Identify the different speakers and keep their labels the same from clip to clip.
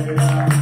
Speaker 1: Hare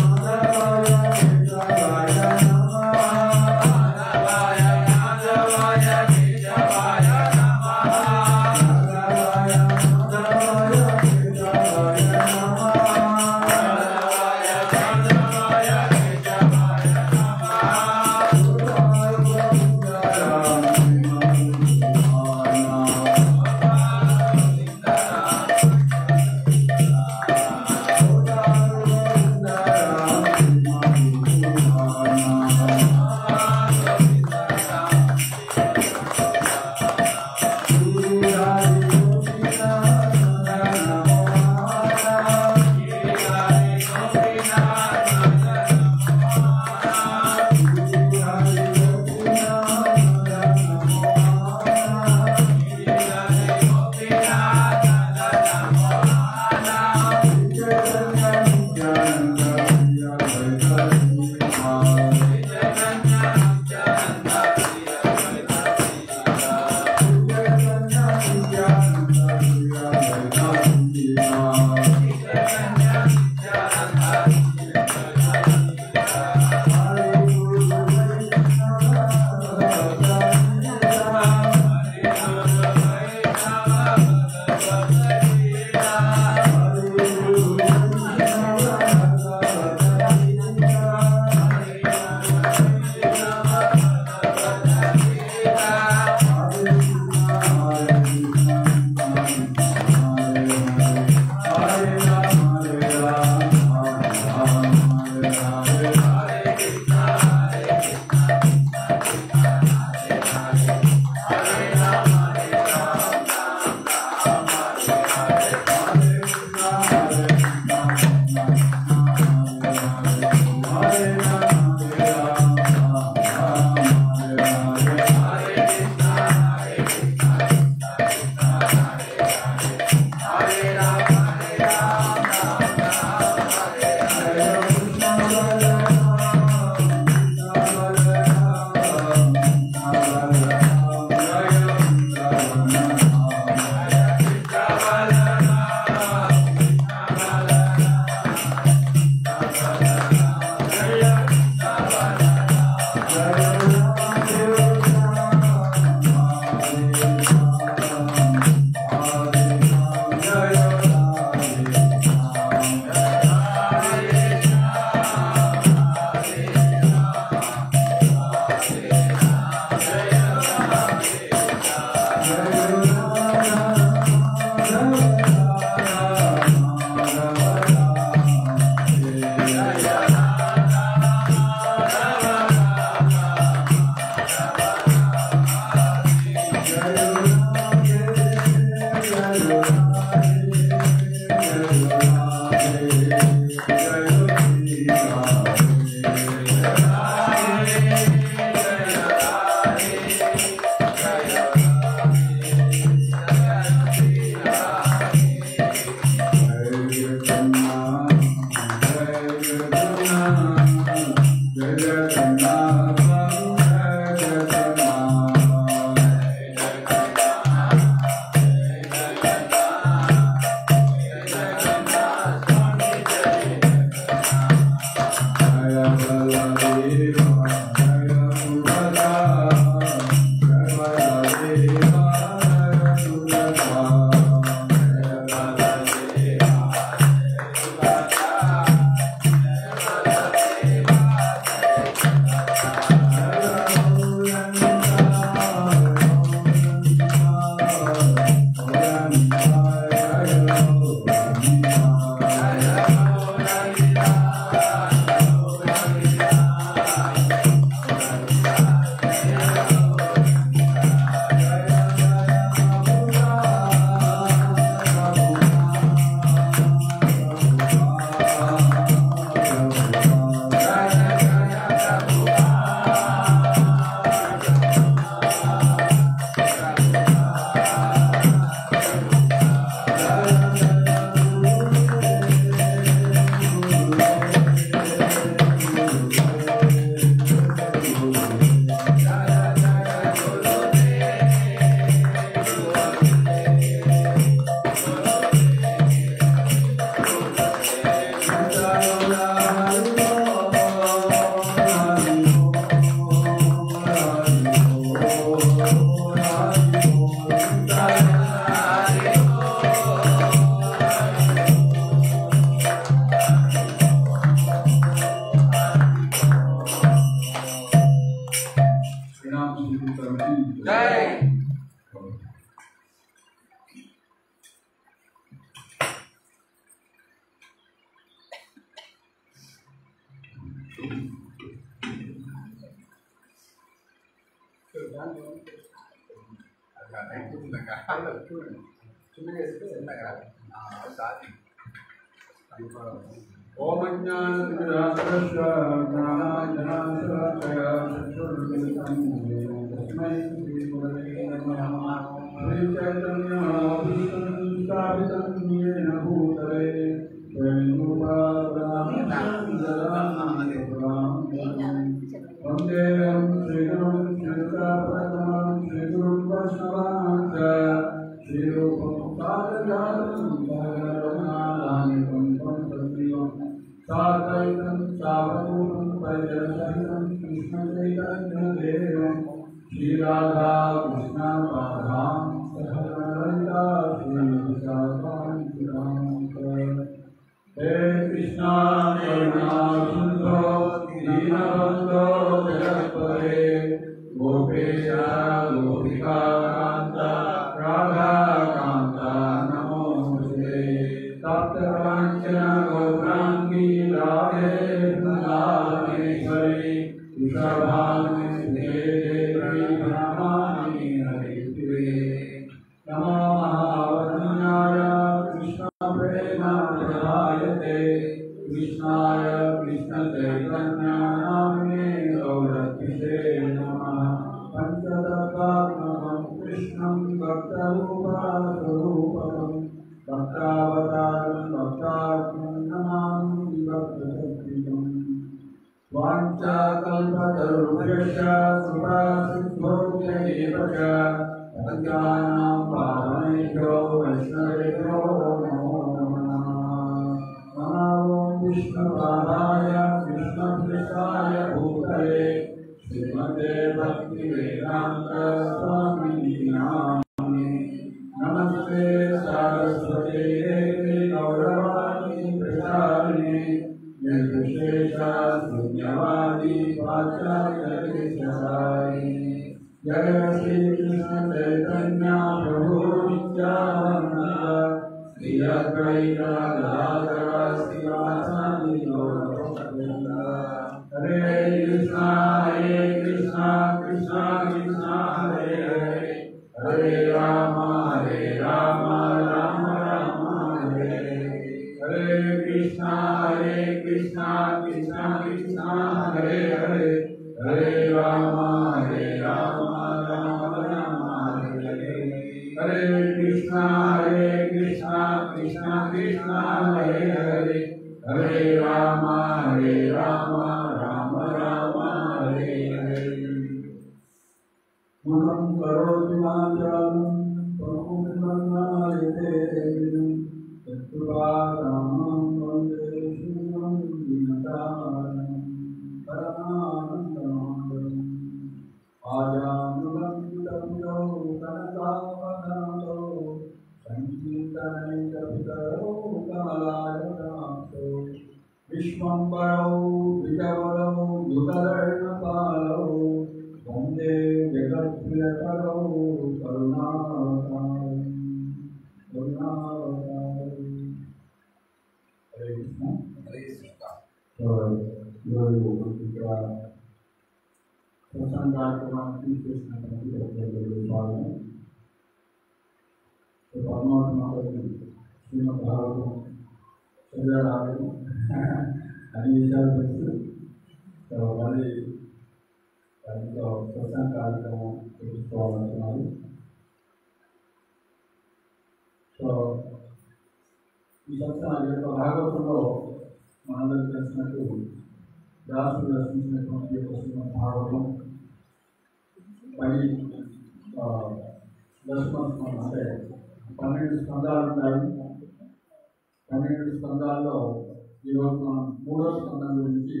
Speaker 1: ఈరోజు మనం మూడో స్కందం గురించి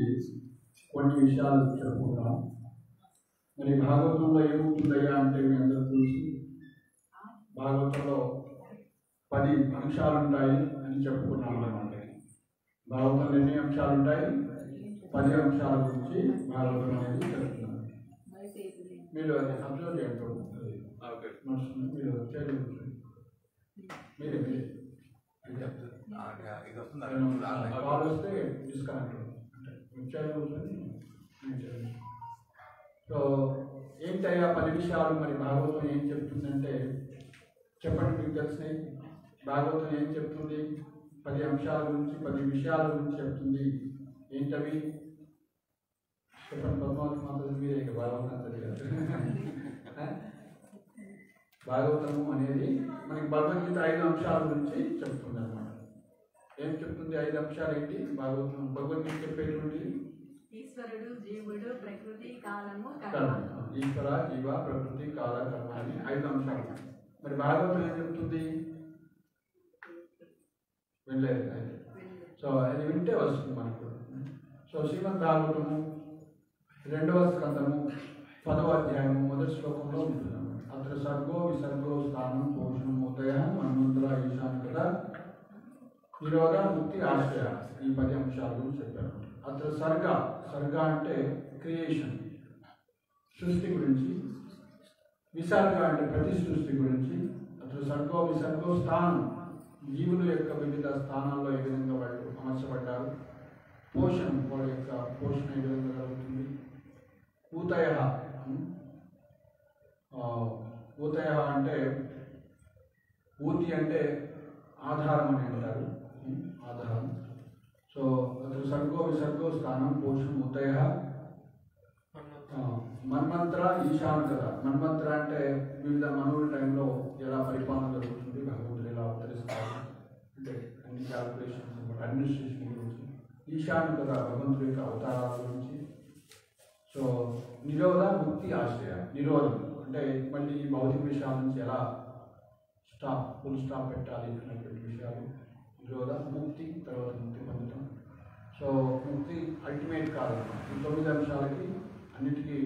Speaker 1: కొన్ని విషయాలు చెప్పుకుంటాం. మరి భాగవతంలో ఏమవుతుందయ్యా అంటే మీ అందరూ తెలుసు, భాగవతంలో 10 అంశాలు ఉంటాయి అని చెప్పుకున్నాం అన్నమాట. భాగవతంలో ఎన్ని అంశాలు ఉంటాయి? 10 అంశాల గురించి భాగవతం అనేది చెప్తున్నాను. మీరు అది అబ్జర్వ్ చేయకూడదు, మీరు మీరే కాల్ వస్తే డిస్కనెక్ట్ సో ఏంటయ్యా 10 విషయాలు. మరి భాగవతం ఏం చెప్తుందంటే చెప్పండి, మీకు తెలిసినాయి. భాగవతం ఏం చెప్తుంది? 10 అంశాల గురించి 10 విషయాల గురించి చెప్తుంది. ఏంటవి చెప్పండి. పద్మావతి మాత్రం మీరే ఇక భాగవతం తెలియదు. భాగవతము అనేది మనకి భగవద్గీత 5 అంశాల గురించి చెప్తుంది అన్నమాట. ఏం చెప్తుంది? 5 అంశాలు ఏంటి భాగవతం? భగవద్గీత చెప్పేటువంటి
Speaker 2: ఈశ్వరుడు, జీవుడు, ప్రకృతి, కాలము,
Speaker 1: ఈశ్వర, జీవ, ప్రకృతి, కాల, కర్మ అని 5 అంశాలు. మరి భాగవతం ఏం చెప్తుంది? వినలేదు అయితే. సో అది వింటే వస్తుంది మనకు. సో శ్రీమద్ భాగవతము 2వ స్కందము 10వ అధ్యాయము 1వ శ్లోకంలో ఉంటుంది. అత్ర సర్గో విసర్గో స్థానం పోషణం ఉదయ మన్మంతుల ఈశాన్యత నిరోధ ముక్తి ఆశ్రయ, ఈ 10 అంశాల గురించి చెప్పారు. అత్ర సర్గ అంటే క్రియేషన్, సృష్టి గురించి. విసర్గ అంటే ప్రతి సృష్టి గురించి. అత్ర సర్గో విసర్గో స్థానం, జీవుల యొక్క వివిధ స్థానాల్లో ఏ విధంగా వాళ్ళు అమర్చబడ్డారు. పోషణం, వాళ్ళ యొక్క పోషణ ఏ విధంగా జరుగుతుంది. ఊతయ, ఊతయ అంటే ఊతి అంటే ఆధారం అని అంటారు, ఆధారం. సో అతను సర్గో విసర్గో స్థానం పోషణం ఊతయ మన్మంత్ర ఈశాన్ కదా. మన్మంత్ర అంటే వివిధ మనువుల టైంలో ఎలా పరిపాలన జరుగుతుంది, భగవంతుడు ఎలా అవతరిస్తారు అంటే అన్ని క్యాల్కులేషన్స్ అడ్మినిస్ట్రేషన్ గురించి. ఈశాన్ కదా భగవంతుడి యొక్క అవతారాల గురించి. సో నిరోధ ముక్తి ఆశ్రయ, నిరోధం అంటే మళ్ళీ ఈ భౌతిక విషయాల నుంచి ఎలా ఫుల్ స్టాప్ పెట్టాలి అనేటువంటి విషయాలు. నిరోధ ముక్తి, తర్వాత ముక్తి పొందడం. సో ముక్తి అల్టిమేట్ కాదు. ఈ 9 అంశాలకి అన్నిటికీ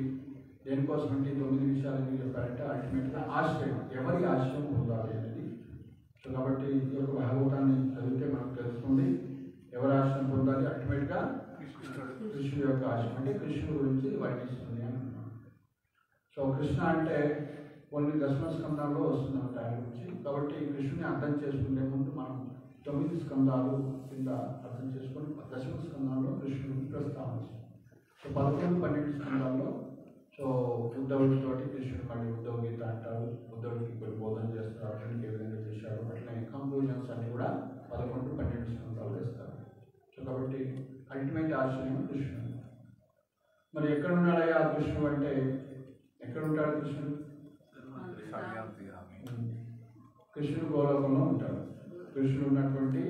Speaker 1: దేనికోసం అంటే 9 విషయాలు ఎందుకు చెప్పారంటే అల్టిమేట్గా ఆశ్రయం, ఎవరి ఆశ్రయం పొందాలి అనేది. సో కాబట్టి ఈ యొక్క భాగవతాన్ని చదివితే మనకు తెలుస్తుంది ఎవరి ఆశ్రయం పొందాలి. అల్టిమేట్గా కృష్ణుడి యొక్క ఆశ్రయం అంటే కృష్ణుడి గురించి వర్ణిస్తుంది అని. సో కృష్ణ అంటే ఓన్లీ దశమ స్కందాల్లో వస్తుందన్నమాట ఆయన గురించి. కాబట్టి కృష్ణుని అర్థం చేసుకునే ముందు మనం 9 స్కందాలు కింద అర్థం చేసుకొని దశమ స్కందాల్లో కృష్ణుడికి ప్రస్తావన. సో 11, 12 స్కందాల్లో సో ఉద్ధవుడితోటి కృష్ణుడు మళ్ళీ ఉద్ధవ గీత అంటారు. ఉద్ధవుడికి కొన్ని బోధన చేస్తారు, అర్జునుడికి ఏ విధంగా చేశారు. అట్లనే కంక్లూజన్స్ అన్ని కూడా 11, 12 స్కందాలు ఇస్తారు. సో కాబట్టి అల్టిమేట్ ఆశ్రయం కృష్ణుడు. మరి ఎక్కడ ఉన్నాడయ్యా కృష్ణుడు అంటే ఎక్కడ ఉంటాడు కృష్ణుడు? కృష్ణుడు గోలోకంలో ఉంటాడు. కృష్ణుడు ఉన్నటువంటి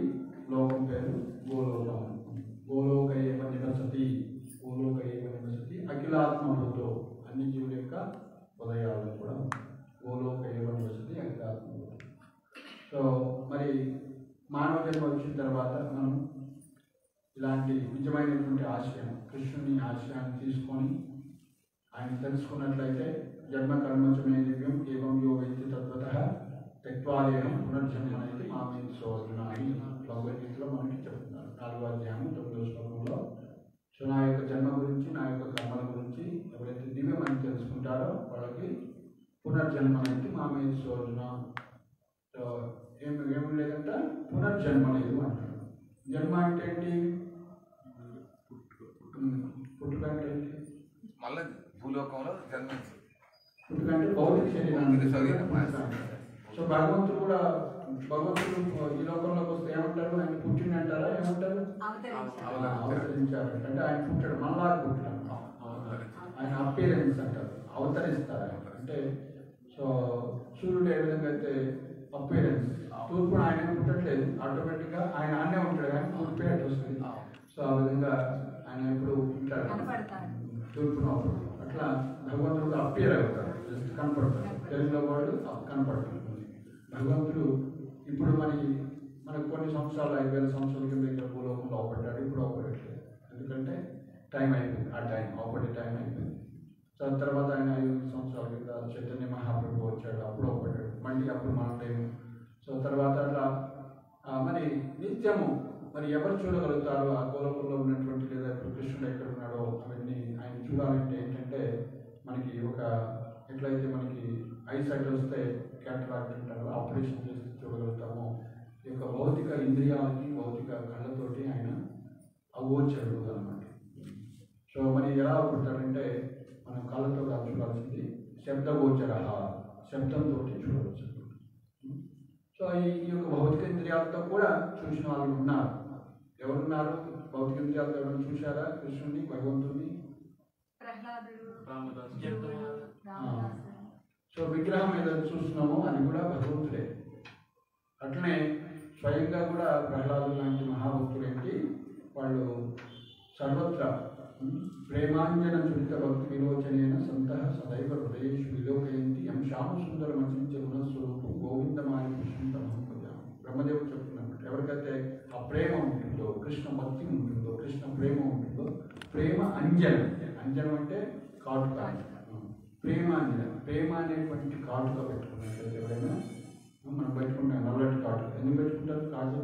Speaker 1: లోకం పేరు గోలోకం. గోలోక ఏవ నివసతి, గోలోక ఏవ నివసతి అఖిలాత్మభూతో, అన్ని జీవుల యొక్క ఉదయాలను కూడా గోలోక ఏవ నివసతి అఖిలాత్మభూతో. సో మరి మానవ జన్మ వచ్చిన తర్వాత మనం ఇలాంటి నిజమైనటువంటి ఆశయం కృష్ణుని ఆశయాన్ని తీసుకొని ఆయన తెలుసుకున్నట్లయితే జన్మ కర్మచమే దివ్యం ఏవం యో వైద్య తత్వత తత్వాదేహం పునర్జన్మనైతే మామే సోదరున అని భగవద్గీతలో మనకి చెప్తున్నారు. 4వ అధ్యాయం 9వ శ్లోకంలో. సో నా యొక్క జన్మ గురించి, నా యొక్క కర్మల గురించి ఎవరైతే దివ్యమని తెలుసుకుంటారో వాళ్ళకి పునర్జన్మనైతే మామే సోదరున. సో ఏమి లేదంట, పునర్జన్మ లేదు అంటారు. జన్మ అంటే ఏంటి? పుట్టుక అంటే ఏంటి?
Speaker 3: మళ్ళీ భూలోకంలో జన్మించు.
Speaker 1: పుట్టుక అంటే భౌతిక శరీరాన్ని. సో భగవంతుడు కూడా ఈ లోకంలోకి వస్తే ఏమంటారు? ఆయన పుట్టిండి అంటారా? ఏమంటారు? అవతరించారు అంటే ఆయన పుట్టాడు, మళ్ళా పుట్టాడు. ఆయన అపియరెన్స్ అంటారు, అవతరిస్తారు ఆయన అంటే. సో సూర్యుడు ఏ విధంగా అయితే అపియరెన్స్, తూర్పున ఆయన పుట్టట్లేదు, ఆటోమేటిక్గా ఆయన ఆనే ఉంటాడు కానీ తూర్పే అటు వస్తుంది. సో ఆ విధంగా ఆయన ఎప్పుడు ఉంటాడు తూర్పున. అట్లా భగవంతుడు అపియర్ అవుతాడు, జస్ట్ కనపడతాడు. తెలుగులో వాడు కనపడతాడు. భగవంతుడు ఇప్పుడు మనకు కొన్ని సంవత్సరాలు 5,000 సంవత్సరాల కింద ఇక్కడ భూలోకంలో అవపడ్డాడు. ఇప్పుడు అవపడట్లేదు, ఎందుకంటే టైం అయిపోయింది. ఆ టైం అవపడే టైం అయిపోయింది. దాని తర్వాత ఆయన 5 సంవత్సరాల కింద చైతన్య మహాప్రభు వచ్చాడు, అప్పుడు ఒకటాడు, మళ్ళీ అప్పుడు మనం లేము. సో తర్వాత అట్లా మరి నిత్యము మరి ఎవరు చూడగలుగుతారు ఆ గోలోకంలో ఉన్నటువంటి, లేదా ఇప్పుడు కృష్ణుడు ఎక్కడ ఉన్నాడో అవన్నీ ఆయన చూడాలంటే ఏంటంటే మనకి ఒక ఎట్లయితే మనకి ఐసైట్ వస్తే క్యాటరాక్ట్ అంటారు, ఆపరేషన్ చేసి చూడగలుగుతామో ఈ యొక్క భౌతిక ఇంద్రియాలకి భౌతిక కళ్ళతోటి ఆయన అవ్వచ్చాడు అనమాట. సో మరి ఎలా అవుతాడంటే మనం కళ్ళతో కాదు చూడాల్సింది, శబ్దగోచర, శబ్దంతో చూడవచ్చు. సో ఈ యొక్క భౌతిక ఇంద్రియాలతో కూడా చూసిన వాళ్ళు ఉన్నారు. ఎవరున్నారు భౌతిక ఇంద్రియాలతో? ఎవరైనా చూశారా కృష్ణుని, భగవంతుని? సో విగ్రహం ఏదైతే చూస్తున్నామో అది కూడా భగవంతుడే. అట్లనే స్వయంగా కూడా ప్రహ్లాదు లాంటి మహాభక్తులు ఏంటి, వాళ్ళు సర్వత్రా ప్రేమాంజన చురిత భక్తి విలోచనైన సంత సదైవ హృదయేషు విలోకయంతి ఎం శ్యామ సుందర మచించ గుణస్వరూపం గోవిందమాని కృష్ణ మహోపజాం. బ్రహ్మదేవుడు చెప్తున్నట్టు ఎవరికైతే ఆ ప్రేమ ఉంటుందో, కృష్ణ భక్తి ఉంటుందో, కృష్ణ ప్రేమ ఉంటుందో, ప్రేమ అంజనం, అంజనం అంటే కాటుక, ప్రేమాంజనం, ప్రేమ అనేటువంటి కాటుక పెట్టుకున్నట్లయితే ఎవరైనా మనం పెట్టుకుంటాం నల్లటి కాటుక. ఎందుకు పెట్టుకుంటారు? కాజు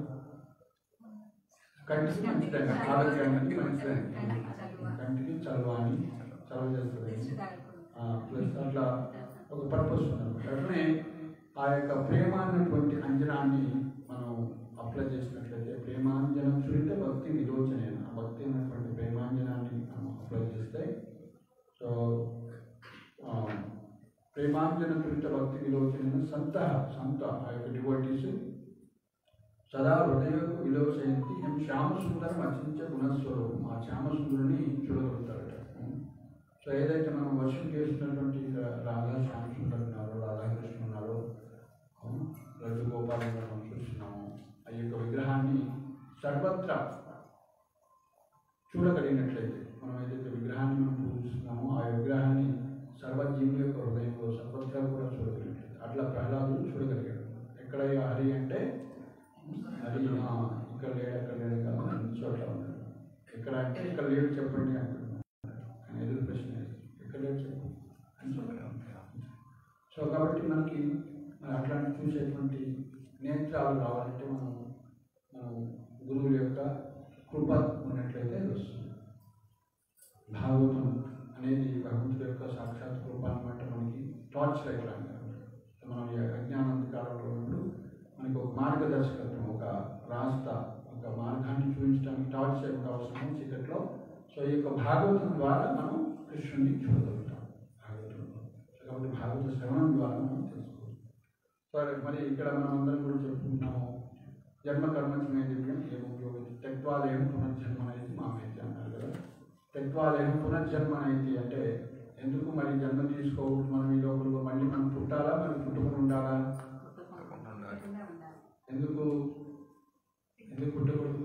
Speaker 1: కంటికి మంచిదండి, ఆరోగ్యానికి మంచిదండి, కంటికి చలువ అని చలువ చేస్తుంది. ప్లస్ అట్లా ఒక పర్పస్ ఉంది. అట్లనే ఆ యొక్క ప్రేమ అనేటువంటి అంజనాన్ని మనం అప్లై చేసినట్లయితే ప్రేమాంజనం చూస్తే భక్తి విలోచనైన, ఆ భక్తి అనేటువంటి ప్రేమాంజనాన్ని మనం అప్లై చేస్తే, సో ప్రేమాంజన చూస్తే భక్తి విలోచనైన సంత ఆ యొక్క డివోటీస్ సదా హృదయకు విలోచయంతి ఎం శ్యామసుందరం అచించ గుణస్వరూపం. ఆ శ్యామసుందరుని చూడగలుగుతారట. సో ఏదైతే మనం వర్షం చేస్తున్నటువంటి రాధా శ్యామసుందరు ఉన్నారో, రాధాకృష్ణ ఉన్నారో, రజగోపాలను మనం చూస్తున్నాము, ఆ యొక్క విగ్రహాన్ని సర్వత్రా చూడగలిగినట్లయితే, మనం ఏదైతే విగ్రహాన్ని మనం పూజిస్తున్నామో ఆ విగ్రహాన్ని సర్వజీవుల యొక్క హృదయంలో సర్వత్రా కూడా చూడగలిగినట్లయితే, అట్లా ప్రహ్లాదుడు చూడగలిగాడు. ఎక్కడ హరి అంటే హరి ఇక్కడ లేడు, అక్కడ లేడు కాదు, అన్ని చోట్ల ఉన్నాడు. ఎక్కడ అంటే ఇక్కడ లేడు చెప్పండి అంటున్నాడు. ఆయన ఎదురు ప్రశ్న ఎక్కడ లేడు చెప్పు అని. సో కాబట్టి మనకి అట్లాంటి చూసేటువంటి నేత్రాలు రావాలంటే మనం గురువుల యొక్క కృప ఉన్నట్లయితే వస్తుంది. భాగవతం అనేది భగవంతుడి యొక్క సాక్షాత్ కృప అనమాట. మనకి టార్చ్ లైట్ లాగా మనం అజ్ఞానాంధకారంలో ఉన్నప్పుడు మనకి ఒక మార్గదర్శకత్వం, ఒక రాస్తా, ఒక మార్గాన్ని చూపించడానికి టార్చ్ యొక్క అవసరం చీకట్లో. సో ఈ యొక్క భాగవతం ద్వారా మనం కృష్ణుని చూడగలుగుతాం భాగవతంలో. కాబట్టి భాగవత శ్రవణం ద్వారా మనం తెలుసుకోవాలి. సో మరి ఇక్కడ మనం అందరం కూడా చెప్పుకుంటున్నాము, జన్మ కర్మచమే దివ్యం ఏమోపయోగం త్యక్వాదేహం పునర్జన్మ అనేది మామైతే అన్నారు కదా. త్యక్వాదేహం పునర్జన్మ అనేది అంటే ఎందుకు మరి జన్మ తీసుకోకూడదు, మనం ఈ లోపల మళ్ళీ మనం పుట్టాలా, మరి పుట్టుకుని ఉండాలా? ఎందుకు పుట్టకూడదు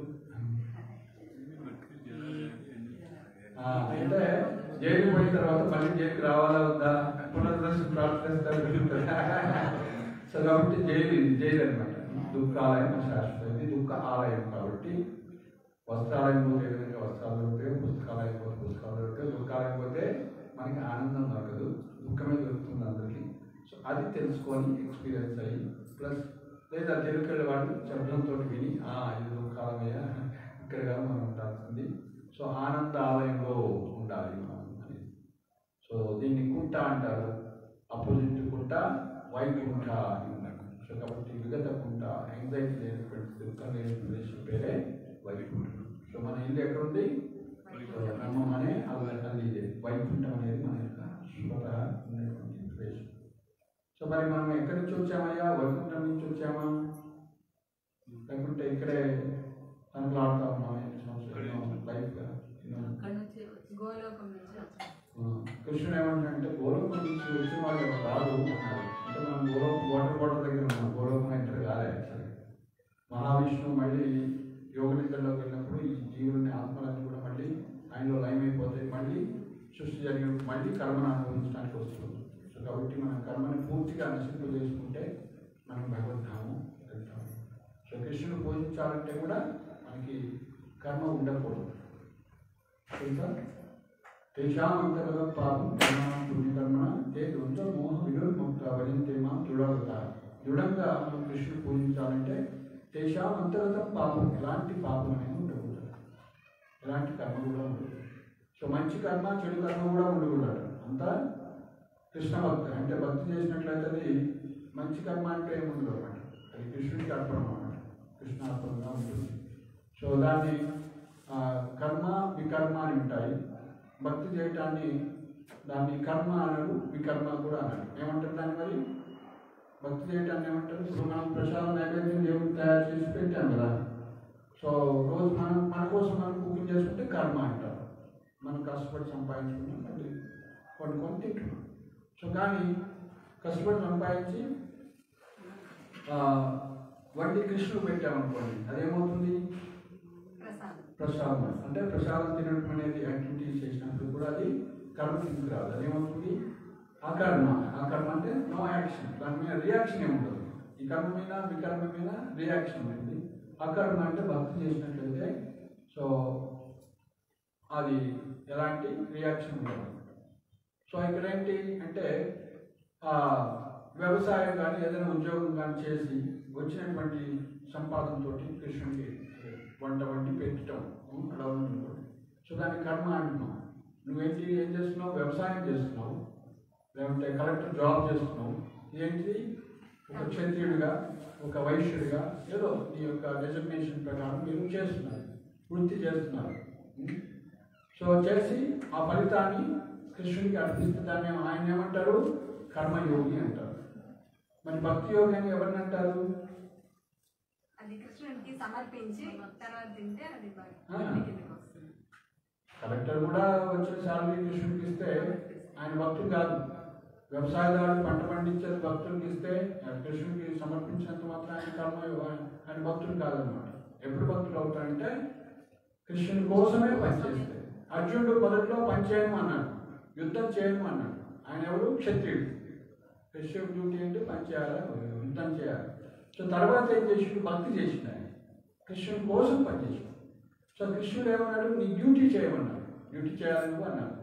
Speaker 1: అంటే జైలు పోయిన తర్వాత మళ్ళీ జైలుకి రావాలా వద్దా, పునర్దర్శనం ప్రార్థిస్తారు. సో కాబట్టి జైలు అనమాట. దుఃఖాలయం శాశ్వత, దుఃఖ ఆలయం. కాబట్టి వస్త్రాలయం పోతే ఏ విధంగా వస్త్రాలు దొరుకుతాయి, పుస్తకాలయం పోతే పుస్తకాలు దొరుకుతాయి, దుఃఖాలయం పోతే మనకి ఆనందం దొరకదు, దుఃఖమే దొరుకుతుంది అందరికీ. సో అది తెలుసుకొని ఎక్స్పీరియన్స్ అయ్యి, ప్లస్ లేదా తెలుగుకెళ్ళే వాళ్ళు శబ్దంతో విని ఇది దుఃఖాలమయ్య ఇక్కడగా మనం ఉండాల్సింది. సో ఆనంద ఆలయంలో ఉండాలి మనం అని. సో దీన్ని కుంట అంటారు, అపోజిట్ కుంట వైకుంఠ అని ఉన్నాడు. సో కాబట్టి విగత కుంట, యాంగ్జైటీ లేనటువంటి దుఃఖం లేని ప్రదేశం పేరే వైకుంఠం. సో మన ఇల్లు ఎక్కడుంది? బ్రహ్మం అనే అది ఇదే వైకుంఠం అనేది మన యొక్క స్వతహా ఉన్నటువంటి ప్రదేశం. సో మరి మనం ఎక్కడి నుంచి వచ్చామయ్యా? వైకుంఠం నుంచి వచ్చామా, లేకుంటే ఇక్కడే తనలాడుతా ఉన్నాం లైఫ్గా? కృష్ణుడు ఏమంటే గోలోకం నుంచి వచ్చిన వాళ్ళు రాదు అన్నారు. అంటే మనం వాటర్ దగ్గర ఉన్నాం, గోలోకం ఎంటర్ కాలే. యాక్చువల్లీ మహావిష్ణువు మళ్ళీ యోగ నిద్రలోకి వెళ్ళినప్పుడు ఈ జీవులని ఆత్మలన్నీ కూడా మళ్ళీ ఆయనలో లయం అయిపోతాయి. మళ్ళీ సృష్టి జరిగినప్పుడు మళ్ళీ కర్మను అనుభవించడానికి వస్తుంది. సో కాబట్టి మన కర్మని పూర్తిగా నశింపు చేసుకుంటే మనం భగవద్ధామం వెళ్తాము. సో కృష్ణుడు పూజించాలంటే కూడా మనకి కర్మ ఉండకూడదు. తెలుసా? తేషామంతగత పాపం కర్మ పుణ్యకర్మణ ఏ ద్వంద్వ మోహ వినుర్ముక్త భజంతే మాం దృఢవుతారు. దృఢంగా మనం కృష్ణుడు పూజించాలంటే తేషాం అంతర్గతం పాపం, ఎలాంటి పాపం అనేది ఉండకూడదు, ఎలాంటి కర్మ కూడా ఉండదు. సో మంచి కర్మ చెడు కర్మ కూడా ఉండకూడదు. అంతా కృష్ణ భక్తి అంటే భక్తి చేసినట్లయితే అది మంచి కర్మ అంటే ఏముండదు అన్నమాట, అది కృష్ణుడికి అర్పణం అన్నమాట, కృష్ణార్పణంగా ఉంటుంది. సో దాన్ని కర్మ వికర్మ అని ఉంటాయి. భక్తి చేయటాన్ని దాన్ని కర్మ అనరు, వికర్మ కూడా అనరు. ఏమంటారు దాన్ని మరి? భక్తి చేయటాన్ని ఏమంటారు? ఇప్పుడు మనం ప్రసాదం నైవేద్యం దేవుడికి తయారు చేసి పెట్టాం కదా, సో రోజు మన కోసం మనం కుకింగ్ చేసుకుంటే కర్మ అంటారు. మనం కష్టపడి సంపాదించుకున్నాం, మళ్ళీ కొన్ని తింటున్నాం. సో కానీ కష్టపడి సంపాదించి వండి కృష్ణుడు పెట్టామనుకోండి, అదేమవుతుంది? ప్రసాదం. అంటే ప్రసాదం తినడం అనేది యాక్టివిటీస్ చేసినప్పుడు కూడా అది కర్మ కిందకి రాదు, అదేమవుతుంది? అకర్మ. అకర్మ అంటే నో యాక్షన్, దాని మీద రియాక్షన్ ఏముంటుంది. ఈ కర్మ మీద వికర్మ మీద రియాక్షన్ ఉంటుంది. అకర్మ అంటే భక్తి చేసినట్లయితే సో అది ఎలాంటి రియాక్షన్ ఉండదు. సో ఇక్కడ ఏంటి అంటే వ్యవసాయం కానీ ఏదైనా ఉద్యోగం కానీ చేసి వచ్చినటువంటి సంపాదనతో కృష్ణుడికి వంట వండి పెట్టడం అలా ఉంటుంది. సో దాన్ని కర్మ అంటున్నావు. నువ్వేంటి ఏం చేస్తున్నావు? వ్యవసాయం చేస్తున్నావు, లేదంటే కలెక్టర్ జాబ్ చేస్తున్నావు. ఏంటి? ఒక క్షత్రియుడిగా, ఒక వైశ్యుడిగా ఏదో నీ యొక్క డెసిగ్నేషన్ ప్రకారం మీరు చేస్తున్నారు, వృత్తి చేస్తున్నారు. సో చేసి ఆ ఫలితాన్ని కృష్ణుడికి అర్పిస్తే దాన్ని ఆయన ఏమంటారు? కర్మయోగి అంటారు. మరి భక్తి యోగి అని ఎవరిని అంటారు?
Speaker 2: అది కృష్ణుడికి సమర్పించి తర్వాత తింటే అది
Speaker 1: కలెక్టర్ కూడా వచ్చిన శాలరీ కృష్ణుడికి ఇస్తే ఆయన భక్తుడు కాదు. వ్యవసాయదారుడు పంట పండించేది భక్తుడికి ఇస్తే కృష్ణుడికి సమర్పించినంత మాత్రం ఆయన కర్మ ఆయన భక్తుడు కాదనమాట. ఎప్పుడు భక్తుడు అవుతాడంటే కృష్ణుడి కోసమే పనిచేస్తే. అర్జునుడు మొదట్లో పని చేయను అన్నాడు, యుద్ధం చేయను అన్నాడు. ఆయన ఎవరు? క్షత్రియుడు. కృష్ణుడి డ్యూటీ ఏంటి? పని చేయాలి, యుద్ధం చేయాలి. సో తర్వాత ఏం చేసిండు? భక్తి చేసిండు. ఆయన కృష్ణుడి కోసం పనిచేసిండు. సో కృష్ణుడు ఏమన్నాడు? నీ డ్యూటీ చేయమన్నాడు, డ్యూటీ చేయాలి నువ్వు అన్నాడు.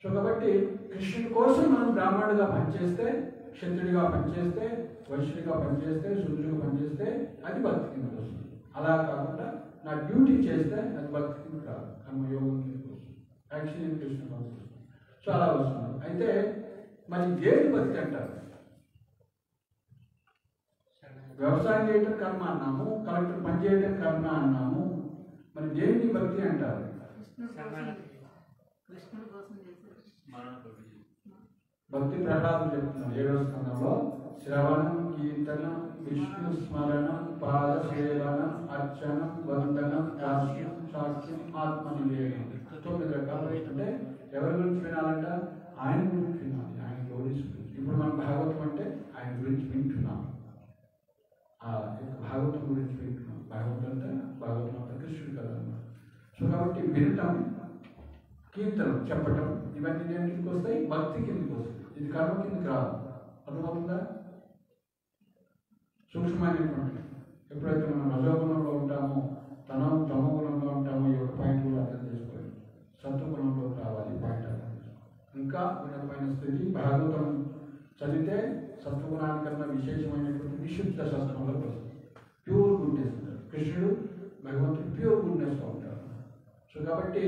Speaker 1: సో కాబట్టి కృష్ణుడి కోసం మనం బ్రాహ్మణుడిగా పనిచేస్తే, క్షత్రుడిగా పనిచేస్తే, వైశ్యుడిగా పనిచేస్తే, శూద్రుడిగా పనిచేస్తే అది భక్తి కిందకి వస్తుంది. అలా కాకుండా నా డ్యూటీ చేస్తే అది భక్తి కిందకి రాదు, కర్మయోగం కిందకి వస్తుంది, యాక్షన్ ఇన్ కృష్ణ వస్తుంది. సో అలా వస్తుంది. అయితే మరి ఏది భక్తి అంటారు? వ్యవసాయం చేయటం కర్మ అన్నాము, కలెక్టర్ పని చేయటం కర్మ అన్నాము. మరి దేన్ని భక్తి అంటారు? భక్తి ప్రహ్లాదం చెప్తున్నారు 7వ స్కందంలో, శ్రవణం, కీర్తనం, విష్ణు స్మరణం, పాద సేవనం, అర్చనం, వందనం, దాస్యం, సాక్ష్యం, ఆత్మనివేదనం. 9 రకాలు. అంటే ఎవరి గురించి వినాలంట? ఆయన గురించి వినాలి, ఆయన గురించి. ఇప్పుడు మనం భాగవతం అంటే ఆయన గురించి వింటున్నాం, భాగవతం గురించి వింటున్నాం. భాగవతం అంటే భాగవతం అంటే కృష్ణుడు కదా అన్నమాట. సో కాబట్టి వినటం, కీర్తనం, చెప్పటం ఇవన్నీ దేని కిందకి వస్తాయి? భక్తి కిందకి వస్తాయి. ఇది కర్మ కిందకి రాదు. అర్థమవుతుందా? సూక్ష్మమైనటువంటి ఎప్పుడైతే మనం రజోగుణంలో ఉంటామో, తమోగుణంలో ఉంటామో, ఈ యొక్క పాయింట్ కూడా అర్థం చేసుకోవాలి. సత్వగుణంలో రావాలి పాయింట్ అర్థం చేసుకోవాలి. ఇంకా ఉన్నతమైన స్థితి భాగవతం చదివితే సత్వగుణానికన్నా విశేషమైనటువంటి విశుద్ధ శాస్త్రంలోకి వస్తుంది. ప్యూర్ గుడ్నెస్ ఉంటారు. కృష్ణుడు భగవంతుడు ప్యూర్ గుడ్నెస్లో ఉంటారు. సో కాబట్టి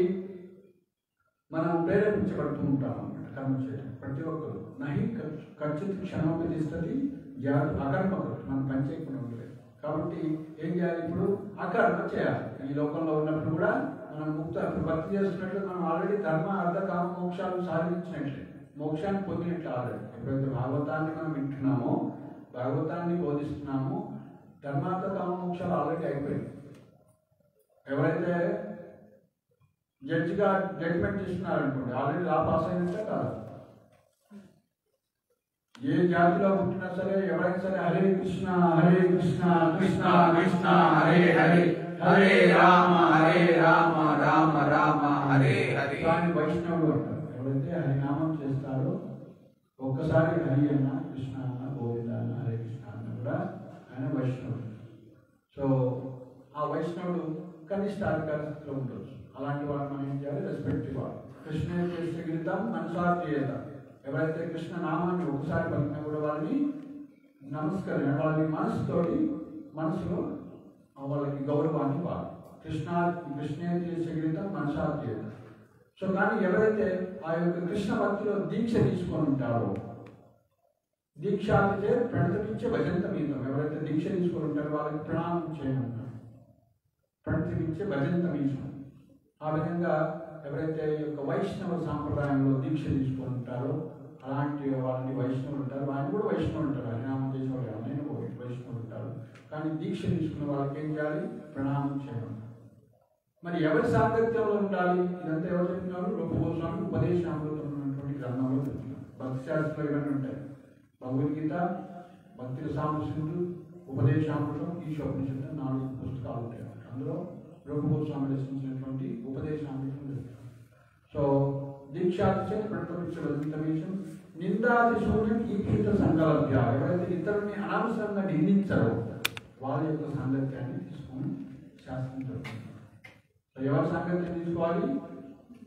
Speaker 1: మనం ప్రేరేపించబడుతూ ఉంటాం అన్నమాట కర్మ చేయడం. ప్రతి ఒక్కరు నహి ఖచ్చిత క్షణంగా తీస్తుంది అకర్మకు మనం పని చేయకుండా ఉండలేదు. కాబట్టి ఏం చేయాలి? ఇప్పుడు అకర్మ చేయాలి. ఈ లోకంలో ఉన్నప్పుడు కూడా మనం భక్తి చేస్తున్నట్లు మనం ఆల్రెడీ ధర్మ, అర్థ, కామ, మోక్షాలు సాధించినట్లే, మోక్షాన్ని పొందినట్లు ఆల్రెడీ. ఎప్పుడైతే భాగవతాన్ని మనం వింటున్నామో, భాగవతాన్ని బోధిస్తున్నామో, ధర్మార్థ, కామ, మోక్షాలు ఆల్రెడీ అయిపోయాయి. ఎవరైతే జడ్జిగా జడ్జిమెంట్ చేస్తున్నారనుకోండి, ఆల్రెడీ లా పాస్ అయినట్టే కాదు. ఏ జాతిలో పుట్టినా సరే, ఎవరైనా సరే హరే కృష్ణ హరే కృష్ణ కృష్ణ కృష్ణ హరే హరే హరే రామ రామ రామ హరే హరే అని వైష్ణవుడు అంటారు. ఎవరైతే హరినామం చేస్తారో, ఒక్కసారి హరి అన్న, కృష్ణ అన్న, గోవింద అన్న, హరే కృష్ణ అన్న కూడా ఆయన వైష్ణవుడు. సో ఆ వైష్ణవుడు కనిష్ట అధికార స్థితిలో ఉండొచ్చు. అలాంటి వాళ్ళు మనం ఏం చేయాలి? రెస్పెక్ట్ ఇవ్వాలి. కృష్ణ చేసే గీతం మనసార్చేత, ఎవరైతే కృష్ణ నామాన్ని ఒకసారి పలికినా కూడా వాళ్ళని నమస్కరణ, వాళ్ళని మనసులో వాళ్ళకి గౌరవాన్ని ఇవ్వాలి. కృష్ణ చేసే గీతం మనసార్చేత. సో కానీ ఎవరైతే ఆ యొక్క కృష్ణ భక్తిలో దీక్ష తీసుకొని ఉంటారో, దీక్షాతే ప్రణతమిచ్చే భజంతమీతం, ఎవరైతే దీక్ష తీసుకొని ఉంటారో వాళ్ళకి ప్రణామం చేయమంటారు. ప్రణతమిచ్చే భజంతమీతం. ఆ విధంగా ఎవరైతే ఈ యొక్క వైష్ణవ సాంప్రదాయంలో దీక్ష తీసుకొని ఉంటారో అలాంటి వాళ్ళని వైష్ణవులు ఉంటారు. వాళ్ళు కూడా వైష్ణవులు ఉంటారు, హరినామం చేసే వాళ్ళు ఎవరైనా వైష్ణవులు ఉంటారు. కానీ దీక్ష తీసుకున్న వాళ్ళకి ఏం చేయాలి? ప్రణామం చేయమంటారు. మరి ఎవరి సాంగత్యంలో ఉండాలి? ఇదంతా ఎవరు చెప్తున్నారు? రూపగోస్వామి ఉపదేశామృతం ఉన్నటువంటి గ్రంథంలో చెప్తున్నారు. భక్తి శాస్త్రంలో ఇవన్నీ ఉంటాయి. భగవద్గీత, భక్తి సామృష్యుడు, ఉపదేశామృతం, ఈశోపనిషత్తు 4 పుస్తకాలు ఉంటాయి. అందులో రూపగోస్వామి రచించినటువంటి ఉపదేశామృతం చెప్తారు. సో దీక్షాతిశయ ప్రతిపక్షం నిందాది శూన్యం ఈక్షిత సంకల్ప్య, ఎవరైతే ఇతరుల్ని అనవసరంగా నిందించారో వాళ్ళ యొక్క సాంగత్యాన్ని తీసుకొని శాస్త్రం చెప్తున్నారు. ఎవరి సాంగత్యం తీసుకోవాలి?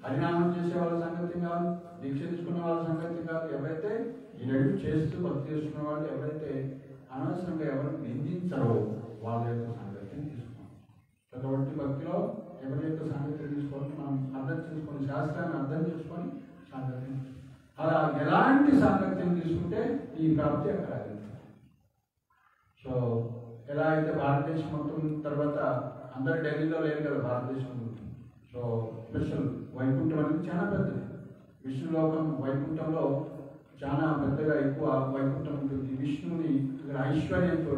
Speaker 1: హరినామం చేసే వాళ్ళ సాంగత్యం కావాలి, దీక్ష తీసుకున్న వాళ్ళ సాంగత్యం కావాలి. ఎవరైతే ఈ రెండు చేస్తూ భక్తి చేసుకున్న వాళ్ళు ఎవరైతే అనవసరంగా ఎవరిని నిందించారో వాళ్ళ యొక్క సాంగత్యం తీసుకోవాలి. కాబట్టి భక్తిలో ఎవరి యొక్క సాంగత్యం తీసుకోవాలి, మనం అర్థం చేసుకొని, శాస్త్రాన్ని అర్థం చేసుకొని సాంగత్యం. అలా ఎలాంటి సాంగత్యం తీసుకుంటే ఈ ప్రాప్తి అక్కడ. సో ఎలా అయితే భారతదేశం మొత్తం తర్వాత అందరు ఢిల్లీలో లేరు కదా, భారతదేశం. సో స్పెషల్ వైకుంఠం అనేది చాలా పెద్దది. విష్ణులోకం వైకుంఠంలో చాలా పెద్దగా ఎక్కువ వైకుంఠం ఉంటుంది. విష్ణువుని ఇక్కడ ఐశ్వర్యంతో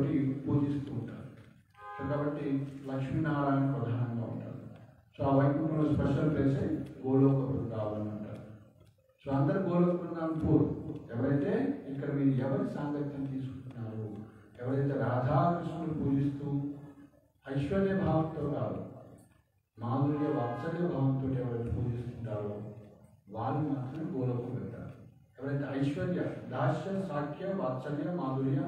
Speaker 1: పూజిస్తూ ఉంటారు. సో కాబట్టి లక్ష్మీనారాయణ ప్రధానంగా ఉంటారు. సో ఆ వైకుంఠంలో స్పెషల్ ప్లేసే గోలోక బృందావనం అంటారు. సో అందరు గోలోక బృందావనం పూర్. ఎవరైతే ఇక్కడ మీరు ఎవరి సాంగత్యం తీసుకుంటున్నారు, ఎవరైతే రాధాకృష్ణుని పూజిస్తూ ఐశ్వర్య భావంతో కాదు, మాధుర్య వాత్సల్య భావంతో ఎవరైతే పూజిస్తుంటారో వాళ్ళు మాత్రమే గోలోకం వెళ్తారు. ఎవరైతే ఐశ్వర్య, దాస్య, సాఖ్య, వాత్సల్య, మాధుర్య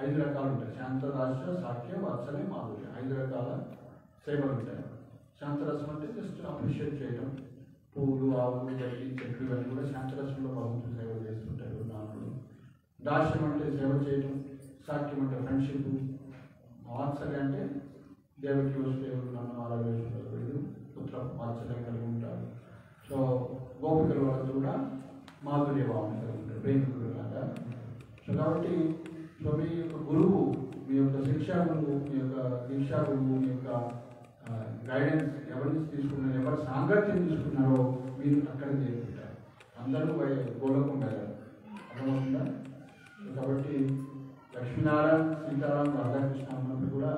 Speaker 1: 5 రకాలు ఉంటాయి. శాంత, దాస్య, సాఖ్య, వాత్సల్య, మాధుర్య 5 రకాల సేవలు ఉంటాయి. శాంతరసం అంటే జస్ట్ అప్రిషియేట్ చేయడం, పూలు, ఆవులు, గడ్డి, చెట్లు ఇవన్నీ కూడా శాంతరసంలో భగవంతుడు సేవలు చేస్తుంటారు నాన్నలు. దాస్యం అంటే సేవ చేయడం, సాఖ్యం అంటే ఫ్రెండ్షిప్, వాత్సల్య అంటే దేవుడికి వస్తువులు నన్ను ఆరాధిస్తారు, పుత్ర వాత్సల్యం కలిగి ఉంటారు. సో గోపికల వాళ్ళతో కూడా మాధుర్య భావన కలిగి ఉంటారు, ప్రేమికులు లాగా. సో కాబట్టి సో మీ యొక్క గురువు, మీ యొక్క శిక్షా గురువు, మీ యొక్క దీక్షా గురువు, మీ యొక్క గైడెన్స్ ఎవరిని తీసుకున్నారు, ఎవరి సాంగత్యం తీసుకున్నారో మీరు అక్కడ చేరుకుంటారు. అందరూ గోలోకం వెళ్ళారు, అర్థమవుతుందా? కాబట్టి లక్ష్మీనారాయణ, సీతారాం, రాధాకృష్ణ అన్నప్పుడు కూడా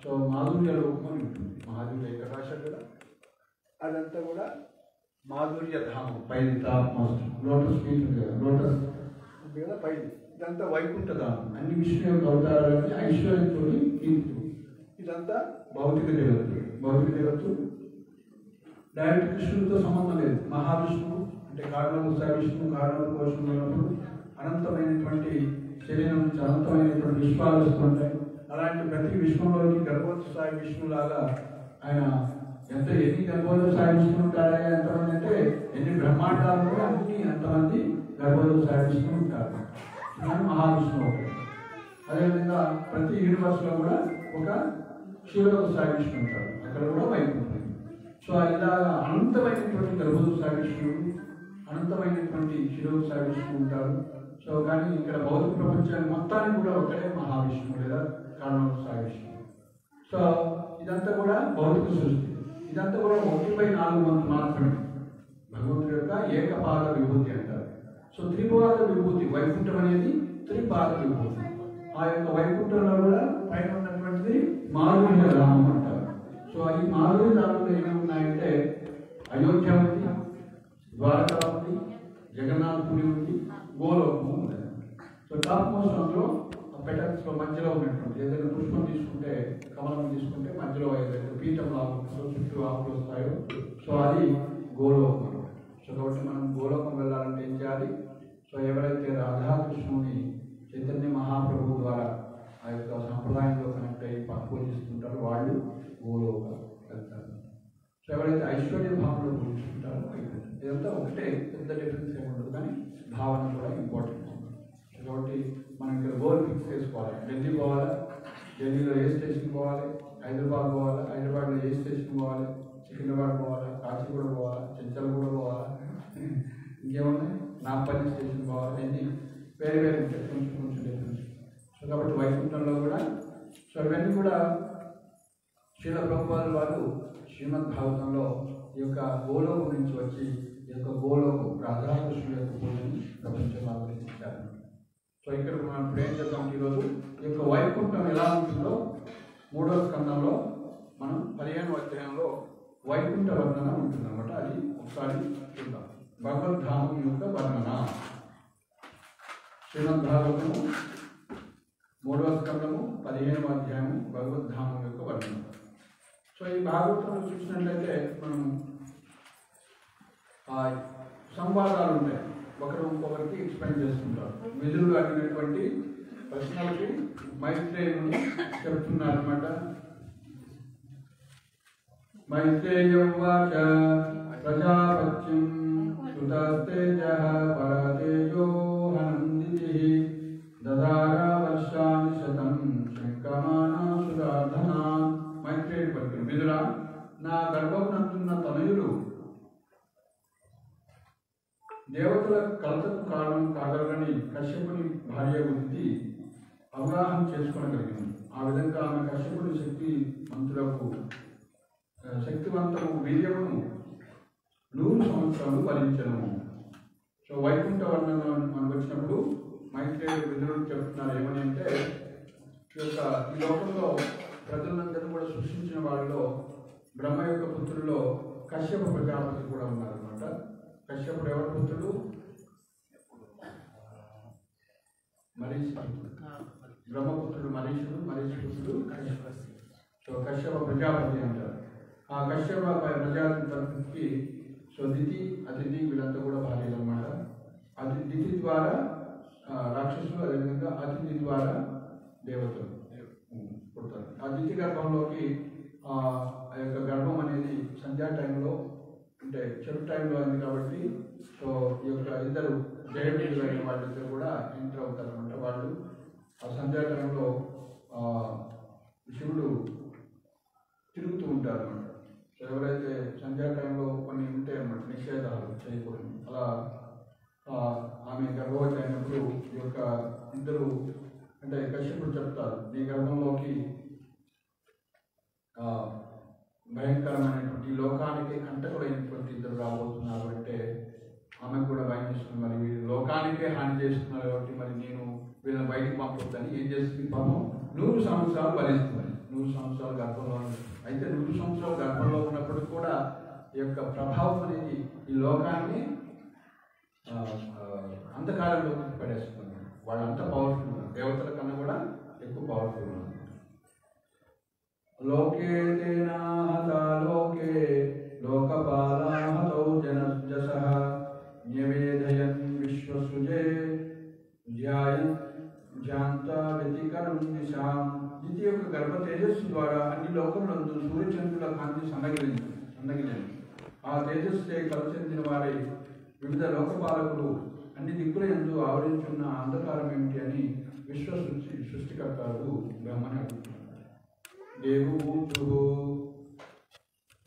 Speaker 1: సో మాధుర్య లోకం అని ఉంటుంది. మాధుర్య ఇక్కడ రాశారు కదా, అదంతా కూడా మాధుర్య ధామం. పైది లోటస్ ఫీట్ ఉంది కదా, లోటస్ ఉంది కదా పైది, ఇదంతా వైకుంఠ ధామం. అన్ని విష్ణు యొక్క అవతారాలన్నీ ఐశ్వర్యంతో నింపు. ఇదంతా భౌతిక దేవతలు. భౌతిక దేవతలు డైరెక్ట్ కృష్ణుడితో సంబంధం లేదు. మహావిష్ణువు అంటే కారణోత్సాహ విష్ణువు, కారణోత్సవ కోశం ఉన్నప్పుడు అనంతమైనటువంటి శరీరం నుంచి అనంతమైనటువంటి విశ్వాలు వస్తుంటాయి. అలాంటి ప్రతి విశ్వంలోకి గర్భోత్సాహ విష్ణులాగా ఆయన ఎన్ని గర్భోత్సాహ విష్ణువు ఉంటారా, ఎంతమంది అంటే ఎన్ని బ్రహ్మాండాలు కూడా అన్ని అంతమంది గర్భోత్సాహ విష్ణువు ఉంటారు. మహావిష్ణువు ఒకటి. అదేవిధంగా ప్రతి యూనివర్స్లో కూడా ఒక క్షీరోత్సాహ విష్ణువు ఉంటారు, అక్కడ కూడా వైకుంఠం. సో ఇలా అనంతమైనటువంటి గర్భోత్సాహ విష్ణువు, అనంతమైనటువంటి క్షీరోత్సాహ విష్ణువు ఉంటారు. సో కానీ ఇక్కడ భౌతిక ప్రపంచాన్ని మొత్తానికి కూడా ఒకటే మహావిష్ణువు లేదా కారణోత్సాహ విష్ణువు. సో ఇదంతా కూడా భౌతిక సృష్టి. ఇదంతా కూడా 1/4 వంతు మాత్రమే భగవంతుడి యొక్క ఏకపాద విభూతి అంటారు. సో త్రిపాద విభూతి, వైకుంఠం అనేది త్రిపాద విభూతి. ఆ యొక్క వైకుంఠంలో కూడా పైన ఉన్నటువంటిది మాధుర్య ధామం అంటారు. సో ఈ మాధుర్య ధామంలో ఏమేమి ఉన్నాయంటే అయోధ్య ఉంది, ద్వారకా ఉంది, జగన్నాథపురి ఉంది, గోలోకము ఉంది. సో టాప్ మోస్ట్ అందులో పెటల్స్లో మధ్యలో ఉన్నటువంటి ఏదైనా పుష్పం తీసుకుంటే, కమలం తీసుకుంటే మధ్యలో ఏదైతే పీఠం లాగుంటుందో చుట్టూ ఆకులు వస్తాయో సో అది గోలోకం. సో కాబట్టి మనం గోలోకం వెళ్ళాలంటే ఏం చేయాలి? సో ఎవరైతే రాధాకృష్ణుని చైతన్య మహాప్రభు ద్వారా ఆ యొక్క సంప్రదాయంలో కనెక్ట్ అయ్యి పూజిస్తుంటారో వాళ్ళు గోలోకం వెళ్తారు. సో ఎవరైతే ఐశ్వర్య భావనలో కూర్చుంటారో వైకుంఠం. ఇదంతా ఒకటే, పెద్ద డిఫరెన్స్ ఏముండదు, కానీ భావన కూడా ఇంపార్టెంట్. కాబట్టి మనం ఇక్కడ గోల్ ఫిక్స్ చేసుకోవాలి. ఢిల్లీ పోవాలి, ఢిల్లీలో ఏ స్టేషన్ పోవాలి, హైదరాబాద్ పోవాలి, హైదరాబాద్లో ఏ స్టేషన్ పోవాలి, సికింద్రాబాద్ పోవాలి, కాచిగూడ పోవాలి, చెంచల్గూడ పోవాలి, ఇంకేమున్నాయి, నాంపల్లి స్టేషన్ పోవాలి, అన్నీ వేరే వేరే ఉంటాయి, కొంచెం కొంచెం డిఫరెన్స్. సో కాబట్టి వైకుంఠంలో కూడా సో ఇవన్నీ కూడా శ్రీల ప్రభుపాదుల వారు శ్రీమద్ భాగవతంలో ఈ యొక్క గోలోకం నుంచి వచ్చి ఈ యొక్క గోలోకం రాధాకృష్ణుల యొక్క పూజని ప్రపంచంలో ఆవిష్కరించారు. సో ఇక్కడ మనం ఇప్పుడు ఏం చేద్దాం, ఈరోజు ఈ యొక్క వైకుంఠం ఎలా ఉంటుందో 3వ స్కందంలో మనం 15వ అధ్యాయంలో వైకుంఠ వర్ణన ఉంటుందన్నమాట. అది ఒకసారి చూద్దాం. భగవద్ధామం యొక్క వర్ణన, శ్రీమద్ భాగవతము 3వ స్కందము 15వ అధ్యాయం భగవద్ధామం యొక్క వర్ణన. సో ఈ భాగవతంలో చూసినట్లయితే మనం సంవాదాలు ఉంటాయి, ఒకరు ఇంకొకరికి ఎక్స్ప్లెయిన్ చేసుకుంటారు. విధులు అడిగినటువంటి ప్రశ్నలకి మైత్రేయుని చెప్తున్నారన్నమాట. మైత్రేయవాచ ప్రజాపత్యం సుతస్తేజః పరతేజో హనందితిః దదార వర్షాని శతం శంకమానా సురాధనా. మైత్రేయుడు పలికిన, విదురా, నా గర్భమునందున్న తనయులు దేవతల కలతకు కారణం కాగలరని కశ్యపుని భార్య గురించి అవగాహన చేసుకోగలిగింది. ఆ విధంగా ఆమె కశ్యపుని శక్తివంతము వీర్యమును 100 సంవత్సరాలు భరించను. సో వైకుంఠ వర్ణన మనకు వచ్చినప్పుడు మైత్రేయుడు విదురుడు చెప్తున్నారు ఏమని అంటే, ఈ లోకంలో ప్రజలందరూ కూడా సృష్టించిన వాళ్ళలో బ్రహ్మ యొక్క పుత్రుల్లో కశ్యప ప్రజాపతి కూడా ఉన్నారన్నమాట. కశ్యపుడు ఎవరి పుత్రుడు? మరీషి పుత్రుడు. బ్రహ్మపుత్రుడు మరీషుడు, మరీషి పుత్రుడు కశ్యప. సో కశ్యప ప్రజాపతి అంటారు. ఆ కశ్యప ప్రజాపతికి సో దితి, అతిథి వీళ్ళంతా కూడా భార్యలు అన్నమాట. దితి ద్వారా రాక్షసులు, అదేవిధంగా అతిథి ద్వారా దేవతలు పుడతారు. ఆ దితి గర్భంలోకి ఆ యొక్క గర్భం అనేది సంధ్యా టైంలో అంటే చెడు టైంలో అయింది కాబట్టి సో ఈ యొక్క ఇద్దరు జయవీరులు అయిన వాళ్ళిద్దరు కూడా ఎంటర్ అవుతారు అనమాట. వాళ్ళు ఆ సంధ్యా టైంలో శివుడు తిరుగుతూ ఉంటారు అనమాట. సో ఎవరైతే సంధ్యా టైంలో కొన్ని ఉంటాయి అన్నమాట నిషేధాలు చేయకూడదు, అలా ఆమె గర్భవతి అయినప్పుడు ఈ యొక్క ఇద్దరు అంటే కశ్యపుడు చెప్తారు, నీ గర్భంలోకి భయంకరమైనటువంటి లోకానికి కంటకుడైనటువంటి ఇద్దరు రాబోతున్నారు అంటే ఆమె కూడా భయం చేస్తుంది. మరి వీళ్ళు లోకానికే హాని చేస్తున్నారు కాబట్టి మరి నేను వీళ్ళని బయటికి పంపొద్దని ఏం చేస్తుంది, పాపం 100 సంవత్సరాలు భరిస్తుంది. 100 సంవత్సరాలు గర్భంలో అయితే 100 సంవత్సరాలు గర్భంలో ఉన్నప్పుడు కూడా ఈ యొక్క ప్రభావం అనేది ఈ లోకాన్ని అంధకారంలోకి పడేస్తుంది. వాళ్ళంతా పవర్ఫుల్ ఉన్నారు, దేవతల కన్నా కూడా ఎక్కువ పవర్ఫుల్ ఉన్నారు. లోకే తేనాహతా లోకే లోకపాలాహతౌ జనజసః న్యవేదయన్ విశ్వసృజే ధ్యాయన్ ధ్యాంతా వ్యతికరం దిశాం. దితి యొక్క గర్భ తేజస్సు ద్వారా అన్ని లోకములందు సూర్యచంద్రుల కాంతి సన్నగిలింది. ఆ తేజస్సుే కలచెందిన వారై వివిధ లోకపాలకులు అన్ని దిక్కుల యందు ఆవరించున్న అంధకారం ఏమిటి అని సృష్టికర్తలు బ్రహ్మని అడుగుతున్నారు. దేవుడు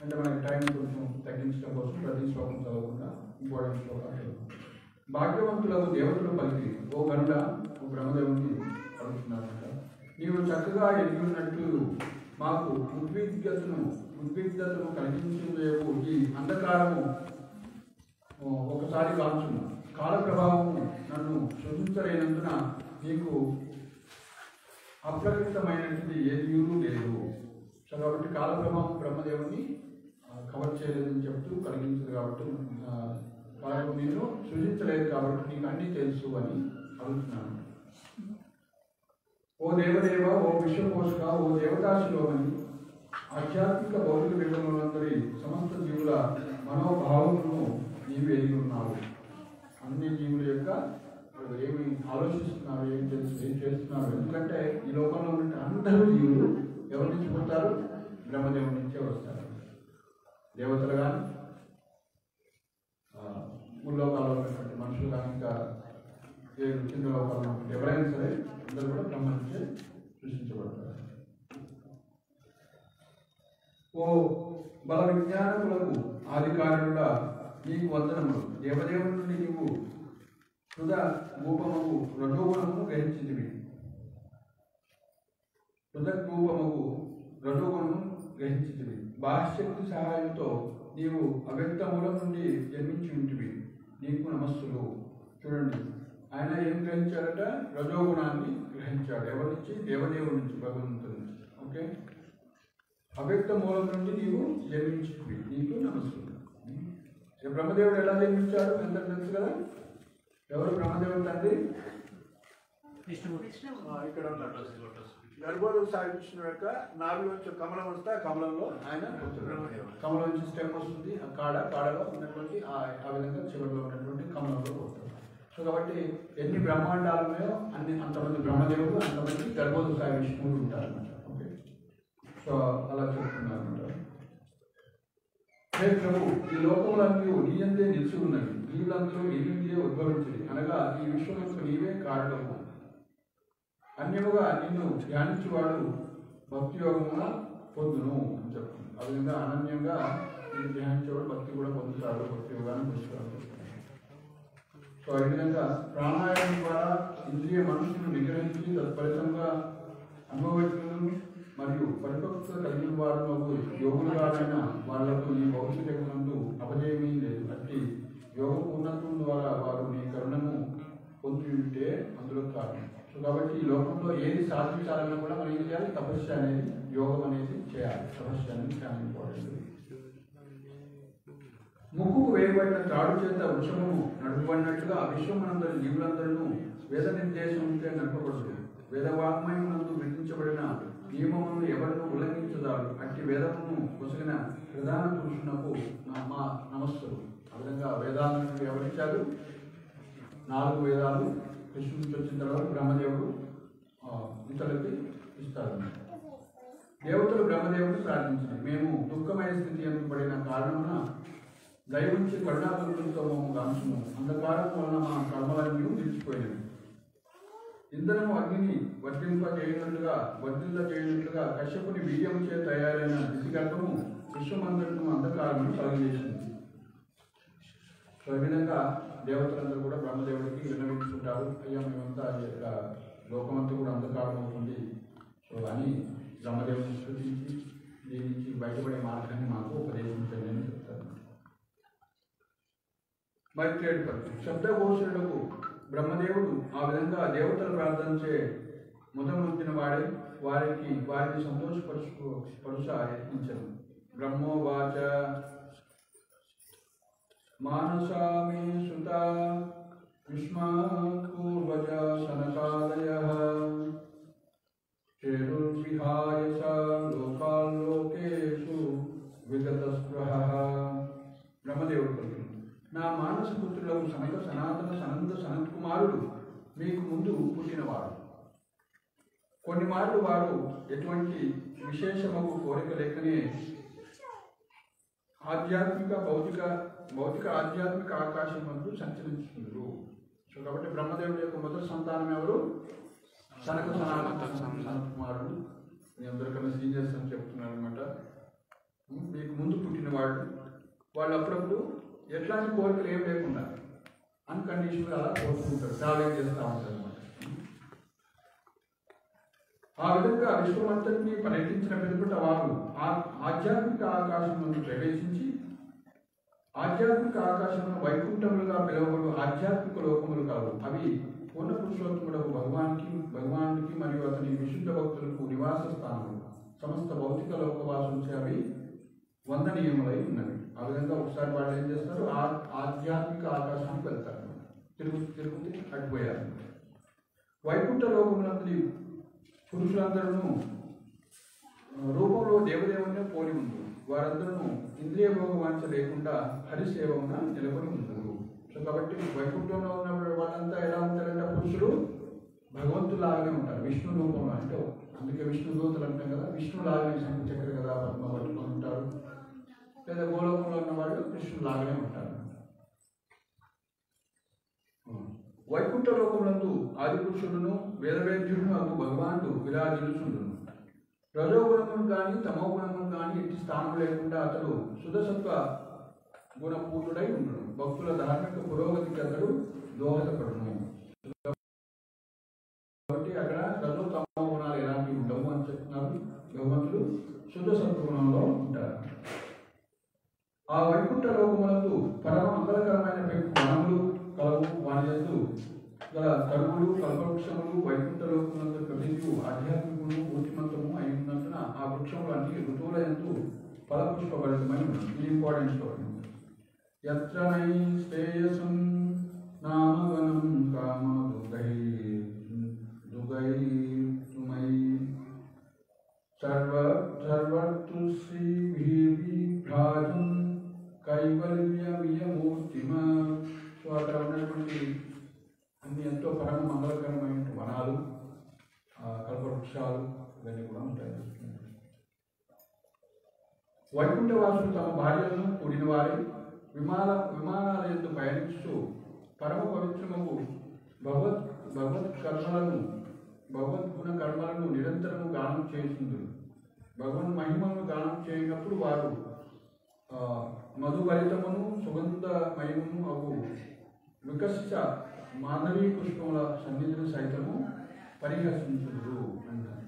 Speaker 1: అంటే మనకి టైం కొంచెం తగ్గించడం కోసం ప్రతి శ్లోకం చదవకుండా ఇంపార్టెంట్ శ్లోకాలు. భాగ్యవంతులకు దేవతలు పలికి, ఓ గరుడ, ఓ బ్రహ్మదేవుని అడుగుతున్నారన్నమాట, నీవు చక్కగా ఎదిగి ఉన్నట్టు మాకు ఉద్విగ్ధతను కలిగించేవు ఈ అంధకారము ఒకసారి కాల్చును. కాల ప్రభావము నన్ను శోధించలేనందున నీకు అప్రకటితమైనటువంటి ఏది లేదు. సో కాబట్టి కాల ప్రభావం బ్రహ్మదేవుని కవర్ చేయలేదని చెప్తూ కలిగించదు కాబట్టి కాలం నేను సృజించలేదు కాబట్టి నీకు అన్నీ తెలుసు అని అడుగుతున్నాను. ఓ దేవదేవ, ఓ విశ్వపోషక, ఓ దేవతాశిలోమని ఆధ్యాత్మిక భౌతిక విలువలందరి సమస్త జీవుల మనోభావములను నీవు ఎదిగి ఉన్నావు. అన్ని జీవుల యొక్క ఏమి ఆలోచిస్తున్నారు, ఏం చేస్తున్నారు. ఎందుకంటే ఈ లోకంలో ఉన్న అందరూ జీవులు ఎవరి నుంచి పుడతారు? బ్రహ్మదేవుడి నుంచే వస్తారు. దేవతలు కానీ ముల్లోకాల్లో ఉన్నటువంటి మనుషులు కానీ ఇంకా కింద లోకాల్లో ఉన్నటువంటి ఎవరైనా సరే అందరూ కూడా బ్రహ్మ నుంచే సృష్టించబడతారు. ఓ బల విజ్ఞానములకు ఆదికారుడుగా నీకు వందనములు. దేవదేవుని నుండి నీవు హృద రూపముకు రజోగుణమును గ్రహించితివి. హృదరూపముకు రజోగుణము గ్రహించితివి. బాహ్యశక్తి సహాయంతో నీవు అవ్యక్త మూలం నుండి జన్మించి ఉంటివి. నీకు నమస్సులు. చూడండి, ఆయన ఏం గ్రహించాడట? రజోగుణాన్ని గ్రహించాడు. ఎవరి నుంచి? దేవదేవుడి నుంచి, భగవంతుడి నుంచి. ఓకే, అవ్యక్త మూలం నుండి నీవు జన్మించివి. నీకు నమస్సులు. బ్రహ్మదేవుడు ఎలా జన్మించాడు అందరికి తెలుసు కదా. ఎవరు బ్రహ్మదేవుడు తండ్రి? ఇక్కడ గర్భోదక సాయి విష్ణువు యొక్క నాభిలోంచి కమలం వస్తే ఆ కమలంలో ఆయన కమలం నుంచి స్టెమ్ వస్తుంది. ఆ కాడలో ఉన్నటువంటి ఆ విధంగా చివరిలో ఉన్నటువంటి కమలంలో పోతాడు. సో కాబట్టి ఎన్ని బ్రహ్మాండాలు ఉన్నాయో అంతమంది బ్రహ్మదేవుడు, అంతమంది గర్భోదక సాయి విష్ణువులు ఉంటారు అన్నమాట. ఓకే, సో అలా చెప్తున్నారు అన్నమాట. హే ప్రభు, ఈ లోకములన్నీ నీ అందే నిలిచి ఉన్నవి. జీవులందరూ నీ నుండే ఉద్భవించింది. అనగా ఈ విశ్వములకు నీవే కారణము. అన్యముగా నిన్ను ధ్యానించువాడు భక్తి యోగముగా పొందును అని చెప్తుంది. ఆ విధంగా అనన్యంగా నిన్ను ధ్యానించేవాడు భక్తి కూడా పొందుతాడు, భక్తి యోగాన్ని పొందుతాడు. సో ఈ విధంగా ప్రాణాయామం ద్వారా ఇంద్రియ మనస్సును నిగ్రహించి తత్ఫలితంగా అనుభవించడం మరియు పరిపక్వత కలిగిన వారు యోగులుగానైనా వాళ్లకు ఈ భవిష్యత్తు అపజయమీ లేదు. అట్టి యోగ పూర్ణత్వం ద్వారా వారు నీ కరుణను పొంది ఉంటే అందులో కారణం. సో కాబట్టి ఈ లోకంలో ఏది సాధించాలన్నా కూడా మనం ఏం చేయాలి? తపస్సు అనేది, యోగం అనేది చేయాలి. తపస్సు అనేది చాలా ఇంపార్టెంట్. ముక్కుకు వేయబడిన త్రాడు చేత వృషమును నడుపబడినట్లుగా విశ్వమనందరి జీవులందరూ వేద నిర్దేశం ఉంటే నడపబడుతుంది. వేదవాగ్మయమునందు విధించబడిన నియమములను ఎవరినూ ఉల్లంఘించదాడు. అట్టి వేదమును పొసిగిన ప్రధాన పురుషునకు మా నమస్సులు. ఆ విధంగా వేదాలను ఎవరిచ్చారు? 4 వేదాలు కృష్ణుడి నుంచి వచ్చిన తర్వాత బ్రహ్మదేవుడు ఇతరులకి ఇస్తారు. దేవతలు బ్రహ్మదేవుడిని ప్రార్థించారు. మేము దుఃఖమైన స్థితి ఎందుపడిన కారణమున దయవుంచి కరుణాభక్తులతో గాంచుము. అంధకారం వలన మా కర్మలన్నీ నిలిచిపోయినవి. ఇంధనము అగ్నిని వర్ధిల్ల చేయనట్లుగా కశ్యపుని వీర్యం చే తయారైన దిశగర్భము విశ్వమంతటను అంధకారమును కలుగజేసింది. సో ఈ విధంగా దేవతలందరూ కూడా బ్రహ్మదేవుడికి విన్నవించుకుంటారు. అయ్యా, మేమంతా ఈ యొక్క లోకమంతా కూడా అంధకారం అవుతుంది సో అని బ్రహ్మదేవుని స్తుతించి దీని నుంచి బయటపడే మార్గాన్ని మాకు ఉపదేశించండి అని చెప్తారు. మైత్రేయుడు పలుకు శబ్దఘోషులకు బ్రహ్మదేవుడు ఆ విధంగా దేవతల ప్రార్థించే ముదముందిన వాడే వారిని సంతోషపరుచ యత్నించను. బ్రహ్మోవాచ మానసామి సుత యుష్మాత్ పూర్వజ సనకాదయః చేరుర్విహాయ స లోకాల్లోకేషు విగతస్పృహః. బ్రహ్మదేవుడు పలుకు, నా మానస పుత్రులకు సనక సనాతన సనంద సనత్ కుమారుడు మీకు ముందు పుట్టినవాడు. కొన్ని మార్లు వారు ఎటువంటి విశేషమగు కోరిక లేకనే ఆధ్యాత్మిక భౌతిక ఆధ్యాత్మిక ఆకాశం వరకు సంచరించుకుంటారు. సో కాబట్టి బ్రహ్మదేవుడి యొక్క మొదటి సంతానం ఎవరు? సనక సనత్ కుమారుడు. మీ అందరికన్నా సీనియర్స్ అని చెప్తున్నారు అనమాట. మీకు ముందు పుట్టినవాడు. వాళ్ళు అప్పుడప్పుడు ఎట్లాంటి కోరికలు ఏం లేకుండా అన్కండిషనల్ అలా కోరుకుంటారు, ట్రావెలింగ్ చేస్తూ ఉంటారు అనమాట. ఆ విధంగా విశ్వమంతటిని పర్యటించిన పిలుపుట వారు ఆధ్యాత్మిక ఆకాశంలో ప్రవేశించి ఆధ్యాత్మిక ఆకాశంలో వైకుంఠములుగా పిలువబడు ఆధ్యాత్మిక లోకములు కావు. అవి పూర్ణ పురుషోత్తముడకు భగవానుడికి మరియు అతని విశుద్ధ భక్తులకు నివాస స్థానములు. సమస్త భౌతిక లోకవాసులచే అవి వందనీయములై ఉన్నవి. ఆ విధంగా ఒకసారి వాళ్ళు ఏం చేస్తారు? ఆధ్యాత్మిక ఆకాశానికి వెళ్తారు. తిరుగుతి అడిపోయారు. వైకుంఠ లోకములందరి పురుషులందరూ రూపంలో దేవదేవునే పోలి ఉంది. వారందరూ ఇంద్రియ భోగ వాంఛ లేకుండా హరిసేవమున నిలబడి ఉంటారు. సో కాబట్టి వైకుంఠంలో ఉన్న వాళ్ళంతా ఎలా ఉంటారంటే పురుషులు భగవంతులాగానే ఉంటారు, విష్ణు రూపంలో. అంటే అందుకే విష్ణు దూతలు అంటాం కదా, విష్ణులాగానే శంఖ చక్ర కదా పద్మ పట్టుకొని ఉంటారు. లేదా గోలోకంలో ఉన్న వాళ్ళు కృష్ణుడు లాగానే ఉంటారు. వైకుంఠ లోకములందు ఆదిపురుషుడును వేదవేద్యుడును అగు భగవానుడు విరాజిల్లుచుండును. రజోగుణమును కానీ తమో గుణమును కానీ ఎట్టి స్థానం లేకుండా అతడు సుధసత్వ గుణపూర్ణుడై ఉండును. భక్తుల ధార్మిక పురోగతికి అతడు దోహదపడును. కాబట్టి అక్కడ రజో తమో గుణాలు ఎలాంటివి ఉండవు అని చెప్తున్నారు. భగవంతుడు శుద్ధ సత్వగుణంలో ఉంటారు. ఆ వైకుంఠ లోకములందు పరమ మంగళకరమైన వనములు కలవు. వాని యందు గల తరువులు కల్పవృక్షములు వైకుంఠ లోకములందు ప్రతియు ఆధ్యాత్మికము మూర్తిమంతము అయి ఉన్నందున ఆ వృక్షములు అన్ని ఋతువుల యందు ఫలపుష్పభరితమై ఉన్నది. ఇది ఇంపార్టెంట్ స్టోరీ. యత్ర నై శ్రేయసం నామవనం కామ దుగై దుగై తుమై సర్వతృశ్రీభిభ్రాజం కైవల్యమియమూర్తిమ. సో అక్కడ ఉన్నటువంటి అన్ని ఎంతో పరమ మంగళకరమైన వనాలు, కల్పవృక్షాలు ఇవన్నీ కూడా ఉంటాయి. వైకుంఠవాసులు తమ భార్యలను కూడిన వారి విమానాల యందు పయనిస్తూ పరమ పవిత్రము భగవద్గుణ కర్మలను నిరంతరము గానం చేస్తుంది. భగవన్ మహిమను గానం చేయనప్పుడు వారు మధుభరితమును సుగంధమయమును అవు వికసిత మాధవీ పుష్పముల సన్నిధిని సైతము పరిహసించుడు అంటారు.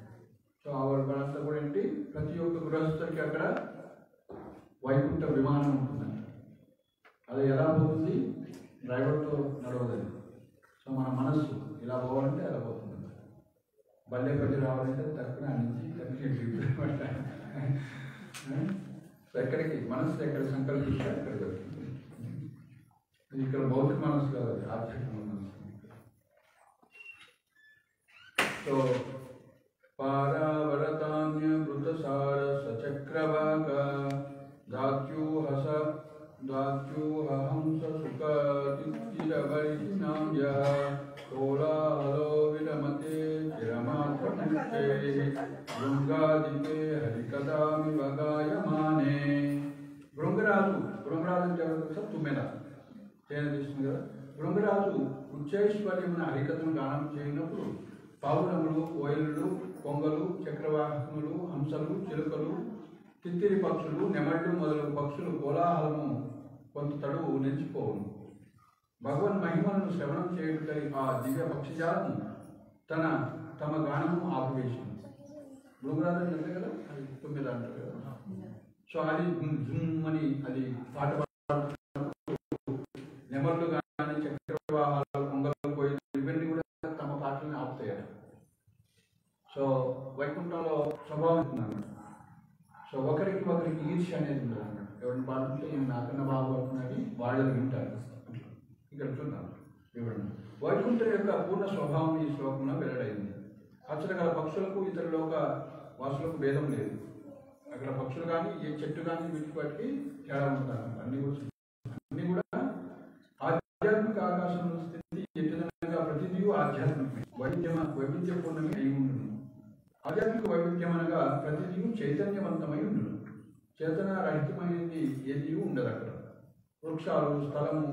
Speaker 1: సో వాళ్ళంతా కూడా ఏంటి, ప్రతి ఒక్క గృహస్థుడికి అక్కడ వైకుంఠ విమానం ఉంటుందంట. అది ఎలా పోతుంది? డ్రైవర్తో నడవదని. సో మన మనస్సు ఇలా పోవాలంటే అలా పోతుంది. బల్లెపల్లి రావాలంటే తక్కువ నుంచి సో ఎక్కడికి మనస్సు ఎక్కడ సంకల్పిస్తే అక్కడ దొరుకుతుంది. ఇక్కడ భౌతిక మనస్సు కాదు, ఆధ్యాత్మిక మనస్సు. సో పారావరతాన్య మృతసార సచక్రవాక దాత్యూహంస సుఖిరవరినాం కోలాహలో విరమతే చిరమాత్మకే భృంగాదికే హరికథామి వగాయమానే. భృంగరాజు అంటే ఎవరు తెలుసా? తుమ్మెద తేనె తీస్తుంది కదా. భృంగరాజు ఉచ్చైశ్వర్యమున హరికథను గానం చేయనప్పుడు పావురములు, కోయిలు, కొంగలు, చక్రవాహనములు, హంసలు, చిలుకలు, తిత్తిరి పక్షులు, నెమళ్ళు మొదలగు పక్షులు కోలాహలము కొంత తడువు నిలిచిపోవును. భగవన్ మహిమలను శ్రవణం చేయుటై ఆ దివ్య పక్షిజాలము తమ గానము ఆపివేసింది. భృంగరాజు అంటే కదా, అది తొమ్మిది అంటారు కదా. సో అది జుమ్ అని అది పాట పాడుతున్నప్పుడు నెమళ్ళు కానీ చక్రవాహాలు, కొంగలు, కోయిలు ఇవన్నీ కూడా తమ పాటలను ఆపుతాయట. సో వైకుంఠంలో స్వభావం ఉంటుందన్నమాట. సో ఒకరికి ఈర్ష్య అనేది ఉంటుంది అన్నమాట. ఎవరిని పాడుతుంటే నేను నాకన్నా బాగుపడుతున్నది వాళ్ళు వింటారు. ఇక్కడ చూద్దాం వివరణ. వైకుంఠం యొక్క పూర్ణ స్వభావం ఈ శ్లోకంలో వెల్లడైంది. అక్కడ గల పక్షులకు ఇతర లోక వాసులకు భేదం లేదు. అక్కడ పక్షులు కానీ ఏ చెట్టు కానీ వీటికి వాటికి తేడా ఉంటారు. అన్ని కూడా ఆధ్యాత్మిక ఆకాశంలో స్థితి ఎట్టుదనగా ప్రతిదీ ఆధ్యాత్మికమే, వైవిధ్యపూర్ణమే అయి ఉంటుంది. ఆధ్యాత్మిక వైవిధ్యం అనగా ప్రతిదీ చైతన్యవంతమై ఉండదు. చేతన రహితమైనది ఏది ఉండదు. అక్కడ వృక్షాలు, స్థలము,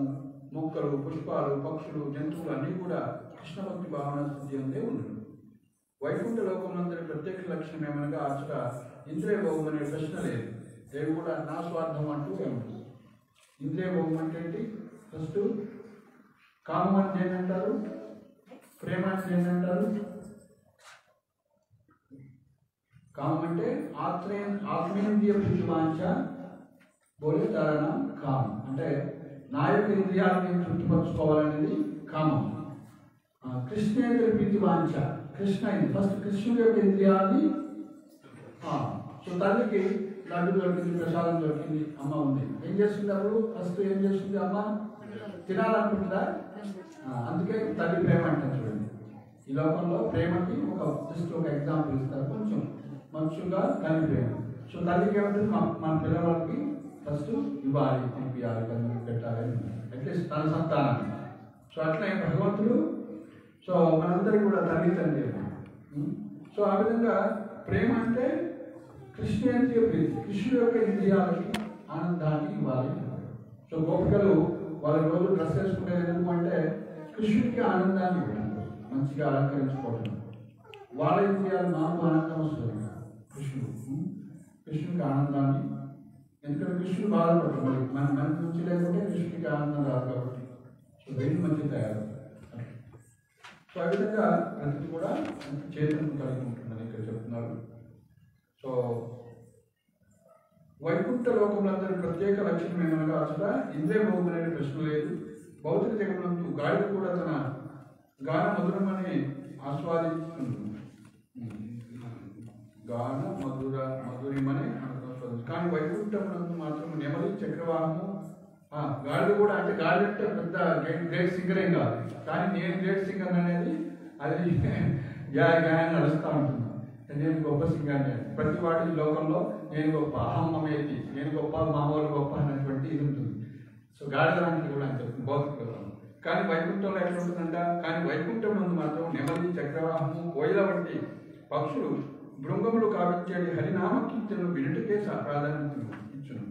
Speaker 1: మొక్కలు, పుష్పాలు, పక్షులు, జంతువులు అన్నీ కూడా కృష్ణభక్తి భావన స్థితి అంతే ఉండదు. వైకుంఠ లోకమందరి ప్రత్యక్ష లక్షణం ఏమనగా అచ్చట ఇంద్రియ భోగం అనే ప్రశ్న లేదు. దేవి కూడా నా స్వార్థం అంటూ ఏముంటుంది. ఇంద్రియ భోగం అంటే ఏంటి? ఫస్ట్ కామం అంటే ఏంటంటారు, ప్రేమ అంటే ఏంటంటారు? కామం అంటే ఆత్మేంద్రియ ప్రీతివాంఛ బోలే తారణ కామం అంటే నా యొక్క ఇంద్రియాలని తృప్తిపరచుకోవాలనేది కామం. కృష్ణేంద్ర ప్రీతివాంఛ, ఫస్ట్ కృష్ణుడి యొక్క ఇంద్రియాన్ని. సో తల్లికి లడ్డు దొరికింది, ప్రసాదం దొరికింది, అమ్మ ఉంది, ఏం చేస్తుంది? అప్పుడు ఫస్ట్ ఏం చేస్తుంది అమ్మ? తినాలనుకుంటుందా? అందుకే తల్లి ప్రేమ అంటారు. చూడండి, ఈ లోకంలో ప్రేమకి జస్ట్ ఒక ఎగ్జాంపుల్ ఇస్తారు, కొంచెం మంచిగా తల్లి ప్రేమ. సో తల్లికి ఏమంటుంది? మన పిల్లవాళ్ళకి ఫస్ట్ ఇవ్వాలి, తినిపించాలి, కన్నులు పెట్టాలి, అట్లీస్ట్ తన సంతానాన్ని. సో అట్లా భగవంతుడు సో మనందరికీ కూడా తల్లి తండ్రి. సో ఆ విధంగా ప్రేమ అంటే కృష్ణేంద్రియ ప్రీతి, కృష్ణుడి యొక్క ఇంద్రియాలకి ఆనందాన్ని ఇవ్వాలి. సో గోపికలు వాళ్ళ రోజు డ్రెస్ వేసుకునేది ఎందుకు అంటే కృష్ణుడికి ఆనందాన్ని ఇవ్వడం, మంచిగా అలంకరించుకోవడం. వాళ్ళ ఇంద్రియాలు నాకు ఆనందం వస్తుంది, కృష్ణుడికి ఆనందాన్ని. ఎందుకంటే కృష్ణుడు బాధపడతాడు, మన నుంచి లేకుంటే కృష్ణుడికి ఆనందం రాదు కాబట్టి. సో రెండు మంచి తయారు. సో ఆ విధంగా ప్రతి కూడా చైతన్యం కలిగి ఉంటుందని ఇక్కడ చెప్తున్నారు. సో వైకుంఠ లోకములందరి ప్రత్యేక లక్షణం ఏమనగా అసలు ఇంద్రియ భోగం అనే ప్రశ్న లేదు. భౌతిక జగమందు గాలి కూడా తన గాన మధురమని ఆస్వాదిస్తుంది. గాన మధురిమని ఆస్వాదిస్తుంది. కానీ వైకుంఠమునందు మాత్రం నెమలి చక్రవాహము, గాలి కూడా అంటే గాలి అంటే పెద్ద గ్రేట్ సింగర్ ఏం కాదు, కానీ నేను గ్రేట్ సింగర్ అనేది అది గ్యాన్ నడుస్తూ ఉంటున్నాను. నేను గొప్ప సింగర్, ప్రతి వాటి లోకంలో నేను గొప్ప, అహమ్మేది నేను గొప్ప, మామూలు గొప్ప అనేటువంటి ఇది ఉంటుంది. సో గాడిద లాంటిది కూడా అని చెప్తుంది భౌతిక లోకం. కానీ వైకుంఠంలో ఎట్లా ఉంటుందంట, కానీ వైకుంఠం ముందు మాత్రం నెమలి చక్రవాహము కోయిల వంటి పక్షులు బృంగములు కావించేది హరినామ కీర్తనలు వినుటకే ప్రాధాన్యత ఇచ్చును.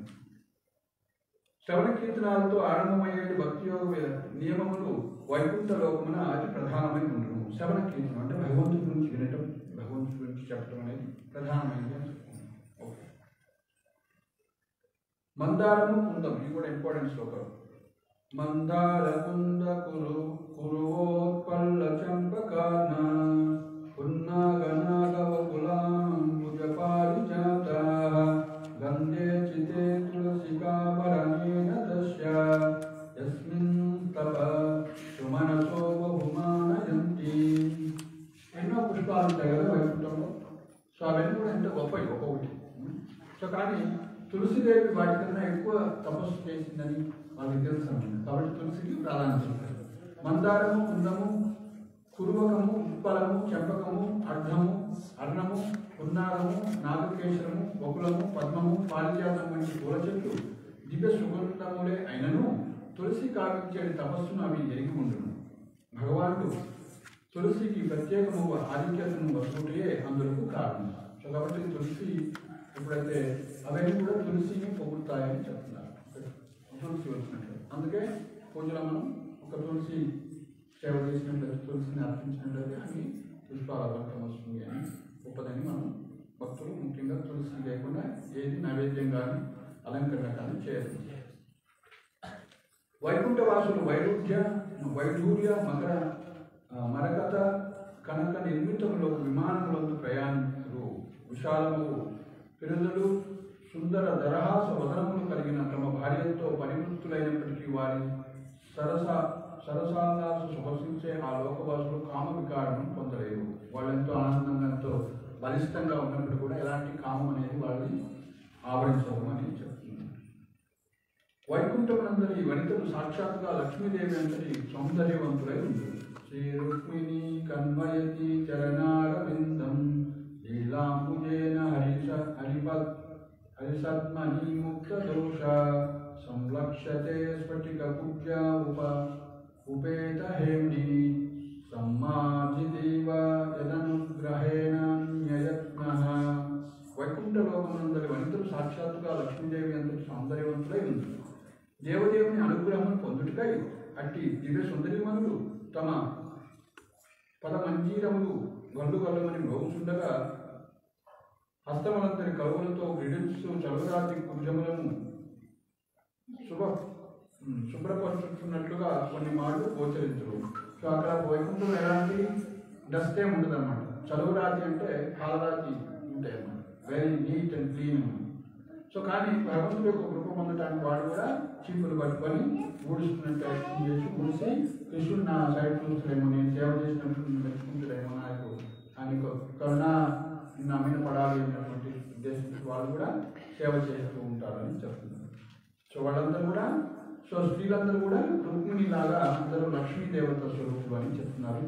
Speaker 1: శ్రవణ కీర్తనాలతో ఆరంభమయ్యేది భక్తియోగ నియమములు వైకుంఠ లోకమున అతి ప్రధానమై ఉండును. శ్రవణ కీర్తనం అంటే భగవంతుడి గురించి వినటం, భగవంతుడి గురించి చెప్పడం అనేది ప్రధానమైనది అని చెప్తున్నాను. ఓకే. మందారము కుందం, ఇది కూడా ఇంపార్టెంట్ శ్లోకం. మందార కుంద కురువోత్పల్ల చంపకాన పున్నాగనాగవ కులాంబుజ పారిజాత గంధే చితే తులసికాపరనేన దశ్య యస్మిన్ తప సుమనసో బహుమానయంతి. ఎన్నో పుష్పాలు ఉంటాయి కదా వైకుంఠంలో. సో అవన్నీ కూడా ఎంత గొప్పవి ఒక్కొక్కటి. సో కానీ తులసిదేవి వాటికన్నా ఎక్కువ తపస్సు చేసిందని వాళ్ళకి తెలుసు అన్నమాట. కాబట్టి తులసికి ప్రాధాన్యత ఉంటుంది. మందారము కుందము కురువకము ఉత్పలము చెంపకము అర్ణము పున్నారము నాగకేశరము బకులము పద్మము పారిజాతం వంటి పూల చెట్లు దివ్య సుగంధములే అయినను తులసి కావించేది తపస్సును అవి ఎరిగి ఉండును. భగవానుడు తులసికి ప్రత్యేకము ఆధిక్యతను వస్తుంటే అందులకు కారణం. సో కాబట్టి తులసి ఎప్పుడైతే అవన్నీ కూడా తులసిని పొగుడుతాయని చెప్తున్నారు. తులసి వచ్చినట్లు అందుకే పూజలో మనం ఒక తులసి సేవ చేసినట్లయితే, తులసిని అర్పించినట్లయితే అన్ని పుష్పాల వర్గం వస్తుంది అని గొప్పదని మనం భక్తులు ముఖ్యంగా తులసి లేకుండా ఏది నైవేద్యం కానీ అలంకరణ కానీ చేయరు. వైకుంఠ వాసులు వైఢూర్య మరకత కనుక నిర్మితములో విమానములందు ప్రయాణికులు విశాలము పిరుదులు సుందర దరహాస వదనములు కలిగిన తమ భార్యతో పరివృత్తులైనప్పటికీ వారి సరసాలాసు సుఖసించే ఆ లోకవాసులు కామ వికారం పొందలేరు. వాళ్ళెంతో ఆనందంగా ఎంతో బలిష్టంగా ఉన్నప్పుడు కూడా ఎలాంటి కామం అనేది వాళ్ళని ఆవరించమని చెప్తున్నారు. వైకుంఠమునందరి వనితలు సాక్షాత్గా లక్ష్మీదేవి అంతటి సౌందర్యవంతులై ఉంటుంది. శ్రీ రుక్మిణి కన్వయతి చరణారవిందం లీలాంబుజేన హరిసత్మని ముక్త దోష సంలక్ష్యతే స్ఫటిక కుబ్జ ఉపేత హేమ్ని సమ్మార్జిదేవ యదనుగ్రహేణ న్యయత్నః. వైకుంఠ లోకమునందరి వనితలు సాక్షాత్తుగా లక్ష్మీదేవి అంతటి సౌందర్యవంతులై ఉంది. దేవదేవుని అనుగ్రహం పొందుటకై అట్టి దివ్య సుందరిమణులు తమ పదమంజీరములు గల్లు గల్లుమని మోగుచుండగా హస్తములందరి కలువులతో క్రీడించుతూ చలువరాత్రి కుజములను శుభ్రపరుచుతున్నట్లుగా కొన్ని మాటలు గోచరించరు. సో అక్కడ వైకుంఠం ఎలాంటి డస్ట్ ఏమి ఉండదు అన్నమాట. చలువరాతి అంటే పాలరాతి ఉంటాయి అన్నమాట, వెరీ నీట్ అండ్ క్లీన్ అన్నమాట. సో కానీ భగవంతుడి యొక్క కృప పొందడానికి వాడు కూడా చీపులు పట్టుకొని ఊడుస్తున్నట్టు యాక్షన్ చేసి ఊడిసి కృష్ణుడు నా సైడ్ చూస్తాడేమో, నేను సేవ చేసినప్పుడు మెచ్చుకుంటాడేమో, నాకు ఆయన కరుణ నా మీద పడాలి అన్నటువంటి ఉద్దేశంతో వాళ్ళు కూడా సేవ చేస్తూ ఉంటారని చెప్తున్నారు. సో వాళ్ళందరూ కూడా, సో స్త్రీలందరూ కూడా రుక్మిణి లాగా అందరూ లక్ష్మీ దేవత స్వరూపులు అని చెప్తున్నారు.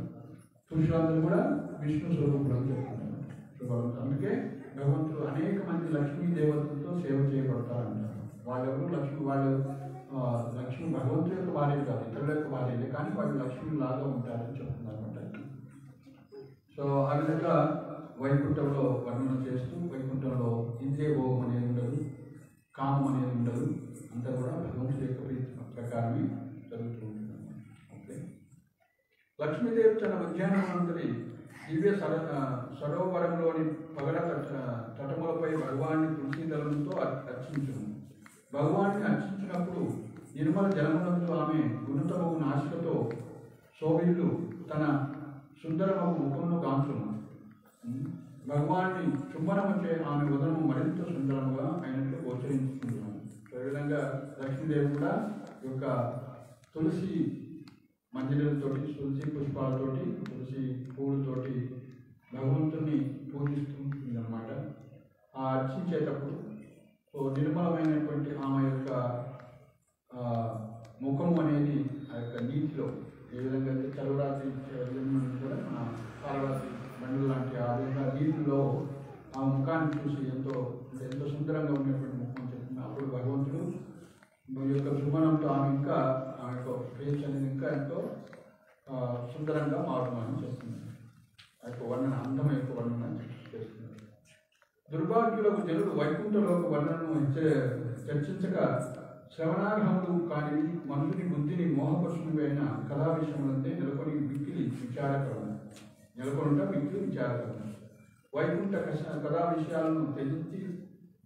Speaker 1: పురుషులందరూ కూడా విష్ణు స్వరూపులు అని చెప్తున్నారు. సో అందుకే భగవంతుడు అనేక మంది లక్ష్మీ దేవతలతో సేవ చేయబడతారంటారు. వాళ్ళెవరు లక్ష్మి భగవంతుడి యొక్క భార్యలు కాదు, ఇతరుల యొక్క భార్యలే, కానీ వాళ్ళు లక్ష్మి లాగా ఉంటారని చెప్తున్నారు అనమాట. సో ఆ విధంగా వైకుంఠంలో వర్ణన చేస్తూ వైకుంఠంలో ఇంద్రియ భోగం అనేది ఉండదు, కామం అనేది ఉండదు, అంతా కూడా భగవంతుడి యొక్క ప్రీతి ప్రకారమే జరుగుతూ ఉంటుంది. ఓకే. లక్ష్మీదేవి తన ఉద్యానవనంతరి దివ్య సరోవరంలోని పగడ తటములపై భగవాన్ని తులసీదళంతో అర్చించును. భగవాన్ని అర్చించినప్పుడు నిర్మల జలమునందు ఆమె గుణతమగు నాశికతో శోభిల్లు తన సుందరమగు ముఖమును గాంచును. భగవాన్ని చుంబనముచే ఆమె వదనము మరింత సుందరముగా అయినట్లు గోచరించుకుంటున్నాను. ఈ విధంగా లక్ష్మీదేవి కూడా ఈ యొక్క తులసి మంజరిలతోటి, తులసి పుష్పాలతోటి, తులసి పువ్వులతోటి భగవంతుని పూజిస్తుంది అన్నమాట. ఆ అర్చించేటప్పుడు నిర్మలమైనటువంటి ఆమె యొక్క ముఖము అనేది ఆ యొక్క నీటిలో ఏ విధంగా అయితే చలవరాత్రి కూడా మన పాలరాత్రి బండ్లు లాంటి ఆ విధంగా నీటిలో ఆ ముఖాన్ని చూసి ఎంతో సుందరంగా ఉన్నటువంటి ముఖం చెప్తుంది. అప్పుడు భగవంతుడు ఈ యొక్క శుభనంతో ఆమె యొక్క ఫేస్ అనేది ఇంకా ఎంతో సుందరంగా మారుతుందని చెప్తుంది. ఆ యొక్క వర్ణన, అందం యొక్క వర్ణన చేస్తుంది. దుర్భాగ్యులకు జనుడు వైకుంఠలోక వర్ణనను చర్చించక శ్రవణార్హములు కాని మనుషుని బుద్ధిని మోహపరుచుకునివైన కళా విషయములంతే నెలకొని మిక్కిలి విచారకరం. వైకుంఠ కథా విషయాలను త్యజించి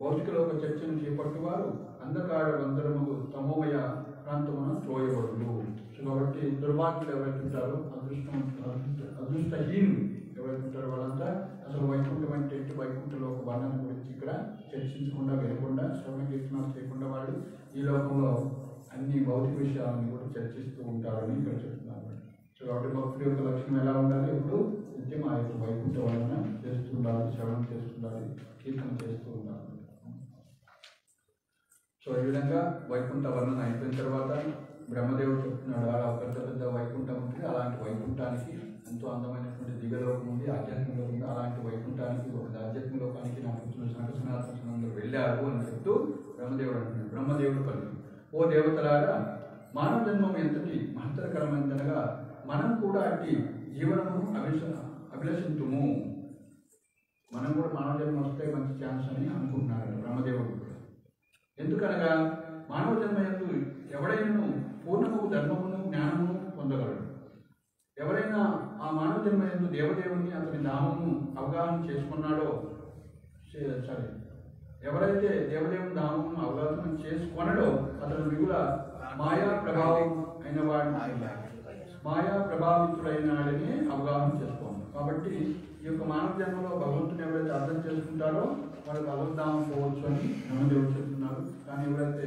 Speaker 1: భౌతికలోక చర్చను చేపట్టువారు అంధకార బంధరములు తమోమయ ప్రాంతమున త్రోయబడులు. కాబట్టి దుర్భాగ్యులు ఎవరైతే ఉంటారో, అదృష్టహీనులు ఎవరైతే ఉంటారో వాళ్ళంతా అసలు వైకుంఠం అంటే వైకుంఠలోక వర్ణన గురించి ఇక్కడ చర్చించకుండా, వినకుండా, శ్రవణ కీర్తనాలు చేయకుండా వాళ్ళు ఈ లోకంలో అన్ని భౌతిక విషయాలను కూడా చర్చిస్తూ ఉంటారని ఇక్కడ చెప్తున్నారు. సో కాబట్టి భక్తుడి యొక్క లక్ష్యం ఎలా ఉండాలి? ఇప్పుడు నిత్యం ఆ యొక్క వైకుంఠ వర్ణన చేస్తుండాలి, శ్రవణం చేస్తుండాలి, కీర్తన చేస్తూ ఉండాలి. సో ఈ విధంగా వైకుంఠ వర్ణన అయిపోయిన తర్వాత బ్రహ్మదేవుడు చెప్తున్నాడు, అలా పెద్ద పెద్ద వైకుంఠం ఉంటుంది, అలాంటి వైకుంఠానికి ఎంతో అందమైనటువంటి దివ్యలోకం ఉంది, ఆధ్యాత్మికలోకం ఉంది, అలాంటి వైకుంఠానికి ఒక ఆధ్యాత్మికలోకానికి నా పుత్రులు సనాతన వెళ్ళారు అని చెప్తూ బ్రహ్మదేవుడు అంటున్నాడు. బ్రహ్మదేవుడు పలికి, ఓ దేవతలారా, మానవ జన్మం ఎంతటి మహత్తరకరమైనదనగా మనం కూడా అట్టి జీవనము అభిలషింతుము. మనం కూడా మానవ జన్మ వస్తే మంచి ఛాన్స్ అని అనుకుంటున్నాడు బ్రహ్మదేవుడు. ఎందుకనగా మానవ జన్మ ఎందు ఎవడైనా పూర్ణము ధర్మమును జ్ఞానమును పొందగలడు. ఎవరైనా ఆ మానవ జన్మ ఎందు దేవదేవుని అతని ధామమును అవగాహన చేసుకున్నాడో, ఎవరైతే దేవదేవుని ధామమును అవగాహన చేసుకొనడో అతను మిగుల మాయా ప్రభావం అయిన వాడు, మాయా ప్రభావితుడైనాడని అవగాహన చేసుకోండి. కాబట్టి ఈ యొక్క మానవ జన్మలో భగవంతుని ఎవరైతే అర్థం చేసుకుంటారో వాళ్ళు భగవద్ధామం పోవచ్చు అని బ్రహ్మదేవుడు చెప్తున్నారు. కానీ ఎవరైతే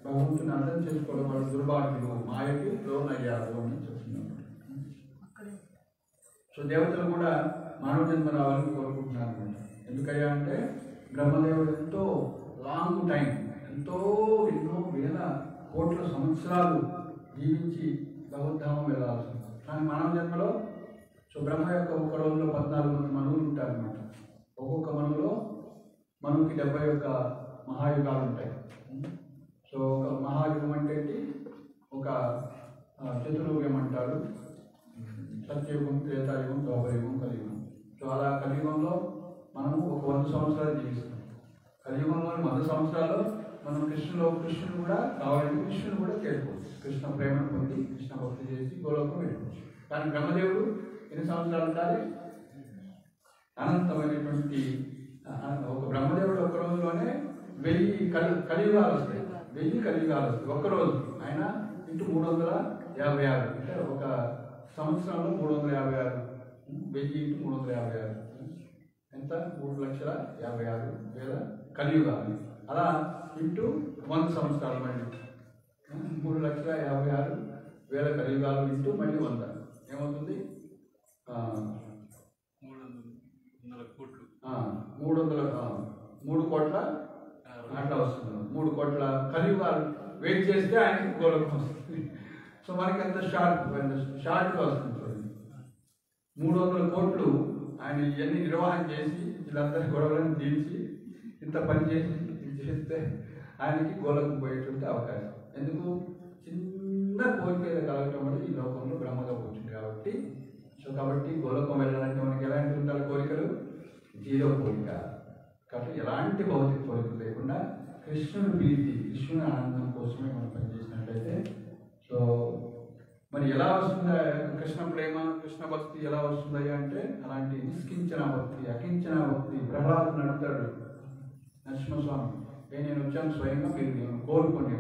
Speaker 1: భగవంతుని అర్థం చేసుకోవడం వాళ్ళు దుర్భాగ్యులు, మాయకి లోనయ్యారు అని చెప్తున్నారు. సో దేవతలు కూడా మానవ జన్మ రావాలని కోరుకుంటున్నారు అనమాట. ఎందుకయ్యా అంటే బ్రహ్మదేవుడు ఎంతో లాంగ్ టైం, ఎన్నో వేల కోట్ల సంవత్సరాలు జీవించి భగవద్ధామం వెళ్ళాల్సింది. కానీ మానవ జన్మలో బ్రహ్మ యొక్క ఒక రోజులో 14 మంది మనువులు ఉంటారన్నమాట. ఒక్కొక్క మనువులో మనువుకి 71 మహాయుగాలు ఉంటాయి. సో ఒక మహాయుగం అంటే ఒక చతుర్యుగం అంటారు, సత్యయుగం, త్రేతాయుగం, ద్వాపరయుగం, కలియుగం. సో అలా కలియుగంలో మనము ఒక 100 సంవత్సరాలు జీవిస్తాం. కలియుగంలోని 100 సంవత్సరాల్లో మనం కృష్ణుడు కూడా కావాలంటే కృష్ణుడు కూడా చేరుకోవచ్చు, కృష్ణ ప్రేమను పొంది కృష్ణ భక్తి చేసి గోలోకం వెళ్ళిపోవచ్చు. కానీ బ్రహ్మదేవుడు ఎన్ని సంవత్సరాలు ఉండాలి? అనంతమైనటువంటి ఒక బ్రహ్మదేవుడు ఒక్క రోజులోనే 1000 కలియుగాలు వస్తాయి. 1000 కలియుగాలు వస్తాయి ఒక్కరోజు. ఆయన ఇంటూ 356 అంటే ఒక సంవత్సరంలో 356, 1000 ఇంటూ 356 ఎంత? 3,56,000 కలియుగాలు. అలా ఇంటూ 100 సంవత్సరాలు మళ్ళీ 3,56,000 కలియుగాలు ఇంటూ మళ్ళీ 100 ఏమవుతుంది? 3 కోట్ల అట్లా వస్తుంది. 3 కోట్ల కలియుగాలు వెయిట్ చేస్తే ఆయనకి గోళకం వస్తుంది. సో మనకి ఎంత షార్ట్గా వస్తుంది చూడండి. 300 కోట్లు ఆయన ఇవన్నీ నిర్వహణ చేసి వీళ్ళందరి గొడవలను తీర్చి ఇంత పని చేసి చేస్తే ఆయనకి గోళకం పోయేటువంటి అవకాశం. ఎందుకు? చిన్న కోరికలు కలగటం వల్ల ఈ లోకంలో బ్రహ్మగా వచ్చింది కాబట్టి. సో కాబట్టి గోళకం వెళ్ళాలంటే మనకి ఎలాంటి ఉండాలి? కోరికలు 0 కోరిక. కాబట్టి ఎలాంటి భౌతిక కోరికలు లేకుండా కృష్ణుడి ప్రీతి, కృష్ణుని ఆనందం కోసమే మనం పనిచేసినట్లయితే సో మరి ఎలా వస్తుందా కృష్ణ ప్రేమ, కృష్ణ భక్తి ఎలా వస్తుందయ్యా అంటే అలాంటి నిష్కించన భక్తి, అకించన భక్తి. ప్రహ్లాదుని అడుగుతాడు నరసింహస్వామి, నేను వచ్చాను స్వయంగా, మీరు నేను కోరుకోండి.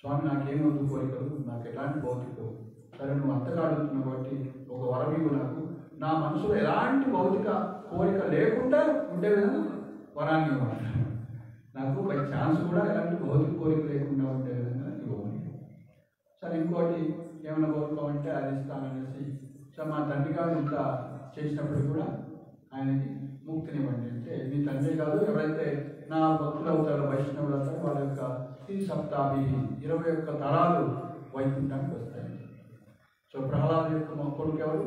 Speaker 1: స్వామి నాకేమొద్దు కోరికలు, నాకు ఎలాంటి భౌతికలు, సరే నువ్వు అంతగా అడుగుతున్నావు కాబట్టి ఒక వరమివు నాకు, నా మనసులో ఎలాంటి భౌతిక కోరిక లేకుండా ఉండే విధంగా వరాన్ని ఇవ్వాలి, నాకు బై ఛాన్స్ కూడా ఎలాంటి భౌతిక కోరిక లేకుండా ఉండే విధంగా ఇవ్వమని. సరే ఇంకోటి ఏమైనా కోరుకోమంటే అది ఇస్తాననేసి, సో మా తండ్రి గారు ఇంత చేసినప్పుడు కూడా ఆయనకి ముక్తినివ్వండి అంటే, మీ తండ్రి కాదు ఎవరైతే నా భక్తులు అవుతారో, వైష్ణవులు అవుతారో వాళ్ళ యొక్క ఈ సప్తాహి 21 తరాలు వైకుంఠానికి వస్తాయి. సో ప్రహ్లాద్ యొక్క కొడుకు ఎవరు?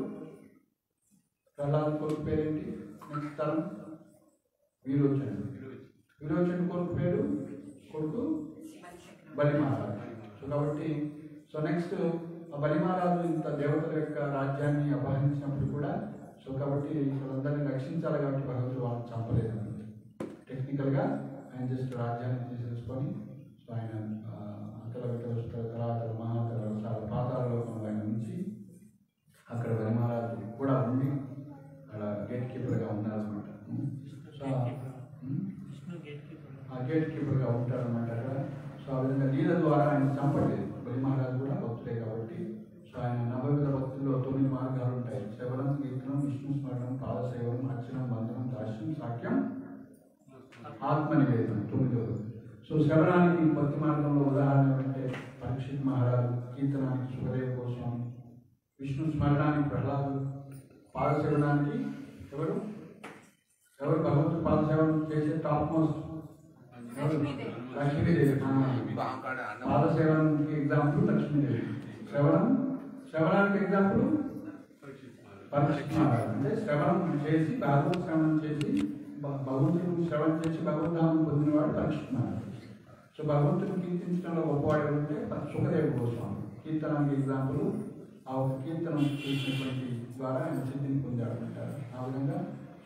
Speaker 1: ప్రహ్లాద్ కొడుకు పేరేంటి? నెక్స్ట్ తరం విరోచనుడు. విరోచనుడు కొడుకు పేరు కొడుకు బలిమహారాజు. సో కాబట్టి సో నెక్స్ట్ బలిమహారాజు ఇంత దేవతల యొక్క రాజ్యాన్ని అపహరించినప్పుడు కూడా సో కాబట్టి వాళ్ళందరినీ రక్షించాలి కాబట్టి భగవంతుడు వాళ్ళని చంపలేదు. టెక్నికల్గా ఆయన జస్ట్ రాజ్యాన్ని తీసేసుకొని సో ఆయన అతల తరాతల మహాతల చాలా పాతాల లోకంలో ఆయన నుంచి అక్కడ బలిమహారాజు కూడా ఉండి అక్కడ గేట్ కీపర్గా ఉన్నారనమాట. సో ఆ గేట్ కీపర్గా ఉంటారనమాట అక్కడ. సో ఆ విధంగా లీల ద్వారా ఆయన చంపలేదు. బలిమహారాజు కూడా భక్తులే కాబట్టి సో ఆయన 90 భక్తుల్లో 9 మార్గాలు ఉంటాయి. శవరం, కీర్తనం, విష్ణు స్మరణం, పాదసేవనం, అర్చనం, వందనం, దాస్యం, సాఖ్యం, ఆత్మనివేదనం 9. సో శ్రవణానికి భక్తి మార్గంలో ఉదాహరణ అంటే పరీక్షిత్ మహారాజు, కీర్తనానికి సుఖదేవ గోస్వామి, విష్ణు స్మరణానికి ప్రహ్లాదు, పాదసేవనానికి ఎవరు భగవంతుడు పాదసేవనం చేసే టాప్ మోస్ట్ లక్ష్మీదేవి. పాదసేవనానికి ఎగ్జాంపుల్ లక్ష్మీదేవి. శ్రవణానికి ఎగ్జాంపుల్ పరీక్షిత్ మహారాజు. అంటే శ్రవణం చేసి భాగవత శ్రవణం చేసి భగవంతుడు శ్రవణం చేసి భగవద్ధామం పొందినవాడు పరీక్షిత్ మహారాజు. సో భగవంతుని కీర్తించడంలో గొప్పవాడు అంటే సుఖదేవ గోస్వామి. కీర్తనానికి ఎగ్జాంపుల్ ఆ ఒక కీర్తనం చేసినటువంటి ద్వారా ఆయన సిద్ధిని పొందాడు అంటారు. ఆ విధంగా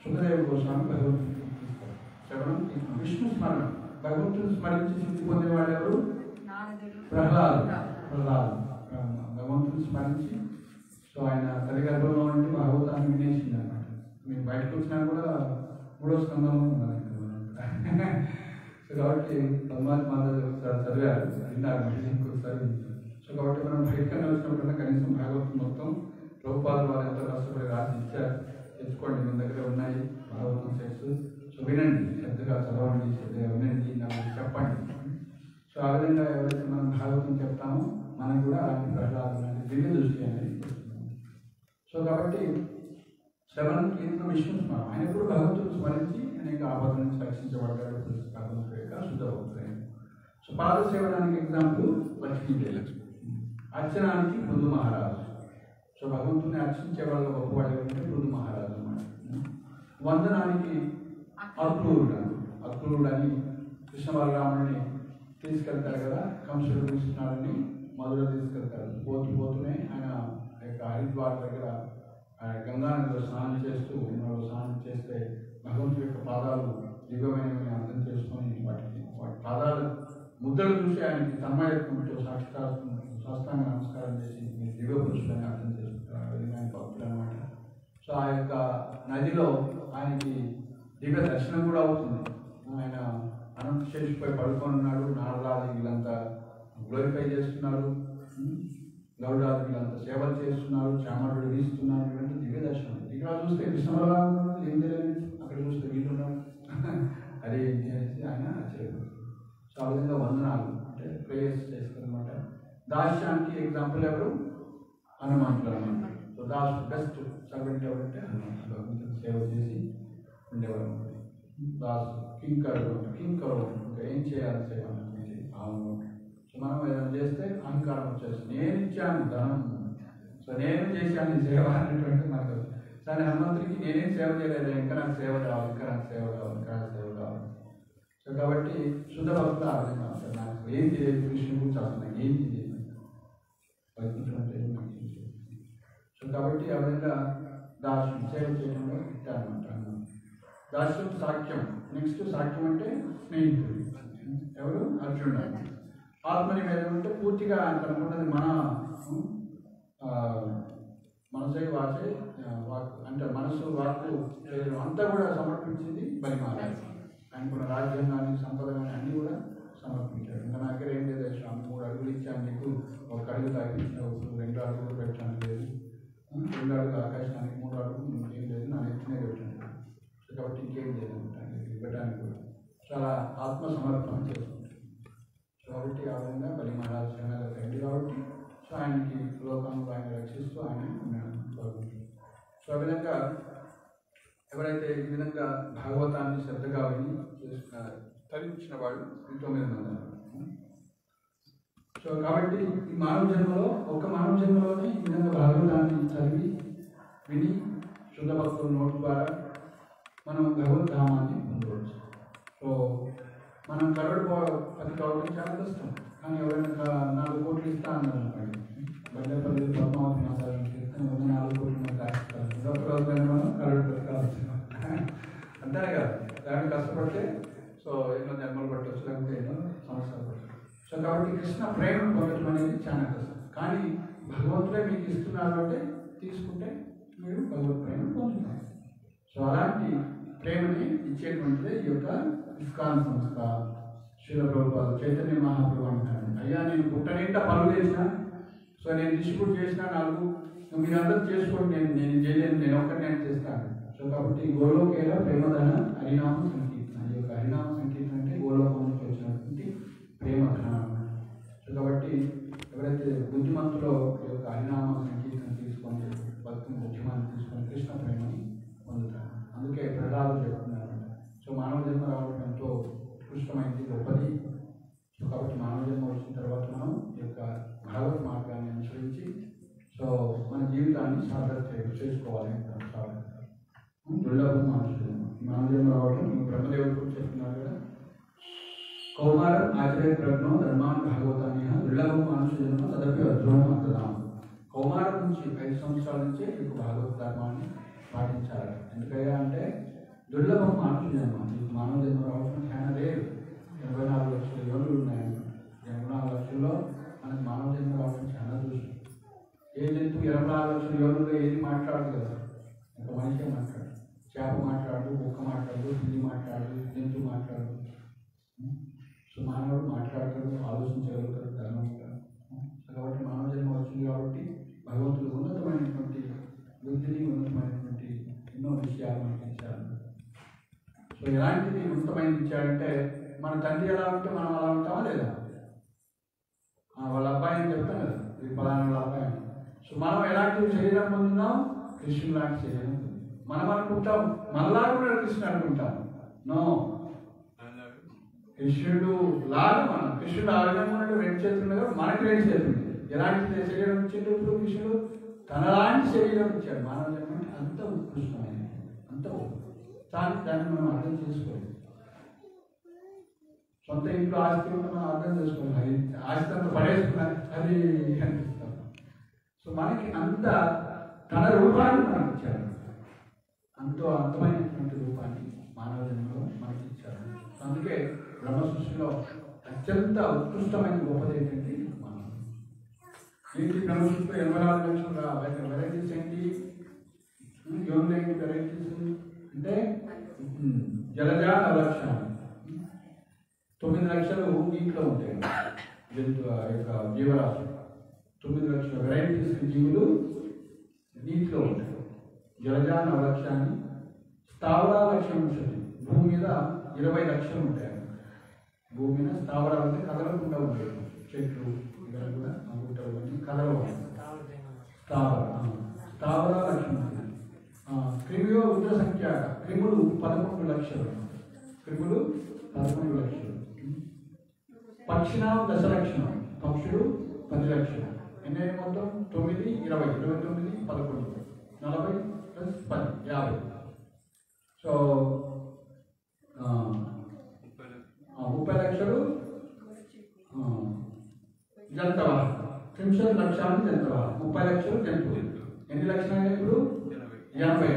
Speaker 1: సుఖదేవ గోస్వామి భగవంతుని కీర్తిస్తారు. శ్రవణం, కీర్తనం. విష్ణు స్మరణ, భగవంతుని స్మరించి సిద్ధి పొందేవాడు ఎవరు? ప్రహ్లాదు. భగవంతుని స్మరించి సో ఆయన తల్లి గర్భంలో ఉంటే భాగవతాన్ని వినేసింది అనమాట. మీరు బయటకు వచ్చినా కూడా 3వ స్కంధంలో ఉన్నారు సో కాబట్టి పరమాత్మ చదివారు, విన్నారు, మళ్ళీ ఇంకొకసారి. సో కాబట్టి మనం బయటకన్నా వచ్చినప్పుడు కనీసం భాగవతం మొత్తం ప్రభుపాద వారు ఎంతో కష్టపడి రాసి ఇచ్చారు, తెచ్చుకోండి, మన దగ్గర ఉన్నాయి భాగవతం సెట్స్. సో వినండి, శ్రద్ధగా చదవండి, శ్రద్ధగా వినండి, నాకు చెప్పండి. సో ఆ విధంగా ఎవరైతే మనం భాగవతం చెప్తామో మనం కూడా అలాంటి ప్రహ్లాదం లాంటి దివ్య దృష్టి అనేది వస్తున్నాం. సో కాబట్టి శ్రవణం, కీర్తనం, విష్ణు స్మరణ, ఆయన కూడా భగవంతుడు స్మరించి అనేక ఆపద నుంచి రక్షించబడ్డాడు. భగవంతుడు యొక్క శుద్ధ భక్తులైన. సో పాదసేవనానికి ఎగ్జాంపుల్ లక్ష్మీదేవి. అర్చనానికి పృథు మహారాజు. సో భగవంతుని అర్చించే వాళ్ళ గొప్పవాడు ఎవరంటే పృథు మహారాజు అన్నమాట. వందనానికి అక్రూరుడు అని కృష్ణ బలరాముడిని తీసుకెళ్తారు కదా, కంసుడు కృష్ణుడిని మధుర తీసుకెళ్తారు. పోతూనే ఆయన యొక్క హరిద్వార్ దగ్గర గంగా నదిలో స్నానం చేస్తూ స్నానం చేస్తే భగవంతుడి యొక్క పాదాలు దివ్యమైనవి అర్థం చేసుకొని వాటి పాదాలు ముద్రలు చూసి ఆయనకి తన్మయత్వంతో సాష్టాంగ నమస్కారం చేసి మీరు దివ్య పురుషులని అర్థం చేసుకుంటారు. ఆ విధంగా ఆయన భక్తులు అనమాట. సో ఆ యొక్క నదిలో ఆయనకి దివ్య దర్శనం కూడా అవుతుంది. ఆయన అనంత చేసిపోయి పడుకొని ఉన్నాడు. నారదాది వీళ్ళంతా గ్లోరిఫై చేస్తున్నారు, గౌడాది వీళ్ళంతా సేవలు చేస్తున్నారు, చామరుడు వీస్తున్నారు. ఇవంతా దివ్య దర్శనం. ఇక్కడ చూస్తే కృష్ణవరా ఏం తెలియదు, అక్కడ చూస్తే వీళ్ళున్నారు అది చేసి ఆయన ఆశ్చర్యపోతుంది. సో ఆ విధంగా వందనాలు అంటే ప్రేయర్స్ చేస్తారనమాట. దాస్యానికి ఎగ్జాంపుల్ ఎవరు? హనుమంతుడు అనమాట. సో బెస్ట్ సర్వెంట్ ఎవరంటే హనుమంతుడు. భగవంతుని సేవ చేసి ఉండేవారు. దాసు కింకరు ఇంకా ఏం చేయాలి సేవ అవును. సో మనం ఏదైనా చేస్తే అహంకారం వచ్చేస్తుంది. నేను ఇచ్చాను ధనం, సో నేను చేశాను ఈ సేవ అనేటువంటి మనకు. కానీ హనుమంతుడికి నేనేం సేవ చేయలేదు, ఇంకా నాకు సేవ కావాలి, ఇంకా నాకు సేవ కావాలి. సో కాబట్టి శుద్ధ భక్తులు ఆ విధంగా ఉంటారు. నాకు ఏం చేయలేదు, కృష్ణుడు గురించి అసలు నాకు ఏం చేయలేదు, వైకుంఠం సో కాబట్టి ఆ విధంగా దాసు సేవ చేయడంలో ఇట్టారనమాట. దాస్యం సాఖ్యం. నెక్స్ట్ సాఖ్యం అంటే స్నేహితుడు. ఎవరు? అర్జునుడు. ఆత్మనివేదం అంటే పూర్తిగా ఆయన అనుకున్నది మన మనసై వాచే వాక్ అంటే మనసు వాక్కు శరీరం అంతా కూడా సమర్పించింది బలిమాల. ఆయనకున్న రాజ్యాంగాన్ని సంపద కానీ అన్నీ కూడా సమర్పించాడు. ఇంకా నా దగ్గర ఏం లేదు స్వామి, 3 అడుగులు ఇచ్చాను నీకు, 1 అడుగు తాగించావు, 2 అడుగులు పెట్టాను లేదు, 2 అడుగులు ఆకాశానికి, 3 అడుగులు ఏం లేదు, నా నెచ్చినే పెట్టాను. సో కాబట్టి ఇంకేం లేదు ఇవ్వడానికి కూడా చాలా ఆత్మ సమర్పణ చేసుకుంటాడు. సో కాబట్టి ఆ విధంగా బలిమాల శరణాగతి అయింది కాబట్టి సో ఆయనకి లోకంలో ఆయన రక్షిస్తూ ఆయన ఉన్నాడు. సో ఆ విధంగా ఎవరైతే ఈ విధంగా భాగవతాన్ని శ్రద్ధగా విని తరించిన వాళ్ళు 9 మంది. సో కాబట్టి ఈ మానవ జన్మలో ఒక మానవ జన్మలోనే ఈ విధంగా భాగవతాన్ని చదివి విని శుద్ధ భక్తుల నోటి ద్వారా మనం భగవద్ధామాన్ని పొందవచ్చు. సో మనం కరోడు 10 కావడం చాలా కష్టం. కానీ ఎవరైనా 4 కోట్లు ఇస్తా అన్నారు అనుకోండి, బండపల్లి పద్మావతి మాసాలను చేస్తాను 4 కోట్లు మనకు రాసిస్తారు. ఒక రోజు మనం కరోడు 10 కావచ్చు అంతే కదా. దాన్ని కష్టపడితే సో ఎన్నో జన్మలు పట్టవచ్చు, లేకపోతే ఎన్నో సంవత్సరాలు పట్టవచ్చు. సో కాబట్టి కృష్ణ ప్రేమ పొందడం అనేది చాలా కష్టం. కానీ భగవంతుడే మీకు ఇస్తున్నారు అంటే తీసుకుంటే మీరు భగవత్ ప్రేమ పొందుతారు. సో అలాంటి ప్రేమని ఇచ్చేటువంటిదే ఈ యొక్క ఇస్కాన్ సంస్థ. శ్రీల ప్రభుపాద చైతన్య మహాప్రభు అంటారు, అయ్యా నేను పుట్టనింట పనులు చేసిన, సో నేను డిస్ట్రిబ్యూట్ చేసిన 4 మీరందరూ చేసుకోండి, నేను చేయలేను, నేను ఒక్కటి నేను చేస్తాను. సో కాబట్టి గోలోకేల ప్రేమధన హరినామ సంకీర్తన. ఈ యొక్క హరినామ సంకీర్తన అంటే గోలోకం నుంచి వచ్చినటువంటి ప్రేమధన. సో కాబట్టి ఎవరైతే బుద్ధిమంతులో ఈ యొక్క హరినామ సంకీర్తన తీసుకొని భక్తిని బుద్ధిమాన్ని తీసుకొని కృష్ణ ప్రేమని పొందుతారు. అందుకే ప్రహ్లాదులు చెప్తున్నారు, సో మానవ జన్మ రావడం ఎంతో ఉత్కృష్టమైంది, గొప్పది. సో కాబట్టి మానవ జన్మ వచ్చిన తర్వాత మనం ఈ యొక్క భాగవత మార్గాన్ని అనుసరించి సో మన జీవితాన్ని సార్థక చేసుకోవాలి. దుర్లభం మనుషులు మానవ జన్మ రావడం బ్రహ్మదేవుడు కూడా చెప్తున్నారు కదా, కౌమారం ఆచార్య ప్రజ్ఞో ధర్మాన్ భాగవతాన్ని దుర్లభం మనుషు జన్మ తదపి అద్రోహం అంతదాం. కౌమారం నుంచి 5 సంవత్సరాల నుంచే ఈ యొక్క భాగవత ధర్మాన్ని పాటించాలి. ఎందుకయ్యా అంటే దుర్లభం మానవ జన్మ. మానవ జన్మ రావడం చాలా లేదు. 84 లక్షల యోగులు ఉన్నాయి. 84 లక్షల్లో మనకు మానవ జన్మ రావడం చాలా దృష్టి. ఏ జంతువు 24 లక్షల యోగుల్లో ఏది మాట్లాడదు కదా, ఒక మనిషే మాట్లాడు. చేప మాట్లాడు, కుక్క మాట్లాడు, పిల్లి మాట్లాడు, జంతువు మాట్లాడు. సో మానవుడు మాట్లాడతాడు, ఆలోచించగలుగుతాడు, ధర్మం ఉంటాడు. కాబట్టి మానవ జన్మ వచ్చింది కాబట్టి భగవంతుడు ఉన్నతమైనటువంటి బుద్ధిని, ఉన్నతమైనటువంటి ఎన్నో విషయాలు మనకి ఇచ్చారు. సో ఎలాంటిది ఉన్నతమైనది ఇచ్చాడంటే మన తండ్రి ఎలా ఉంటే మనం అలా ఉంటామా లేదా? వాళ్ళ అబ్బాయి అని చెప్తాం కదా, ఇది పలానా వాళ్ళ అబ్బాయి అని. సో మనం ఎలాంటి శరీరం పొందున్నాం? కృష్ణుడు లాంటి శరీరం. మనం అనుకుంటాం మళ్ళా కూడా కృష్ణుడు అనుకుంటాం. నో, కృష్ణుడు లాగా మనం కృష్ణుడు ఆ విధంగా 2 చేతులు కదా, మనకి 2 చేతులు. ఎలాంటి శరీరం ఇచ్చాడు ఇప్పుడు కృష్ణుడు? తనలాంటి శరీరం ఇచ్చాడు. మానవ జన్మ అంత ఉత్కృష్టమైనది, అంత దాన్ని మనం అర్థం చేసుకోవాలి. సొంత ఇంట్లో ఆస్తి ఉంటే మనం అర్థం చేసుకోవాలి, అది ఆస్తి అంతా పడేసుకున్నది అది అనిపిస్తాం. సో మనకి అంత తన రూపాన్ని మనకి ఇచ్చాడు, అంతమైనటువంటి రూపాన్ని మానవ జన్మలో మనకి ఇచ్చాడు. అందుకే బ్రహ్మ సృష్టిలో అత్యంత ఉత్కృష్టమైన గొప్పది ఏంటంటే మనం ఏంటి? బ్రహ్మ సృష్టిలో 84 లక్షల వెరైటీస్ ఏంటి? యోగులు ఏంటి వెరైటీస్ అంటే జలజా 9 లక్షలు, 9 లక్షలు నీటిలో ఉంటాయి. జంతు యొక్క జీవరాశి 9 లక్షల వెరైటీస్ జీవులు నీటిలో ఉంటాయి. జలజా 9 లక్షాన్ని, స్థావరాల లక్ష్యం ఉంటుంది. భూమి మీద 20 లక్షలు ఉంటాయి. భూమి మీద స్థావరాలు అంటే కదలకుండా ఉంటాయి. చెట్లు ఇవన్నీ కూడా గుట్టలు అన్నీ కదలవు. స్థావరాల లక్ష్యం ఉంటుంది. క్రిమియో వృద్ధ సంఖ్య, క్రిములు 11 లక్షలు, క్రిములు 11 లక్షలు. పక్షిణం 10 లక్షలు, పక్షులు 10 లక్షలు. ఎన్ని మొత్తం? 9, 20, 29, 11, 40 + 10, 50. సో 30 లక్షలు జంతువులు, 30 లక్షలు జంతువులు, 30 లక్షలు జంతువులు. ఎన్ని లక్షలు అయినా ఇప్పుడు? 80.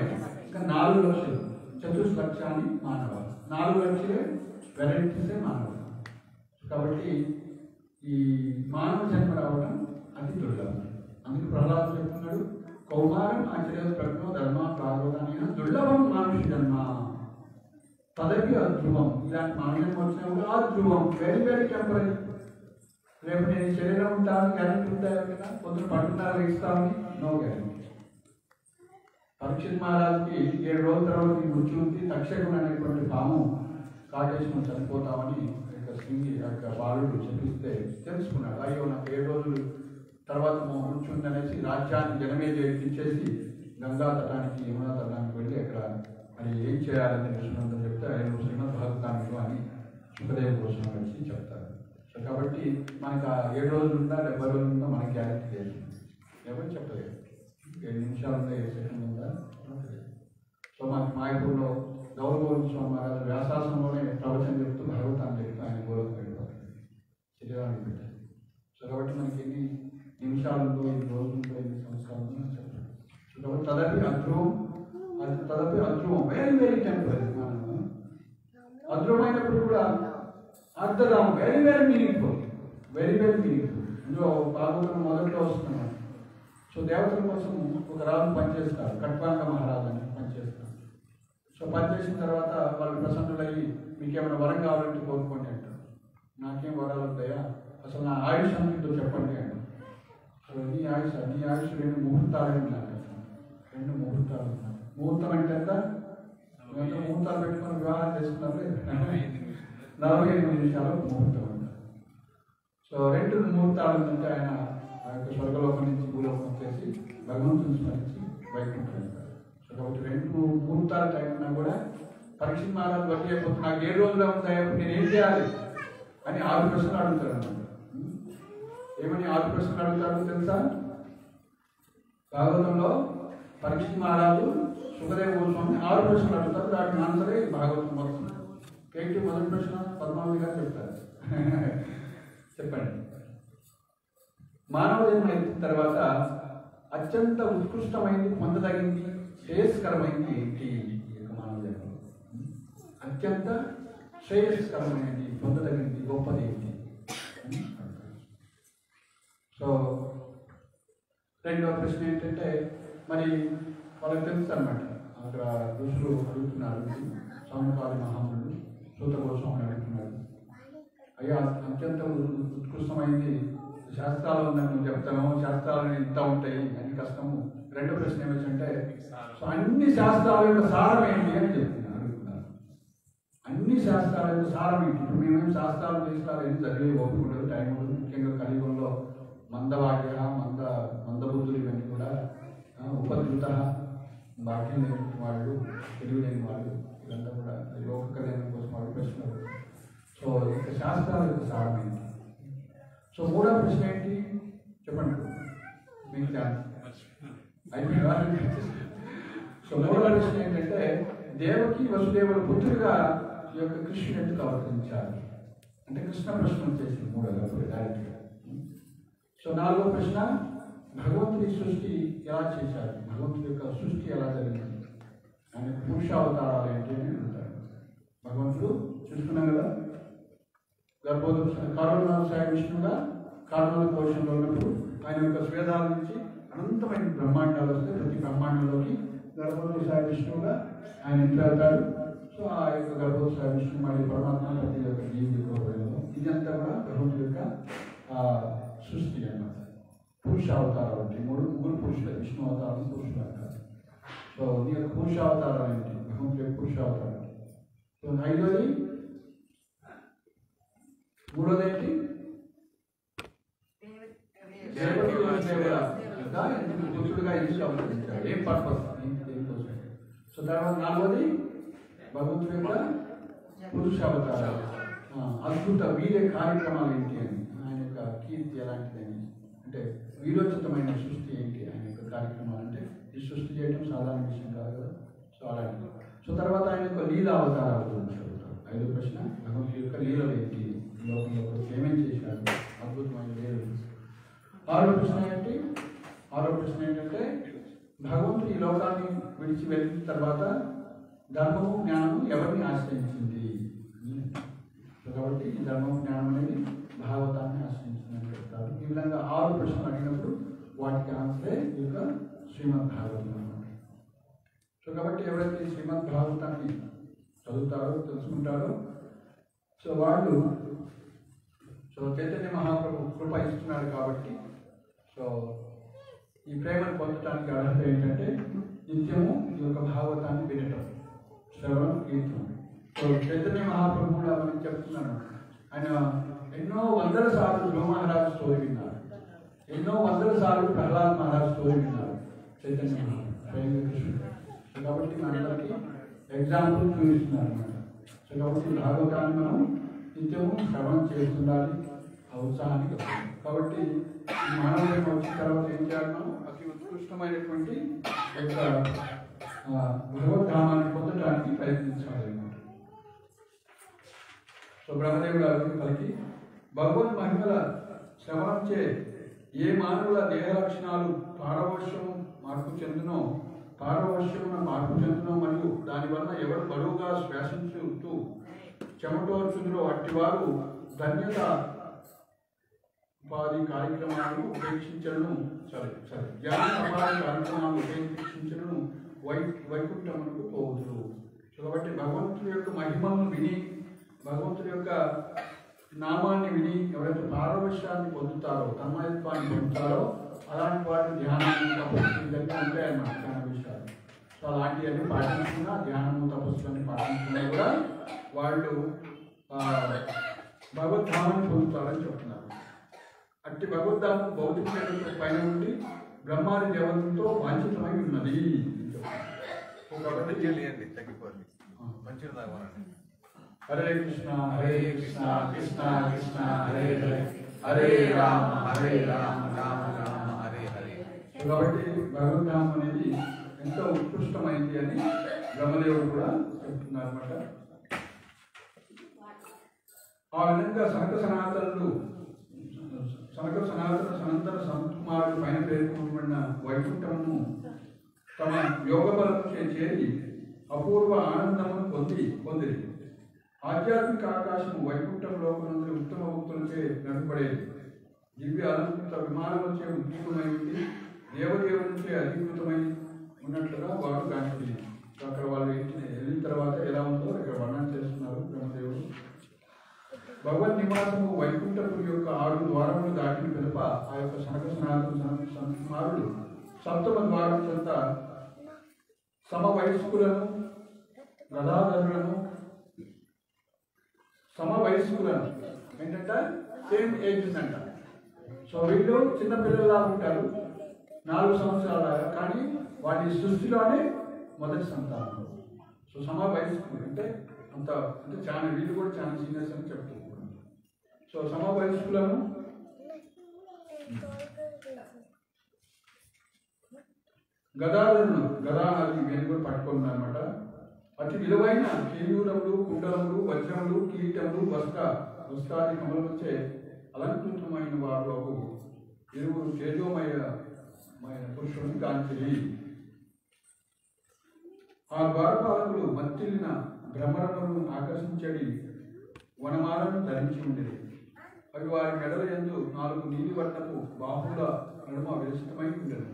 Speaker 1: ఇంకా 4 లక్షలు చతుస్లక్ష్యాన్ని మానవ, 4 లక్షలే వెరైటీసే మానవ. కాబట్టి ఈ మానవ జన్మ రావడం అతి దుర్లభం. అందుకు ప్రహ్లాదు చెప్తున్నాడు, కౌమారం ఆచర్య ప్రజ్ఞో ధర్మ ప్రాగోదాన దుర్లభం మానుష జన్మ తదపి అధ్రువం. ఇలాంటి మానవ జన్మ వచ్చినా కూడా అధ్రువం, వెరీ వెరీ టెంపరీ. రేపు నేను శరీరం ఉంటాను గ్యారెంటీ ఉంటాయో కదా, పొద్దున పట్టున్నారు ఇస్తామని నో గ్యారెంటీ. పరీక్షిత్ మహారాజుకి 7 రోజుల తర్వాత ఈ మృత్యు ఉంది, తక్షకుడు అనేటువంటి పాము కాటేసుకుని చనిపోతామని బాలుడు చెప్పిస్తే తెలుసుకున్నాడు. అయ్యో నాకు 7 రోజులు తర్వాత మృత్యు ఉందనేసి రాజ్యాన్ని జనమే ఇచ్చేసి గంగా తటానికి యమునా తటానికి వెళ్ళి అక్కడ మరి ఏం చేయాలని కృష్ణుడు చెప్తే ఆయన శ్రీమద్ భాగవతానికి అని సుఖదేవ కోసం వచ్చి చెప్తారు. సో కాబట్టి మనకు ఆ 7 రోజులు ఉందా 70 రోజులు ఉందా మనకి గ్యారెంటీ లేదు, ఎవరు చెప్పలేదు. 7 నిమిషాలు ఉందా 7 సెకండ్లు ఉందా. సో మనకి మాయపూర్లో గౌరవ స్వామి మహారాజు వ్యాసాసంలోనే ప్రవచనం చెప్తూ భగవతాన్ని చెప్తూ ఆయన గౌరవం వెళ్ళిపోతారు శరీరానికి పెట్టారు. సో కాబట్టి మనకి ఎన్ని నిమిషాలలో 8 రోజుల్లో 8 సంవత్సరాలు చెప్పారు. సో కాబట్టి తదపి అధ్రువం వెరీ వెరీ టెంపరీ. మనం అధ్రువమైనప్పుడు కూడా అర్థం very very meaningful, very very meaningful. ఇందులో భాగవతం మొదట్లో వస్తున్నాం. సో దేవతల కోసం ఒక రాజు పనిచేస్తారు, కట్వాంగ మహారాజు అని పనిచేస్తారు. సో పనిచేసిన తర్వాత వాళ్ళు ప్రసన్నులయ్యి మీకు ఏమైనా వరం కావాలంటే కోరుకోండి అంటారు. నాకేం వరాలు ఉంటాయా, అసలు నా ఆయుష్ అంతా చెప్పండి అంటారు. సో నీ ఆయుష్ 2 ముహూర్తాలు ఉన్నారు. 2 ముహూర్తాలు ఉన్నారు. ముహూర్తం అంటే ఎంత? ముహూర్తాలు పెట్టుకొని వివాహం చేసుకున్నారు. 45 నిమిషాలు ముహూర్తం అంటారు. సో 2 ముహూర్తాలు ఉందంటే ఆయన ఆ యొక్క స్వర్గలోకం నుంచి భూలోకం వచ్చేసి భగవంతుని స్మరించి వైకుంఠం వెళ్తారు. సో కాబట్టి 2 ముహూర్తాల టైం ఉన్నా కూడా పరీక్షిత్ మహారాజు వడ్డీ అయిపోతుంది. నాకు 7 రోజులు ఉంటాయి, నేను ఏం చేయాలి అని 6 ప్రశ్నలు అడుగుతారు అన్నమాట. ఏమని 6 ప్రశ్నలు అడుగుతారు తెలుసా? భాగవతంలో పరీక్షిత్ మహారాజు సుఖదేవ గోస్వామి 6 ప్రశ్నలు అడుగుతారు. దానికి ఆన్సరే భాగవతం మొత్తం. ఏంటి మొదటి ప్రశ్న? పద్మావతి గారు చెప్తారు. చెప్పండి. మానవ జన్మ ఎత్తిన తర్వాత అత్యంత ఉత్కృష్టమైంది, పొందదగింది, శ్రేయస్కరమైంది ఏంటి? మానవ జన్మ అత్యంత శ్రేయస్కరమైనది, పొందదగింది, గొప్పది ఏంటి? సో రెండవ ప్రశ్న ఏంటంటే మరి వాళ్ళకి తెలుసు అనమాట. అక్కడ ఋషులు అడుగుతున్నారు, సౌనకాది మహాములు సూత గోస్వామి అడుగుతున్నారు, అయ్యా అత్యంత ఉత్కృష్టమైంది శాస్త్రాలు ఉందని నువ్వు చెప్తాను, శాస్త్రాలు ఇంత ఉంటాయి అన్ని కష్టము. రెండో ప్రశ్న ఏమిటంటే సో అన్ని శాస్త్రాల యొక్క సారం ఏంటి అని చెప్తున్నారు, అడుగుతున్నారు. అన్ని శాస్త్రాల యొక్క సారం ఏంటి? ఇప్పుడు మేమేం శాస్త్రాలు చేస్తారు ఏం చదివే ఓపిక ఉండదు, టైం ఉండదు. ముఖ్యంగా కలియుగంలో మందవాక్య మందబుద్ధులు ఇవన్నీ కూడా ఉపద్రుత వాక్యం లేని వాళ్ళు, తెలివి లేని వాళ్ళు, ఇదంతా కూడా లోక కళ్యాణం కోసం వాళ్ళు ప్రశ్నలు. సో ఇక శాస్త్రాల యొక్క సారం ఏంటి? సో మూడో ప్రశ్న ఏంటి చెప్పండి, మీకు అయిపోయింది. సో మూడో ప్రశ్న ఏంటంటే దేవకి వసుదేవుల పుత్రుడిగా ఈ యొక్క కృష్ణుడు ఎందుకు అవతరించారు అంటే కృష్ణ ప్రశ్న వచ్చేసి మూడోది డైరెక్ట్గా. సో నాలుగో ప్రశ్న భగవంతుడి సృష్టి ఎలా చేశారు, భగవంతుడి యొక్క సృష్టి ఎలా జరిగింది, ఆయన పురుషావతారాలు ఏంటి అని అంటారు. భగవంతుడు చూసుకున్నాం కదా, కారణాలు సాయి విష్ణువుగా కారణాల కోశంలో ఉన్నప్పుడు ఆయన యొక్క స్వేదాల నుంచి అనంతమైన బ్రహ్మాండాలు వస్తే ప్రతి బ్రహ్మాండంలోకి గర్భవతి సాయి విష్ణువుగా ఆయన ఎంటర్ అవుతాడు. సో ఆ యొక్క గర్భవతి సాయి విష్ణువు మరియు పరమాత్మ ప్రతి ఒక్క జీవి యొక్క ఇదంతా కూడా భగవంతుడి యొక్క సృష్టి అన్నమాట. పురుషావతారాలు అంటే ముగ్గురు పురుషులు, విష్ణు అవతారం పురుషులు అంటారు. సో నీ యొక్క పురుషావతారాలు ఏంటి, భగవంతుడి యొక్క పురుషావతారం. సో ఐదోది మూడోది ఏంటి, పురుషుడుగా ఎందుకు అవతరించాడు, ఏం పర్పస్ దేనికోసం. సో తర్వాత నాలుగోది భగవంతుడి యొక్క పురుషావతారాలు, అద్భుత వీర కార్యక్రమాలు ఏంటి అని, ఆయన యొక్క కీర్తి ఎలాంటిదని, అంటే వీరోచితమైన సృష్టి ఏంటి, ఆయన యొక్క కార్యక్రమాలు. అంటే ఈ సృష్టి చేయడం సాధారణ విషయం కాదు కదా. సో అలాంటి. సో తర్వాత ఆయన యొక్క లీలా అవతారాల గురించి అడుగుతారు. ఐదో ప్రశ్న భగవంతుడి యొక్క లీలలు ఏంటి, లోకంలో ఏమేమి చేశారు, అద్భుతమైన లీలలు. ఆరో ప్రశ్న ఏంటంటే భగవంతుడు ఈ లోకాన్ని విడిచి వెళ్ళిన తర్వాత ధర్మము జ్ఞానము ఎవరిని ఆశ్రయించింది? కాబట్టి ఈ ధర్మము జ్ఞానం అనేది భాగవతాన్ని ఆశ్రయించిందని చెప్తారు. ఈ విధంగా 6 ప్రశ్నలు అడిగినప్పుడు వాటికి ఆన్సరే ఈ యొక్క శ్రీమద్ భాగవతం అన్నమాట. సో కాబట్టి ఎవరైతే ఈ శ్రీమద్ భాగవతాన్ని చదువుతారో తెలుసుకుంటారో వాళ్ళు చైతన్య మహాప్రభు కృప ఇస్తున్నాడు కాబట్టి ఈ ప్రేమను పొందడానికి అర్హత ఏంటంటే నిత్యము ఈ యొక్క భాగవతాన్ని వినటం, శ్రవణం, కీర్తనం. చైతన్య మహాప్రభు కూడా మనకి చెప్తున్నాను, ఆయన ఎన్నో వందల సార్లు ధ్రువ మహారాజ్ స్టోరీ విన్నారు, ఎన్నో వందల సార్లు ప్రహ్లాద్ మహారాజ్ స్టోరీ విన్నారు చైతన్య మహాప్రభు కృష్ణుడు. కాబట్టి మనందరికీ ఎగ్జాంపుల్ చూపిస్తున్నారు అన్నమాట. కాబట్టి భాగవతాన్ని మనం నిత్యము శ్రవణం చేస్తుండాలి, ఆ ఉత్సాహాన్ని కలుగుతుంది. కాబట్టి ఈ మానవుడిని వచ్చిన తర్వాత ఏం చేయాలి? మనం అతి ఉత్కృష్టమైనటువంటి యొక్క భగవద్ధామాన్ని పొందడానికి ప్రయత్నించాలి అన్నమాట. బ్రహ్మదేవుడు అర్జునుడు కలిగి భగవద్ మహిమల శ్రవణంచే ఏ మానవుల దేహ లక్షణాలు పారవశ్యము మార్పు చెందునో మరియు దానివల్ల ఎవరు బరువుగా శ్వాసించుతూ చెమటోర్చుదురో అట్టివారు ధన్యత ఉపాధి కార్యక్రమాలను ఉపేక్షించను జ్ఞాన సమాధి కార్యక్రమాలను ఉపేక్షించను వైకుంఠమునకు పోదురు. కాబట్టి భగవంతుడి యొక్క మహిమను విని, భగవంతుడి యొక్క నామాన్ని విని ఎవరైతే పారవశ్యాన్ని పొందుతారో, తన్మయత్వాన్ని పొందుతారో అలాంటి వాటి ధ్యానాన్ని తపస్సు ఇవన్నీ ఉంటాయన్నమాట. ధ్యాన విషయాలు అలాంటివన్నీ పాటించుకున్నా, ధ్యానము తపస్సులన్నీ పాటించుకున్నా కూడా వాళ్ళు భగవద్ధామాన్ని పొందుతారని చెప్తున్నారు. అట్టి భగవద్ధామం భౌతిక పైన ఉండి బ్రహ్మాది దేవతలతో వాంఛితమై ఉన్నది.
Speaker 3: తగ్గిపోయింది మంచిగా
Speaker 1: హరే కృష్ణ కృష్ణ కృష్ణ హరే హరే హరే రామ రామ రామ హరే హరే. కాబట్టి భగవద్ధామం అనేది ఎంతో ఉత్కృష్టమైంది అని బ్రహ్మదేవుడు కూడా చెప్తున్నారు అన్నమాట. ఆ విధంగా సనంతర సంకుమారుడు పైన పేర్కొనబడిన వైకుంఠమును తమ యోగ బలముచే చేరి అపూర్వ ఆనందమును పొందిరి. ఆధ్యాత్మిక ఆకాశము వైకుంఠం లోకనందు ఉత్తమ భక్తులచే నడపడేది. దివ్య అలంకృత విమానములచే ఉద్దీపమై ఉండి దేవదేవునిచే అధికృతమై ఉన్నట్లుగా వారు గాంచింది. అక్కడ వాళ్ళు వెళ్ళిన తర్వాత ఎలా ఉందో ఇక్కడ వర్ణన చేస్తున్నారు బ్రహ్మదేవుడు. భగవన్ నివాసము వైకుంఠపురి యొక్క 6 ద్వారములు దాటిన పిదప ఆ యొక్క సనకసనాథుడు సప్తమ ద్వారం చెంత సమవయస్కులను ఏంటంటే సేమ్ ఏజ్ అంట. వీళ్ళు చిన్నపిల్లలా ఉంటారు, 4 సంవత్సరాల, కానీ వాటి సృష్టిలోనే మొదటి సంతానం. సమవయస్కులు అంటే చాలా వీళ్ళు కూడా చాలా సీనియర్స్ అని చెప్తున్నారు. సమవయస్కులను గదా అది ఇవన్నీ కూడా పట్టుకున్నారు అనమాట. అతి విలువైన కేయూరములు, కుండలములు, వజ్రములు, కిరీటములు, వస్త్రాది కమలముచే అలంకృతమైన వారు ఇరువురు తేజోమయమైన పురుషుని కాంచిరి. ఆ ద్వారపాలకులు మత్తిల్లిన భ్రమరములను ఆకర్షించడి వనమాలను ధరించి ఉండేది. అవి వారి మెడల యందు 4 నీలివర్ణపు బాహువుల నడుమ విరచితమై ఉండేది.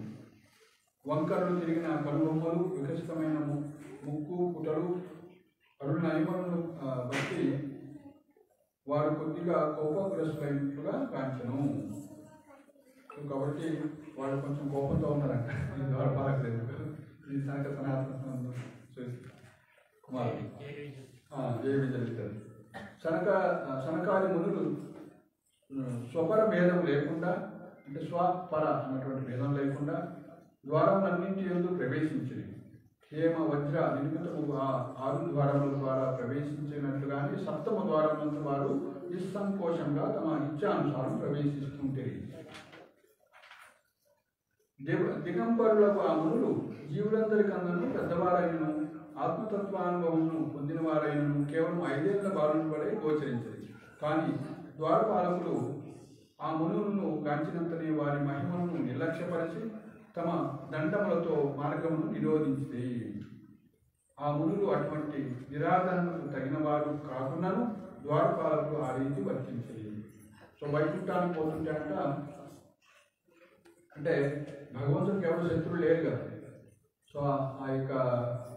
Speaker 1: వంకరలు తిరిగిన కనుబొమ్మలు, వికసితమైన ముక్కు, పుటలు, అరుణ నియమలను బట్టి వారు కొద్దిగా కోపగ్రస్తులైనట్లుగా కాంచను. కాబట్టి వాళ్ళు కొంచెం కోపంతో ఉన్నారంట. ఈ ద్వారపాలకులు ఈ సనాతన కుమారుడు ఏమి జరుగుతుంది. సనకాది మునులు స్వపర భేదం లేకుండా, అంటే స్వపర అన్నటువంటి భేదం లేకుండా ద్వారములన్నింటి యందు ప్రవేశించింది. హేమ వజ్ర నిర్మితము 6 ద్వారముల ద్వారా ప్రవేశించినట్లుగానే సప్తమ ద్వారములందు వారు నిస్సంకోచంగా తమ ఇచ్ఛానుసారం ప్రవేశిస్తుంటే దిగంబరులకు ఆ మునులు జీవులందరికన్నా పెద్దవారైనను ఆత్మతత్వానుభవమును పొందిన వారైనను కేవలం 5 ఏళ్ల బాలుని వలె గోచరించింది. కానీ ద్వారపాలకులు ఆ మునులను గాంచినంతనే వారి మహిమను నిర్లక్ష్యపరిచి తమ దండములతో మార్గమును నిరోధించింది. ఆ మునులు అటువంటి నిరాదరణకు తగిన వారు కాకున్నాను ద్వారపాలకు ఆ రీతి వర్తించేది. సో వైకుంఠానికి పోతుంటే అంటే భగవంతుడికి ఎవరు శత్రువులు లేరు కదా. సో ఆ యొక్క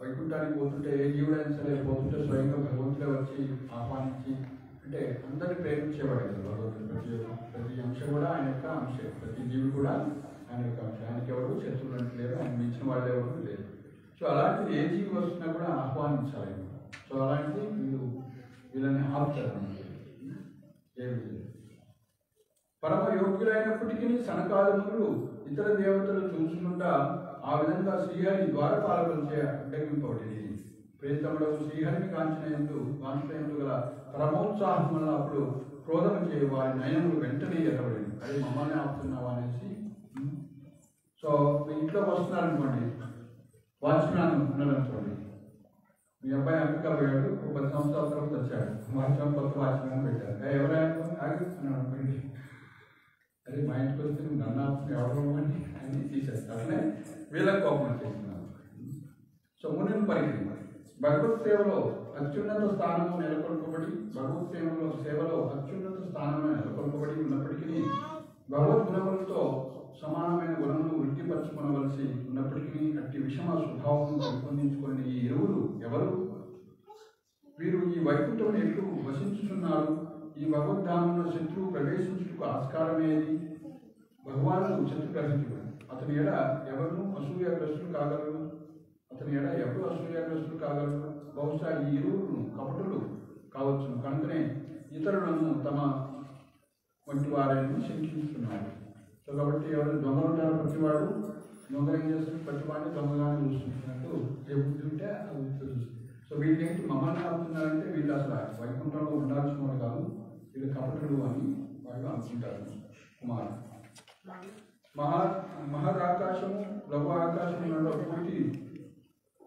Speaker 1: వైకుంఠానికి పోతుంటే ఏ జీవుడైనా సరే పోతుంటే స్వయంగా భగవంతుడే వచ్చి ఆహ్వానించి అంటే అందరినీ ప్రేమించేవాడు కదా భగవంతుడు. ప్రతి అంశం కూడా ఆయన యొక్క అంశం, ప్రతి జీవుడు కూడా ఆయన యొక్క అంశం. ఆయనకి ఎవరు శత్రువులు అంటే లేరు, ఆయన మించిన వాళ్ళు ఎవరు లేరు. సో అలాంటిది ఏ జీవి వస్తున్నా కూడా ఆహ్వానించాలి. సో అలాంటిది వీళ్ళని ఆపుతారు. పరమ యోగ్యులైనప్పటికీ సనకాదిములు ఇతర దేవతలు చూసుకుంటా ఆ విధంగా శ్రీహరి ద్వారపాలకులచే అడ్డగింపబడింది. ప్రేతములకు శ్రీహరిని కాంచనయందు గల పరమోత్సాహం వల్ల అప్పుడు క్రోధం చేయ వారి నయనములు వెంటనే ఎగబడింది. అది మమ్మల్ని ఆపుతున్నావా అనేసి. సో మీ ఇంట్లోకి వస్తున్నారనుకోండి, వాచ్మ్యాన్ ఉన్నారనుకోండి, మీ అబ్బాయి అమెరికా పోయాడు, 10 సంవత్సరాల తర్వాత వచ్చాడు, వాచ్మ్యాన్ కొత్త వాచ్మ్యాన్ పెట్టారు. ఎవరైనా ఆగిస్తున్నాడు అనుకోండి, అదే మా ఇంటికి వస్తే నన్ను ఆపుతుంది ఎవరు అని అన్ని తీసేస్తారు. అట్లనే వీళ్ళకి కోపం వచ్చేస్తున్నారు. సో మునిని పరిగణి భగవత్ సేవలో అత్యున్నత స్థానము నెలకొల్పబడి సేవలో అత్యున్నత స్థానంలో నెలకొల్పబడి ఉన్నప్పటికీ భగవద్ గుణములతో సమానమైన గుణములు వృద్ధిపరచుకోవలసి ఉన్నప్పటికీ అట్టి విషమ స్వభావం పెంపొందించుకునే ఈ ఇరువురు ఎవరు? వీరు ఈ వైకుంఠం ఎట్లు వసించుతున్నారు? ఈ భగవద్ధామంలో శత్రువు ప్రవేశించుటకు ఆస్కారమేది? భగవానుడు శత్రుగ్రహితుడు. అతని ఎడ ఎవరు అసూయాగ్రస్తులు కాగలరు? బహుశా ఈ ఇరువురు కపటులు కావచ్చును. కనుకనే ఇతరులను తమ వంటి వారిని శంకిస్తున్నారు. సో కాబట్టి ఎవరు దొంగలు ఉంటారో ప్రతివాడు దొంగలు ఏం చేస్తారు? ప్రతివాడిని దొంగగానే చూసుకుంటున్నట్టు ఏ బుద్ధి ఉంటే ఆ బుద్ధి చూస్తుంది. సో వీళ్ళు ఏంటి మమ్మల్ని ఆపుతున్నారంటే వీళ్ళు అసలు వైకుంఠంలో ఉండాల్సిన వాళ్ళు కాదు, వీళ్ళు కపటులు అని వాళ్ళు అనుకుంటారు. కుమార్ మహదాకాశము లఘు ఆకాశములలో పూర్తి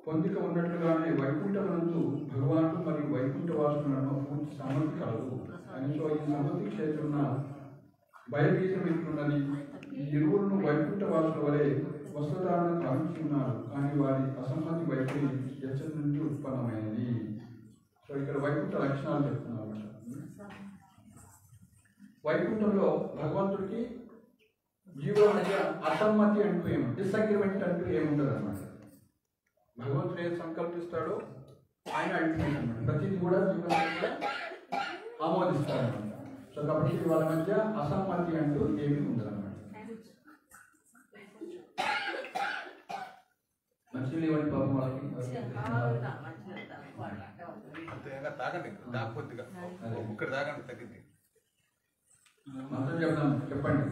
Speaker 1: పొందిక ఉన్నట్లుగానే వైకుంఠమునందు భగవానుడు మరియు వైకుంఠ వాసులను పూర్తి సమృద్ధి కలదు అని. సో ఈ సమృద్ధి క్షేత్రమున భయబీజం ఎట్లున్నది? ఈ ఇరువులను వైకుంఠ వాసుల వలె వస్త్రధారణ భావించున్నారు, కానీ వారి అసమ్మతి వైఖరి ఎచ్చటి నుండి ఉత్పన్నమైనది. సో ఇక్కడ వైకుంఠ లక్షణాలు చెప్తున్నారు. వైకుంఠంలో భగవంతుడికి జీవుల మధ్య అసమ్మతి అంటూ డిసగ్రిమెంట్ అంటూ ఏముండదు అనమాట. భగవంతుడు ఏది సంకల్పిస్తాడో ఆయన అల్టిమేట్ అనమాట. ప్రతిదీ కూడా జీవుల మధ్య ఆమోదిస్తారనమాట. సో కాబట్టి వాళ్ళ మధ్య అసమ్మతి అంటూ ఏమీ ఉండదు అనమాట. మంచిగా ఇవ్వండి పాపం వాళ్ళకి.
Speaker 3: తాగండి, దాకొద్దిగా ఇక్కడ తాగండి, తగ్గింది.
Speaker 1: మంత్రం చెప్తాం, చెప్పండి.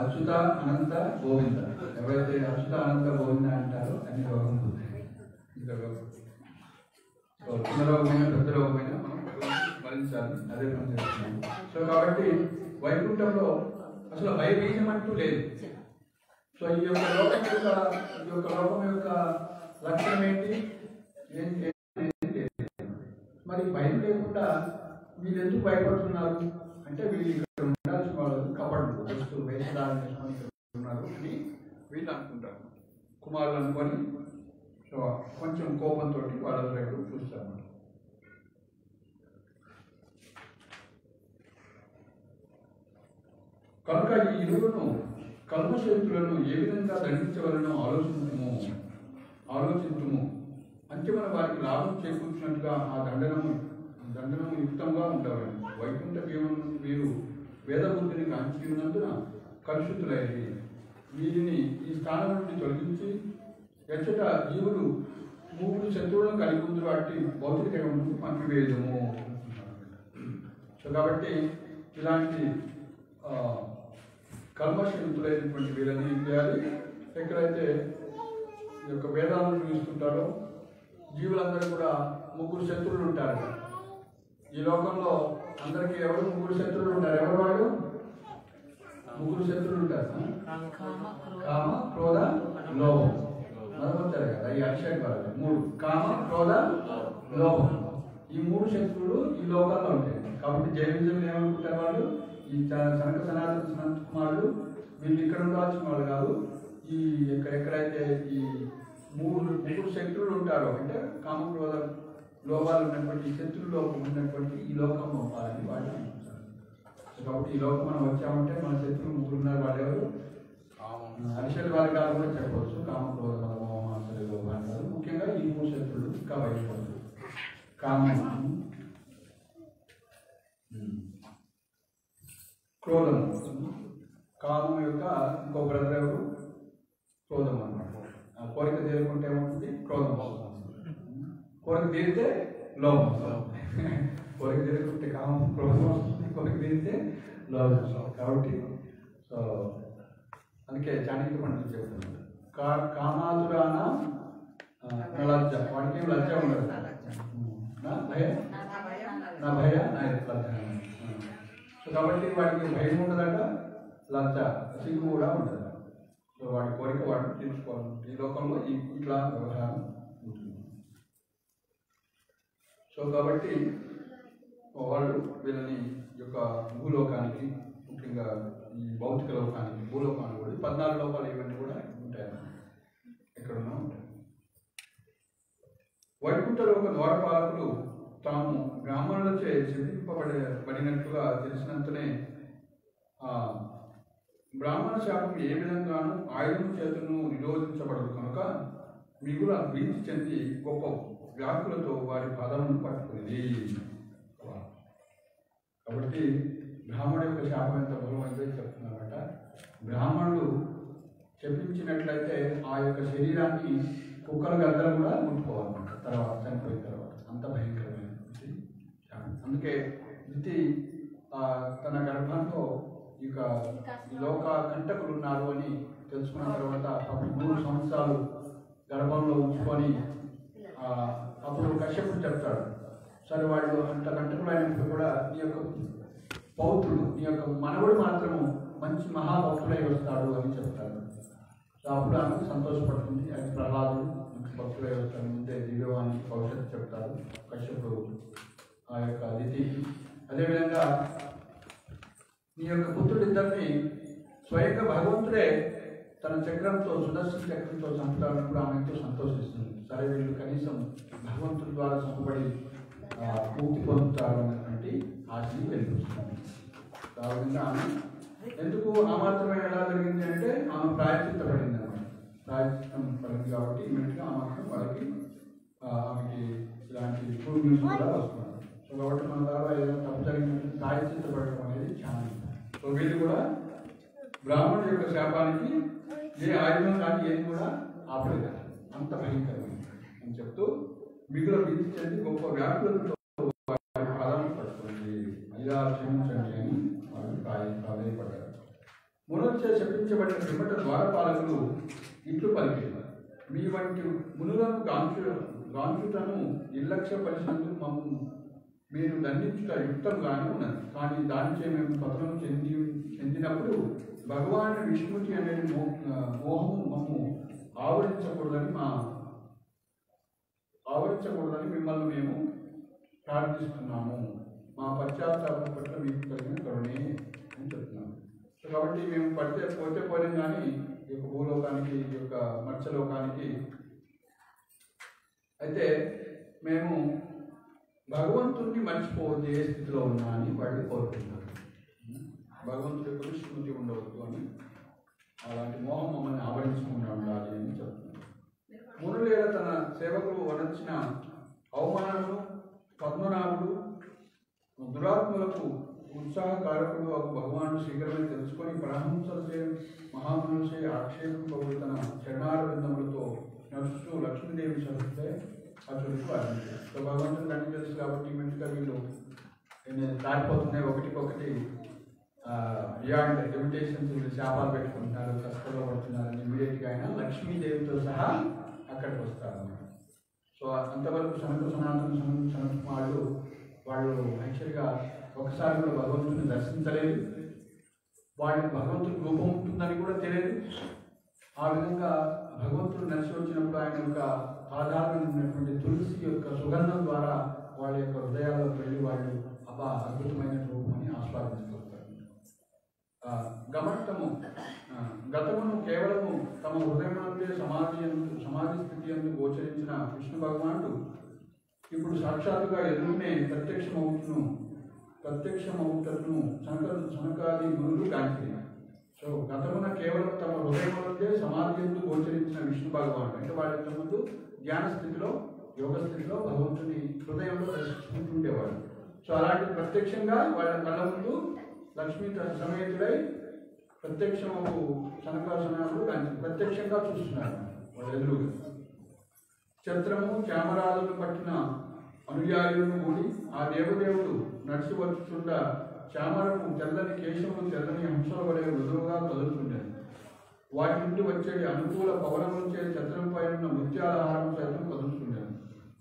Speaker 1: అచ్యుత అనంత గోవింద. ఎవరైతే అచ్యుత అనంత గోవింద అంటారో అన్ని రోగం పోతాయి. చిన్న రోగమైన పెద్ద రోగమైన మనం భరించాలి, అదే మనం చేస్తున్నాం. సో కాబట్టి వైకుంఠంలో అసలు భయబీజం అంటూ లేదు. సో ఈ యొక్క లోకం యొక్క లక్ష్యం ఏంటి? మరి భయం లేకుండా వీళ్ళు ఎందుకు భయపడుతున్నారు అంటే వీళ్ళు ఇక్కడ ఉండాల్సిన వాళ్ళు కపడులు వస్తువులు వేషధారణ ఉన్నారు అని వీళ్ళు అనుకుంటారు. కుమారులు అనుకొని సో కొంచెం కోపంతో వాళ్ళ వైపు చూస్తారు. కనుక ఈ ఇరువును కల్మశక్తులను ఏ విధంగా దండించవలనో ఆలోచించుము. అంతిమన వారికి లాభం చేకూర్చినట్టుగా ఆ దండనము యుక్తంగా ఉండవాలి. వైకుంఠ వీరు వేదబుద్ధిని కాంచి ఉన్నందున కలుషితులైనవి. వీరిని ఈ స్థానం నుండి తొలగించి ఎచ్చట జీవులు 3 శత్రువులను కలిగి ఉందరు అట్టి భౌతిక జగమును పంపివేయము. సో కాబట్టి ఇలాంటి కల్మషయుతులైనటువంటి వీళ్ళని ఏం చేయాలి? ఎక్కడైతే ఈ యొక్క వేదాలను చూస్తుంటారో జీవులందరూ కూడా 3 శత్రువులు ఉంటారు. ఈ లోకంలో అందరికీ ఎవరు 3 శత్రువులు ఉంటారు? ఎవరు వాళ్ళు? 3 శత్రువులు ఉంటారు. కామ, క్రోధ, లోభం. మొదలుతారు కదా ఈ అభిషేక్ వాళ్ళు 3: కామ, క్రోధ, లోభం. ఈ 3 శత్రువులు ఈ లోకంలో ఉంటాయి. కాబట్టి జైనిజం ఏమనుకుంటారు వాళ్ళు? ఈ సనత కుమారులు వీళ్ళు ఇక్కడ ఉండాల్సిన వాళ్ళు కాదు. ఈ ఎక్కడైతే ఈ ముగ్గురు శత్రువులు ఉంటారు. అంటే కామక్రోధ లోపాలు ఉన్నటువంటి శత్రు లోకం ఉన్నటువంటి ఈ లోకం లోపాలని వాళ్ళు అనుకుంటారు. కాబట్టి ఈ లోకం మనం వచ్చామంటే మన శత్రువులు ముగ్గురు ఉన్నారు. వాళ్ళు ఎవరు? అరిషడ్ వర్గాలు కూడా చెప్పవచ్చు. కామక్రోధ మోహమాసలు లోపాలు ముఖ్యంగా ఈ 3 శత్రువులు ఇంకా వైష్ణవులు. కామం, క్రోధం. కామం యొక్క ఇంకో బ్రదర్ ఎవరు? క్రోధం అన్నమాట. కోరిక తీరుకుంటే ఏమవుతుంది? క్రోధం. కోరిక తీరితే లోభం. కోరిక తీరుకుంటే కామం, క్రోధం వస్తుంది. కోరిక తీరితే లోభం. కాబట్టి సో అందుకే చాణక్య పండితులు చెప్తున్నారు, కామాతురాన లజ్జ. వాడికి ఏం లజ్జ ఉండదు. నా భయ నా లజ్జ. సో కాబట్టి వాడికి భయం ఉండదట, లజ్జ సిగ్గు కూడా ఉండదు. సో వాడి కోరిక వాడు తీర్చుకోవాలి. ఈ లోకంలో ఇట్లా వ్యవహారం ఉంటుంది. సో కాబట్టి వాళ్ళు వీళ్ళని యొక్క భూలోకానికి, ముఖ్యంగా ఈ భౌతిక లోకానికి, భూలోకానికి కూడా 14 లోకాలు ఇవన్నీ కూడా ఉంటాయి. ఎక్కడున్నా ఉంటాయి. వైకుంఠ లోక ద్వారపాలకులు తాము బ్రాహ్మణులచే చెప్పింపబడినట్లుగా తెలిసినంతనే బ్రాహ్మణ శాపం ఏ విధంగానూ ఆయుధం చేతులను నిరోధించబడదు కనుక మిగుల భీతి చెంది గొప్ప వ్యాకులతో వారి పదమును పట్టుకుంది. కాబట్టి బ్రాహ్మణుడి యొక్క శాపం ఎంత బలమైందో చెప్తున్నారట. బ్రాహ్మణులు చెప్పించినట్లయితే ఆ యొక్క శరీరాన్ని కుక్కల గద్దలు కూడా ముట్టుకోవాలన్నమాట తర్వాత, చనిపోయిన తర్వాత. అంత భయంకరమైన శాపం. అందుకే ఇది తన గర్భంలో ఇక ఈ లోక కంటకులు ఉన్నారు అని తెలుసుకున్న తర్వాత 3 సంవత్సరాలు గర్భంలో ఉంచుకొని అప్పుడు కశ్యపుడు చెప్తాడు, సరే వాళ్ళు అంత కంటకులు అయినప్పుడు కూడా నీ యొక్క పౌత్రుడు, నీ యొక్క మనవుడు మాత్రము మంచి మహాభక్తుడై వస్తాడు అని చెప్తాడు. సో అప్పుడు ఆమె సంతోషపడుతుంది. అది ప్రహ్లాదుడు మంచి భక్తుడై వస్తాడు. ముందే దివ్యవాణి భవిష్యత్తు చెప్తారు కశ్యపుడు ఆ యొక్క అదితికి. అదేవిధంగా నీ యొక్క పుత్రుడిద్దరిని స్వయంగా భగవంతుడే తన చక్రంతో, సుదర్శన చక్రంతో చంపుతాడప్పుడు ఆమె ఎంతో సంతోషిస్తుంది. సరే వీళ్ళు కనీసం భగవంతుడి ద్వారా చంపబడి ముక్తి పొందుతారు అన్నటువంటి ఆశని వెలిపిస్తుంది. ఆ విధంగా ఆమె ఎందుకు ఆ మాత్రమే ఎలా జరిగింది అంటే ఆమె ప్రాయశ్చిత్తపడింది అన్నమాట. ప్రాయశ్చిత్తం పడింది కాబట్టి ఇమీడియట్గా ఆ మాత్రం వాళ్ళకి ఆమెకి ఇలాంటి గుడ్ న్యూస్ కూడా వస్తున్నారు. సో కాబట్టి మన ద్వారా ఏదైనా తప్పు జరిగిందంటే ప్రాయశ్చిత్తపడడం అనేది చాలా. సో వీళ్ళు కూడా బ్రాహ్మణుడి యొక్క శాపానికి ఏ ఆయుధం కానీ ఏది కూడా ఆపలేదు. అంత భయంకరమైంది అని చెప్తూ మిగుల భీతి చెంది గొప్ప వ్యాకులతో పాదం పడుతుంది. ఇలా క్షమించండి అని వాళ్ళు ప్రాధాన్యపడ్డారు. మునులచే చెప్పించబడిన పిమ్మట ద్వారపాలకులు ఇట్లు పలికారు, మీ వంటి మునులను గాంచుటను నిర్లక్ష్యపరిచినందుకు మమ్ము మీరు దండించుట యుక్తంగానే ఉన్నది. కానీ దానిచే మేము పతనం చెందినప్పుడు భగవాన్ విష్ణుకి అనేది మోహము మమ్ము ఆవరించకూడదని మిమ్మల్ని మేము ప్రార్థిస్తున్నాము. మా పశ్చాత్తాపం పట్ల మీకు కలిగిన కరుణే అని చెప్తున్నాము. సో కాబట్టి మేము పోతే పోలేం కానీ ఈ యొక్క భూలోకానికి, ఈ యొక్క మత్స్యలోకానికి అయితే మేము భగవంతుడిని మర్చిపోవద్దు ఏ స్థితిలో ఉన్నా అని వాళ్ళు కోరుకుంటున్నారు. భగవంతుడి యొక్క విస్మృతి ఉండవద్దు అని, అలాంటి మోహం మమ్మల్ని ఆవరించకుండా ఉండాలి అని చెప్తున్నారు. మునులేడ తన సేవకులు వరించిన అవమానమును పద్మనాభుడు దురాత్మలకు ఉత్సాహకారకుడు భగవాను శీఘ్రమే తెలుసుకొని పరహంసలచే మహామునులచే ఆక్షేపింపబడి తన చరణార బృందములతో నడుస్తూ లక్ష్మీదేవి చదివితే అతడికి వారించారు. సో భగవంతుడు అన్ని తెలుసు కాబట్టి ఇమీడియట్గా వీళ్ళు దారిపోతున్నాయి, ఒకటికొకటి బియాండ్ లిమిటేషన్స్ శాపాలు పెట్టుకుంటున్నారు, కష్టంలో పడుతున్నారు. ఇమీడియట్గా అయినా లక్ష్మీదేవితో సహా అక్కడికి వస్తారు అన్నమాట. సో అంతవరకు సనత్కుమారుడు వాళ్ళు యాక్చువల్గా ఒకసారి కూడా భగవంతుని దర్శించలేదు. వాళ్ళకి భగవంతుడి రూపం ఉంటుందని కూడా తెలియదు. ఆ విధంగా భగవంతుడు నడిచి వచ్చినప్పుడు ఆయన యొక్క ఆధారమైనటువంటి తులసి యొక్క సుగంధం ద్వారా వాళ్ళ యొక్క హృదయాల్లోకి వెళ్ళి వాళ్ళు అబ్బా అద్భుతమైన రూపమని ఆస్వాదించగలుగుతారు. గతమును కేవలము తమ హృదయంలో సమాధి స్థితి విష్ణు భగవానుడు ఇప్పుడు సాక్షాత్తుగా ఎదురునే ప్రత్యక్షమవుటను సనకాది మునులు గాంచి. సో గతమున కేవలం తమ హృదయంలోనే సమాధి ఎందు గోచరించిన విష్ణు భగవానుడు అంటే వాళ్ళ ముందు ధ్యాన స్థితిలో యోగ స్థితిలో భగవంతుని హృదయంలో దర్శించుకుంటుండేవాడు. సో అలాంటి ప్రత్యక్షంగా వాళ్ళ కళ్ళ ముందు లక్ష్మీ సమేతుడై ప్రత్యక్షము సనకాసనాలు దాన్ని ప్రత్యక్షంగా చూస్తున్నారు వాళ్ళ ఎదురుగా. ఛత్రము చామరాలను పట్టిన అనుయాయులను కూడి ఆ దేవదేవుడు నడిచి వచ్చుచుండ చామరము తెల్లని కేశము తెల్లని హంసల వలె మృదువుగా కదులుతుండేది. వాటి నుండి వచ్చేది అనుకూల పవనములచే ఛత్రం పైన ముత్యాల హారం సైతం కదులుతుండేది.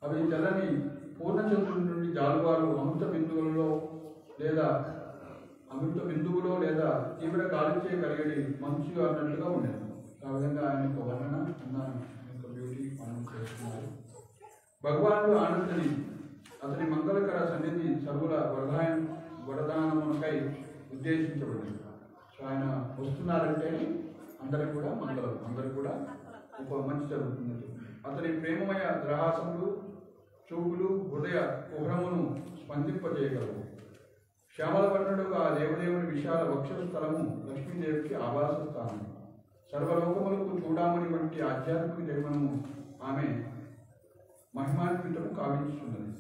Speaker 1: అవి తెల్లని పూర్ణచంద్రుడి నుండి జాలువారు అమృత బిందువులో లేదా తీవ్ర గాలిచే కలిగడి మంచు అన్నట్లుగా ఉండేది. ఆ విధంగా ఆయన యొక్క వర్ణన బ్యూటీ మనం చేస్తున్నారు. భగవానుడు ఆనందని అతని మంగళకర సన్నిధి సర్వుల వరదానమునకై ఉద్దేశించబడింది. సో ఆయన వస్తున్నారంటే అందరికి కూడా మంగళం, అందరికి కూడా ఒక మంచి జరుగుతుంది. అతని ప్రేమమయ ద్రహాసములు చూపులు హృదయ కుహరమును స్పందింపజేయగలవు. శ్యామలవర్ణుడుగా ఆ దేవదేవుని విశాల వక్షస్థలము లక్ష్మీదేవికి ఆవాస స్థానం. సర్వలోకములకు చూడామణి వంటి ఆధ్యాత్మిక జన్మను ఆమె మహిమాన్వితము కావించుతున్నది.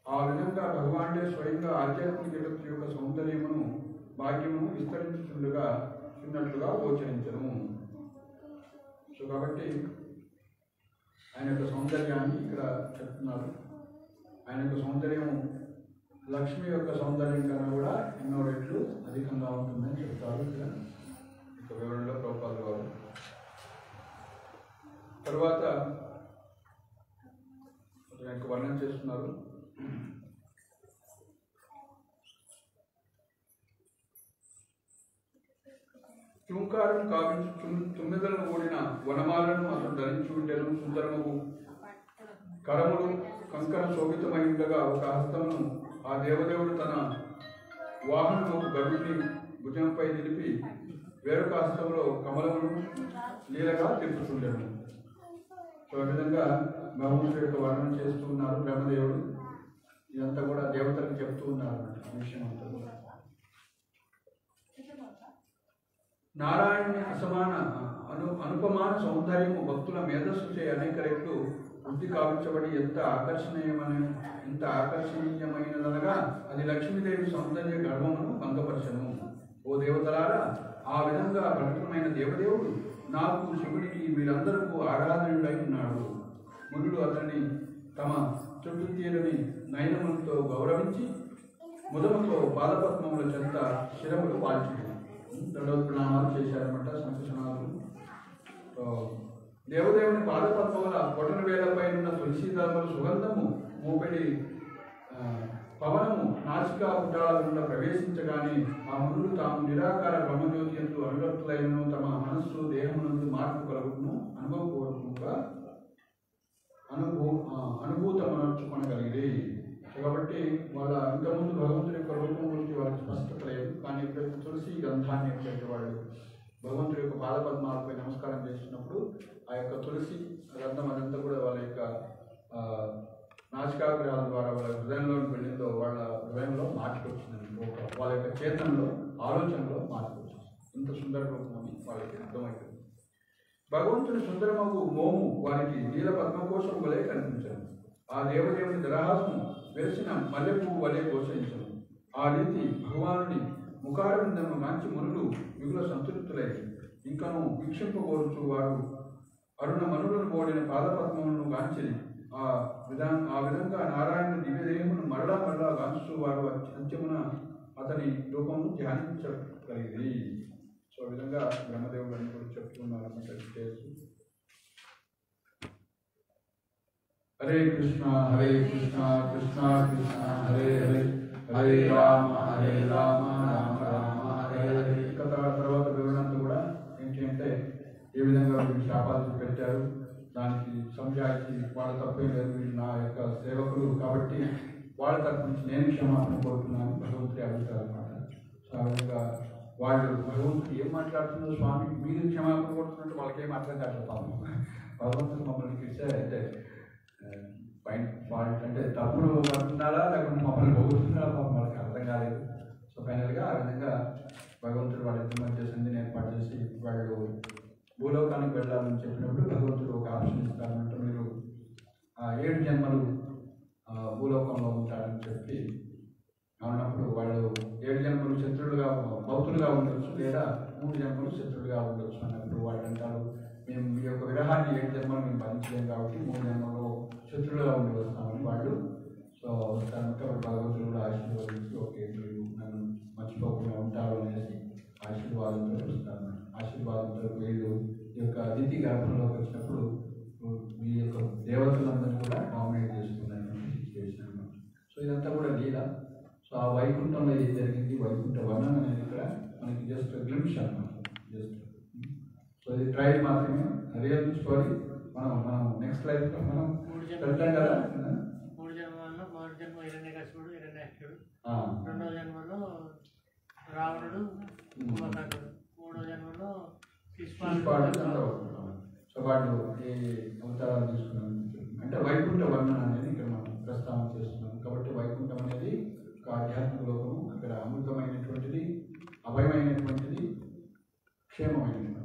Speaker 1: ఆ విధంగా భగవానుడే స్వయంగా ఆధ్యాత్మిక జగత్తు యొక్క సౌందర్యమును భాగ్యమును విస్తరించుచున్నట్లుగా గోచరించను. సో కాబట్టి ఆయన యొక్క సౌందర్యాన్ని ఇక్కడ చెప్తున్నారు. ఆయన యొక్క సౌందర్యము లక్ష్మి యొక్క సౌందర్యం కన్నా కూడా ఎన్నో రెట్లు అధికంగా ఉంటుందని చెప్తారు ఇక్కడ వివరణలో ప్రభుపాదుల వారు. తర్వాత ఆయనకు వర్ణన చేస్తున్నారు. తుంకారం కావించు తుమ్మెదలను ఓడిన వనమాలను అతను ధరించి ఉండేను. సుందరము కరములు కంకణ శోభితమై ఉండగా ఒక హస్తమును ఆ దేవదేవుడు తన వాహనము గరుడిని భుజంపై నిలిపి వేరొక హస్తంలో కమలమును లీలగా తిప్పుతుండేను. సో ఆ విధంగా భగవంతుడి యొక్క వర్ణన చేస్తూ ఉన్నారు బ్రహ్మదేవుడు. ఇదంతా కూడా దేవతలకు చెప్తూ ఉన్నారు అన్నమాట ఈ విషయం అంతా కూడా. నారాయణుని అసమాన అనుపమాన సౌందర్యము భక్తుల మేధస్సుచే అనేక రెట్లు వృద్ధి కావించబడి ఎంత ఆకర్షణీయమైనదనగా అది లక్ష్మీదేవి సౌందర్య గర్భమును భంగపరచను. ఓ దేవతలారా, ఆ విధంగా పవిత్రమైన దేవదేవుడు నాకు శివుడికి వీరందరికీ ఆరాధనుడై ఉన్నాడు. మునులు అతన్ని తమ చుట్టూ తీరని నయనములతో గౌరవించి ముదముతో పాదపద్మముల చెంత శిరములు వాల్చింది. దండోత్ప్రణామాలు చేశారన్నమాట సంతోషనాథులు. దేవదేవుని పాదపద్మముల పొటన వేలపై ఉన్న తులసీదళముల సుగంధము మూపిడి పవనము నాసికా పుటాల గుండా ప్రవేశించగానే ఆ మునులు తాము నిరాకార బ్రహ్మజ్యోతి ఎందు అనురక్తులైనను తమ మనస్సు దేహమునందు మార్పు కలుగును అనుభవపూర్వకంగా అనుభూతమనర్చుకొనగలిగి. కాబట్టి వాళ్ళ ఇంతకుముందు భగవంతుడి యొక్క రూపం గురించి వాళ్ళకి స్పష్టత లేదు. కానీ ఇప్పుడు తులసి గంధాన్ని ఏంటంటే వాళ్ళు భగవంతుడి యొక్క పాదపద్మాలపై నమస్కారం చేస్తున్నప్పుడు ఆ యొక్క తులసి గంధం అదంతా కూడా వాళ్ళ యొక్క నాసికాగ్రహాల ద్వారా వాళ్ళ హృదయంలోకి వెళ్ళిందో వాళ్ళ హృదయంలో మార్పు వచ్చిందని వాళ్ళ యొక్క చేతనలో ఆలోచనలో మార్పు వచ్చింది. ఇంత సుందర రూపం అని వాళ్ళకి అర్థమైంది. భగవంతుని సుందరమగు మోము వారికి నీల పద్మకోశం వలె కనిపించను. ఆ దేవదేవుని దరహాసము వెలిసిన మల్లెపువ్వు వలె గోచరించను. ఆ రీతి భగవానుని ముఖారవిందము గాంచి మునులు మిగుల సంతృప్తులై ఇంకను వీక్షింపగోరుచు వారు అరుణ మనులను ఓడిన పాదపద్మములను గాంచి ఆ విధంగా నారాయణ దివ్యదేహమును మరలా గాంచుతూ వారు అంత్యమున అతని రూపమును ధ్యానించగలిగింది. సో ఆ విధంగా బ్రహ్మదేవుడు అని కూడా చెప్తున్నారు. హరే కృష్ణ కృష్ణ కృష్ణ హరే హరే హరే రామ రామ రామ హరే హరే. తర్వాత వివరణంతో కూడా ఏంటి అంటే ఏ విధంగా వీళ్ళు శాపాలు పెట్టారు, దానికి సంజాయికి వాళ్ళ తప్పేం లేదు, వీళ్ళు నా యొక్క సేవకులు కాబట్టి వాళ్ళ తరపు నుంచి నేను క్షమాపణ కోరుతున్నాను భగవంతుడి అడుగుతారు అన్నమాట. సో ఆ విధంగా వాళ్ళు భగవంతుడు ఏం మాట్లాడుతున్నారు స్వామి మీరు క్షమాపణ కోరుతున్నట్టు వాళ్ళకి ఏం అర్థం కాకపోతాము. భగవంతుడు మమ్మల్ని పిలిచారంటే పైన ఫాల్ట్ అంటే తప్పులు పడుతున్నారా లేకుంటే మమ్మల్ని పోగొట్టున్నారా పాపం వాళ్ళకి అర్థం కాలేదు. సో ఫైనల్గా ఆ విధంగా భగవంతుడు వాళ్ళిద్దరి మధ్య సంధిని ఏర్పాటు చేసి వాళ్ళు భూలోకానికి వెళ్ళాలని చెప్పినప్పుడు భగవంతుడు ఒక ఆప్షన్ ఇస్తారంటే మీరు 7 జన్మలు భూలోకంలో ఉంటారని చెప్పి అన్నప్పుడు వాళ్ళు 7 జన్మలు శత్రువులుగా భౌతులుగా ఉండొచ్చు, లేదా 3 జన్మలు శత్రువులుగా ఉండొచ్చు అన్నప్పుడు వాళ్ళు అంటారు మేము మీ యొక్క విగ్రహాన్ని 7 జన్మలు మేము భరించలేము కాబట్టి 3 జన్మలో శత్రువులుగా ఉండి వస్తామని వాళ్ళు. సో కనుక భగవంతుడు కూడా ఆశీర్వదించి ఓకే మీరు నన్ను మర్చిపోకుండా ఉంటారు అనేసి ఆశీర్వాదంతో వస్తారు. ఆశీర్వాదంతో వీళ్ళు ఈ యొక్క అతిథి గర్భంలోకి వచ్చినప్పుడు మీ యొక్క దేవతలందరూ కూడా డామినేట్ చేస్తున్నటువంటి సిచ్యువేషన్ అన్నమాట. సో ఇదంతా కూడా లీల. సో ఆ వైకుంఠంలో ఏం జరిగింది, వైకుంఠ వర్ణన అనేది ఇక్కడ మనకి జస్ట్ గ్లిమ్స్ అన్నమాట. జస్ట్ సో ఇది ట్రైల్ మాత్రమే, రియల్ స్టోరీ. మనం నెక్స్ట్ లైఫ్లో మనం వెళ్తాం కదా.
Speaker 4: 3 జన్మల్లో మొదటి జన్మ హిరణ్యకశిపుడు హిరణ్యాక్షుడు, 2వ జన్మలో రావణుడు కుంభకర్ణుడు, 3వ జన్మలో శిశుపాలుడు.
Speaker 1: సో వాళ్ళు ఈ అవతారాలు తీసుకున్నాం అంటే వైకుంఠ వర్ణన అనేది ఇక్కడ మనం ప్రస్తావన చేస్తున్నాం. కాబట్టి వైకుంఠం అనేది ఒక ఆధ్యాత్మిక లోకము. అక్కడ అమృతమైనటువంటిది, అభయమైనటువంటిది, క్షేమమైనటువంటిది.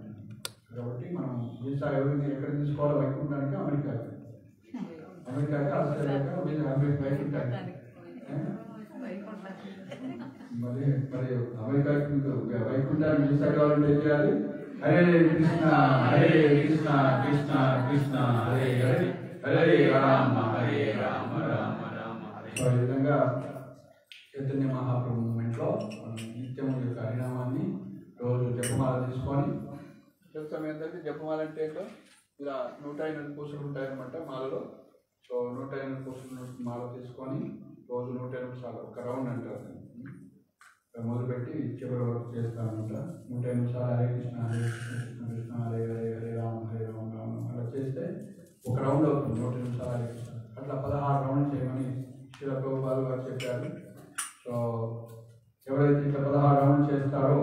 Speaker 1: కాబట్టి మనం వీసా ఎవరిని ఎక్కడ తీసుకోవాలో వైకుంఠానికి అమెరికాకి, ఆస్ట్రేలియాకి వైకుంఠానికి. మరి అమెరికాకి వైకుంఠానికి వీసా కావాలంటే ఏం చేయాలి? హరే కృష్ణ హరే కృష్ణ కృష్ణ కృష్ణ హరే హరే హరే రామ హరే రామ రామ రామ హరే. సో ఈ విధంగా చైతన్య మహాప్రభు మూమెంట్లో మనం నిత్యము యొక్క హరినామాన్ని రోజు జపమాల తీసుకొని, తెలుసా మీ అందరికీ జపమాల అంటే ఏంటో? ఇలా 108 పూసలు ఉంటాయన్నమాట మాలలో. సో 108 పూసలు మాల తీసుకొని రోజు 108 సార్లు ఒక రౌండ్ అంటారు మొదలుపెట్టి చివరి వరకు చేస్తానమాట. 108 సార్లు హరే కృష్ణ హరే కృష్ణ కృష్ణ కృష్ణ హరే హరే హరే రామ రామ అలా చేస్తే ఒక రౌండ్ అవుతుంది. 108 సార్లు హరే కృష్ణ. అట్లా 16 రౌండ్ చేయమని శ్రీల ప్రభుపాదులు గారు చెప్పారు. సో ఎవరైతే ఇట్లా 16 రౌండ్ చేస్తారో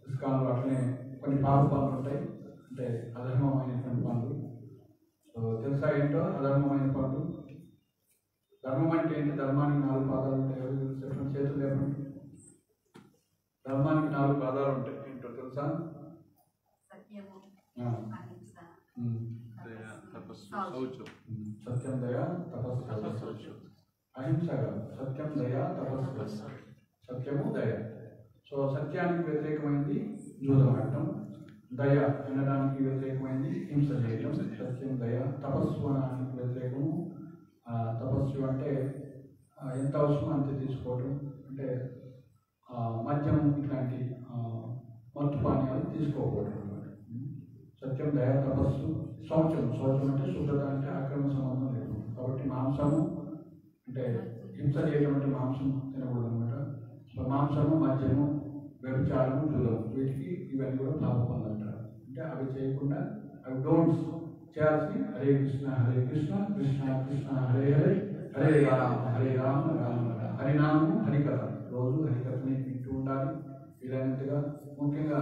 Speaker 1: ఇస్కాన్లో అట్లనే కొన్ని పాప పనులు ఉంటాయి, అంటే అధర్మమైనటువంటి పనులు. సో తెలుసా ఏంటో అధర్మమైన పనులు? ధర్మం అంటే ఏంటి? ధర్మానికి 4 పాదాలు ఉంటాయి. ఎవరు చెప్పండి, చేతులు లేపండి. ధర్మానికి 4 పాదాలు ఉంటాయి. ఏంటో తెలుసా? సత్యం దయ తపస్సు. అహింస కాదు, సత్యం దయ తపస్సు. సత్యము దయ. సో సత్యానికి వ్యతిరేకమైంది జూదం ఆడటం, దయ వినడానికి వ్యతిరేకమైంది హింస చేయడం. సత్యం దయ. తపస్సు అనడానికి వ్యతిరేకము తపస్సు అంటే ఎంత అవసరం అంతే తీసుకోవడం, అంటే మద్యం ఇట్లాంటి మత్తు పానీయాలు తీసుకోకూడదు అనమాట. సత్యం దయ తపస్సు. శౌచం అంటే శుభ్రత, అంటే ఆక్రమణ సంబంధం లేదు. కాబట్టి మాంసము అంటే హింస చేయడం అంటే మాంసం తినకూడదు అనమాట. సో మాంసము, మద్యము, వ్యభిచారము, జూదం, వీటికి ఇవన్నీ కూడా పాప పనులు అంటారు. అంటే అవి చేయకుండా, అవి డోంట్స్ చేయాల్సి హరే కృష్ణ కృష్ణ కృష్ణ హరే హరే హరే రామ రామ రామ. హరినామము హరికథ, రోజు హరికథని వింటూ ఉండాలి వీలైనంతగా. ముఖ్యంగా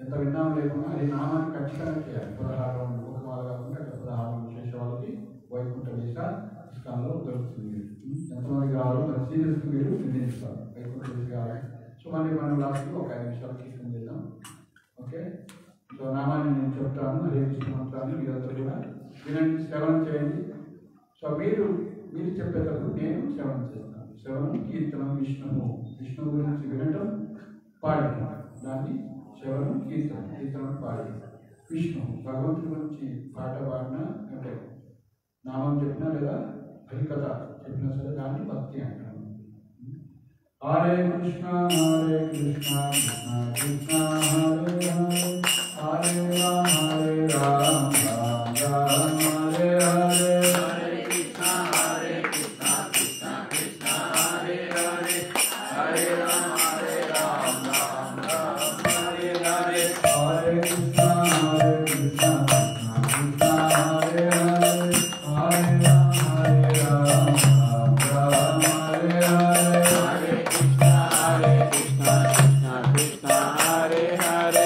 Speaker 1: ఎంత విన్నాము లేకుండా హరినామాన్ని ఖచ్చితంగా చేయాలి. 16 రౌండ్లు ఒక మాల కాకుండా 16 రౌండ్లు చేసే వాళ్ళకి వైకుంఠ వీసా ఇస్కాన్లో దొరుకుతుంది. ఎంతమంది కావాలో మరి సీరియస్గా మీరు నిర్ణయిస్తారు వైకుంఠ వీసా కావాలి. సో మనం లాస్ట్కి ఒక 5 నిమిషాలు కీర్తన చేద్దాం. ఓకే, సో నామాన్ని నేను చెప్తాను, హరే కృష్ణ మంత్రాన్ని మీరందరూ కూడా వినండి, శ్రవణం చేయండి. సో మీరు చెప్పేటప్పుడు నేను శ్రవణం చేస్తాను. శ్రవణం కీర్తనం విష్ణువు గురించి వినటం, పాడటం, దాన్ని శ్రవణం కీర్తనం పాడటం. విష్ణువు భగవంతుడి గురించి పాట పాడినా అంటే నామం చెప్పినా లేదా హరికథ చెప్పినా సరే దాన్ని భక్తి అంటారు. హరే కృష్ణ కృష్ణ కృష్ణ హరే హరే హరే రామ రామ రామ హరే హరే. హరే కృష్ణ కృష్ణ కృష్ణ హరే హరే హరే రామ రామ రామ హరే హరే. హరే కృష్ణ కృష్ణ కృష్ణ హరే హరే హరే రామ రామ హరే హరే. హరే కృష్ణ కృష్ణ కృష్ణ హరే హరే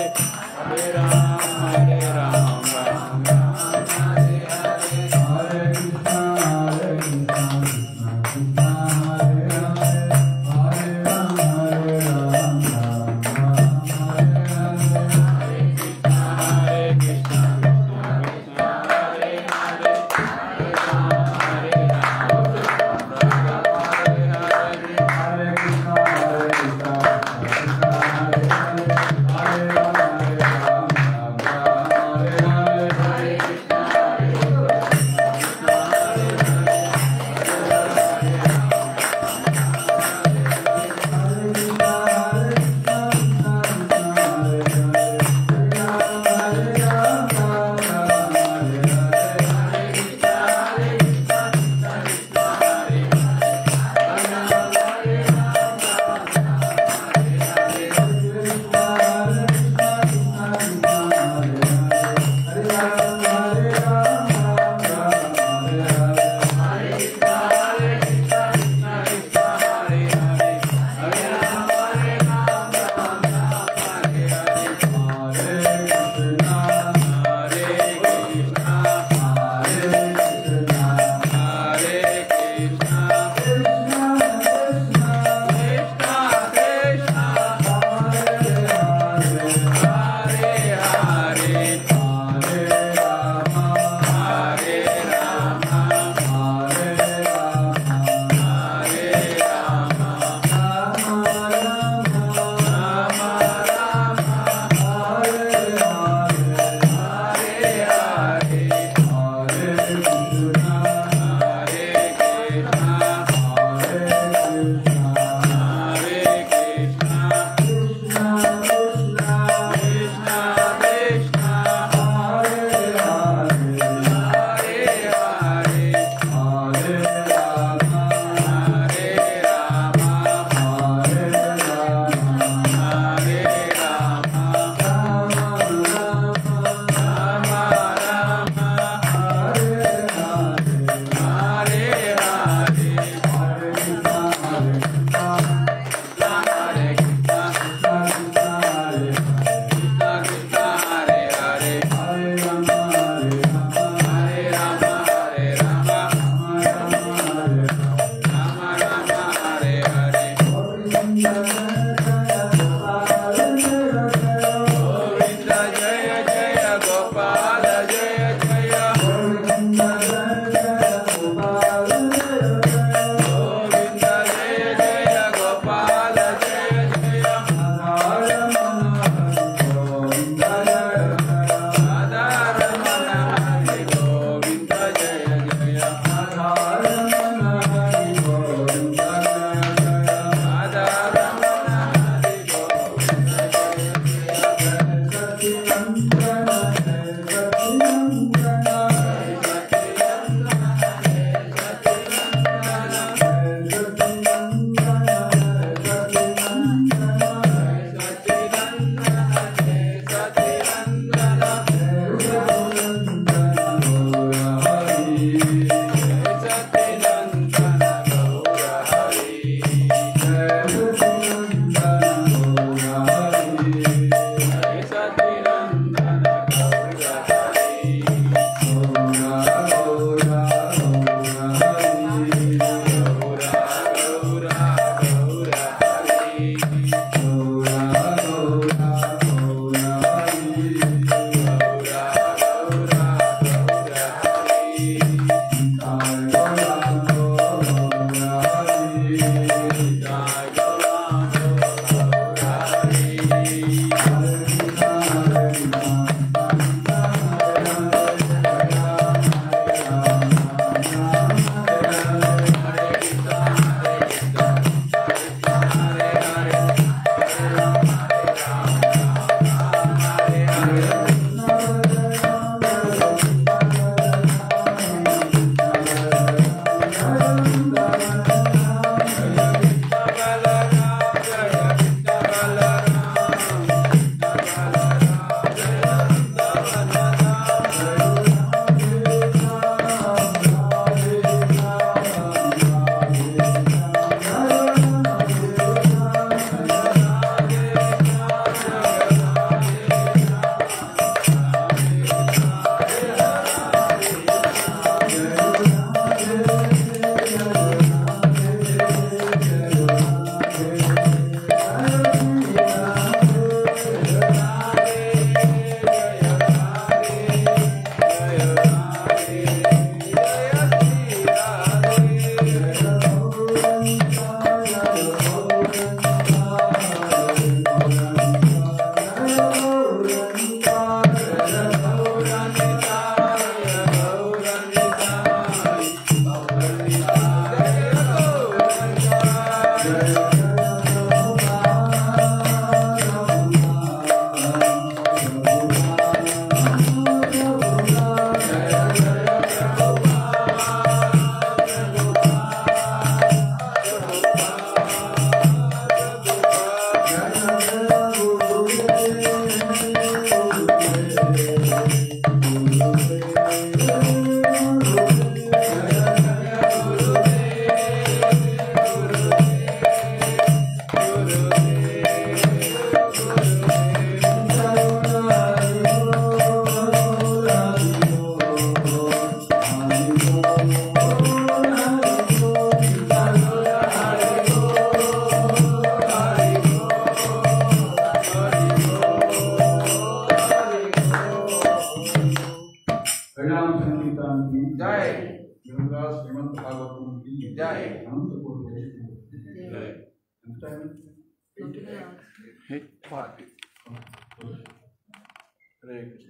Speaker 1: श्रीमंत भागवतम की जय। अनंत कोटि जय।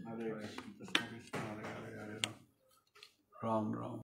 Speaker 5: हरे कृष्ण कृष्ण हरे हरे हरे राम राम।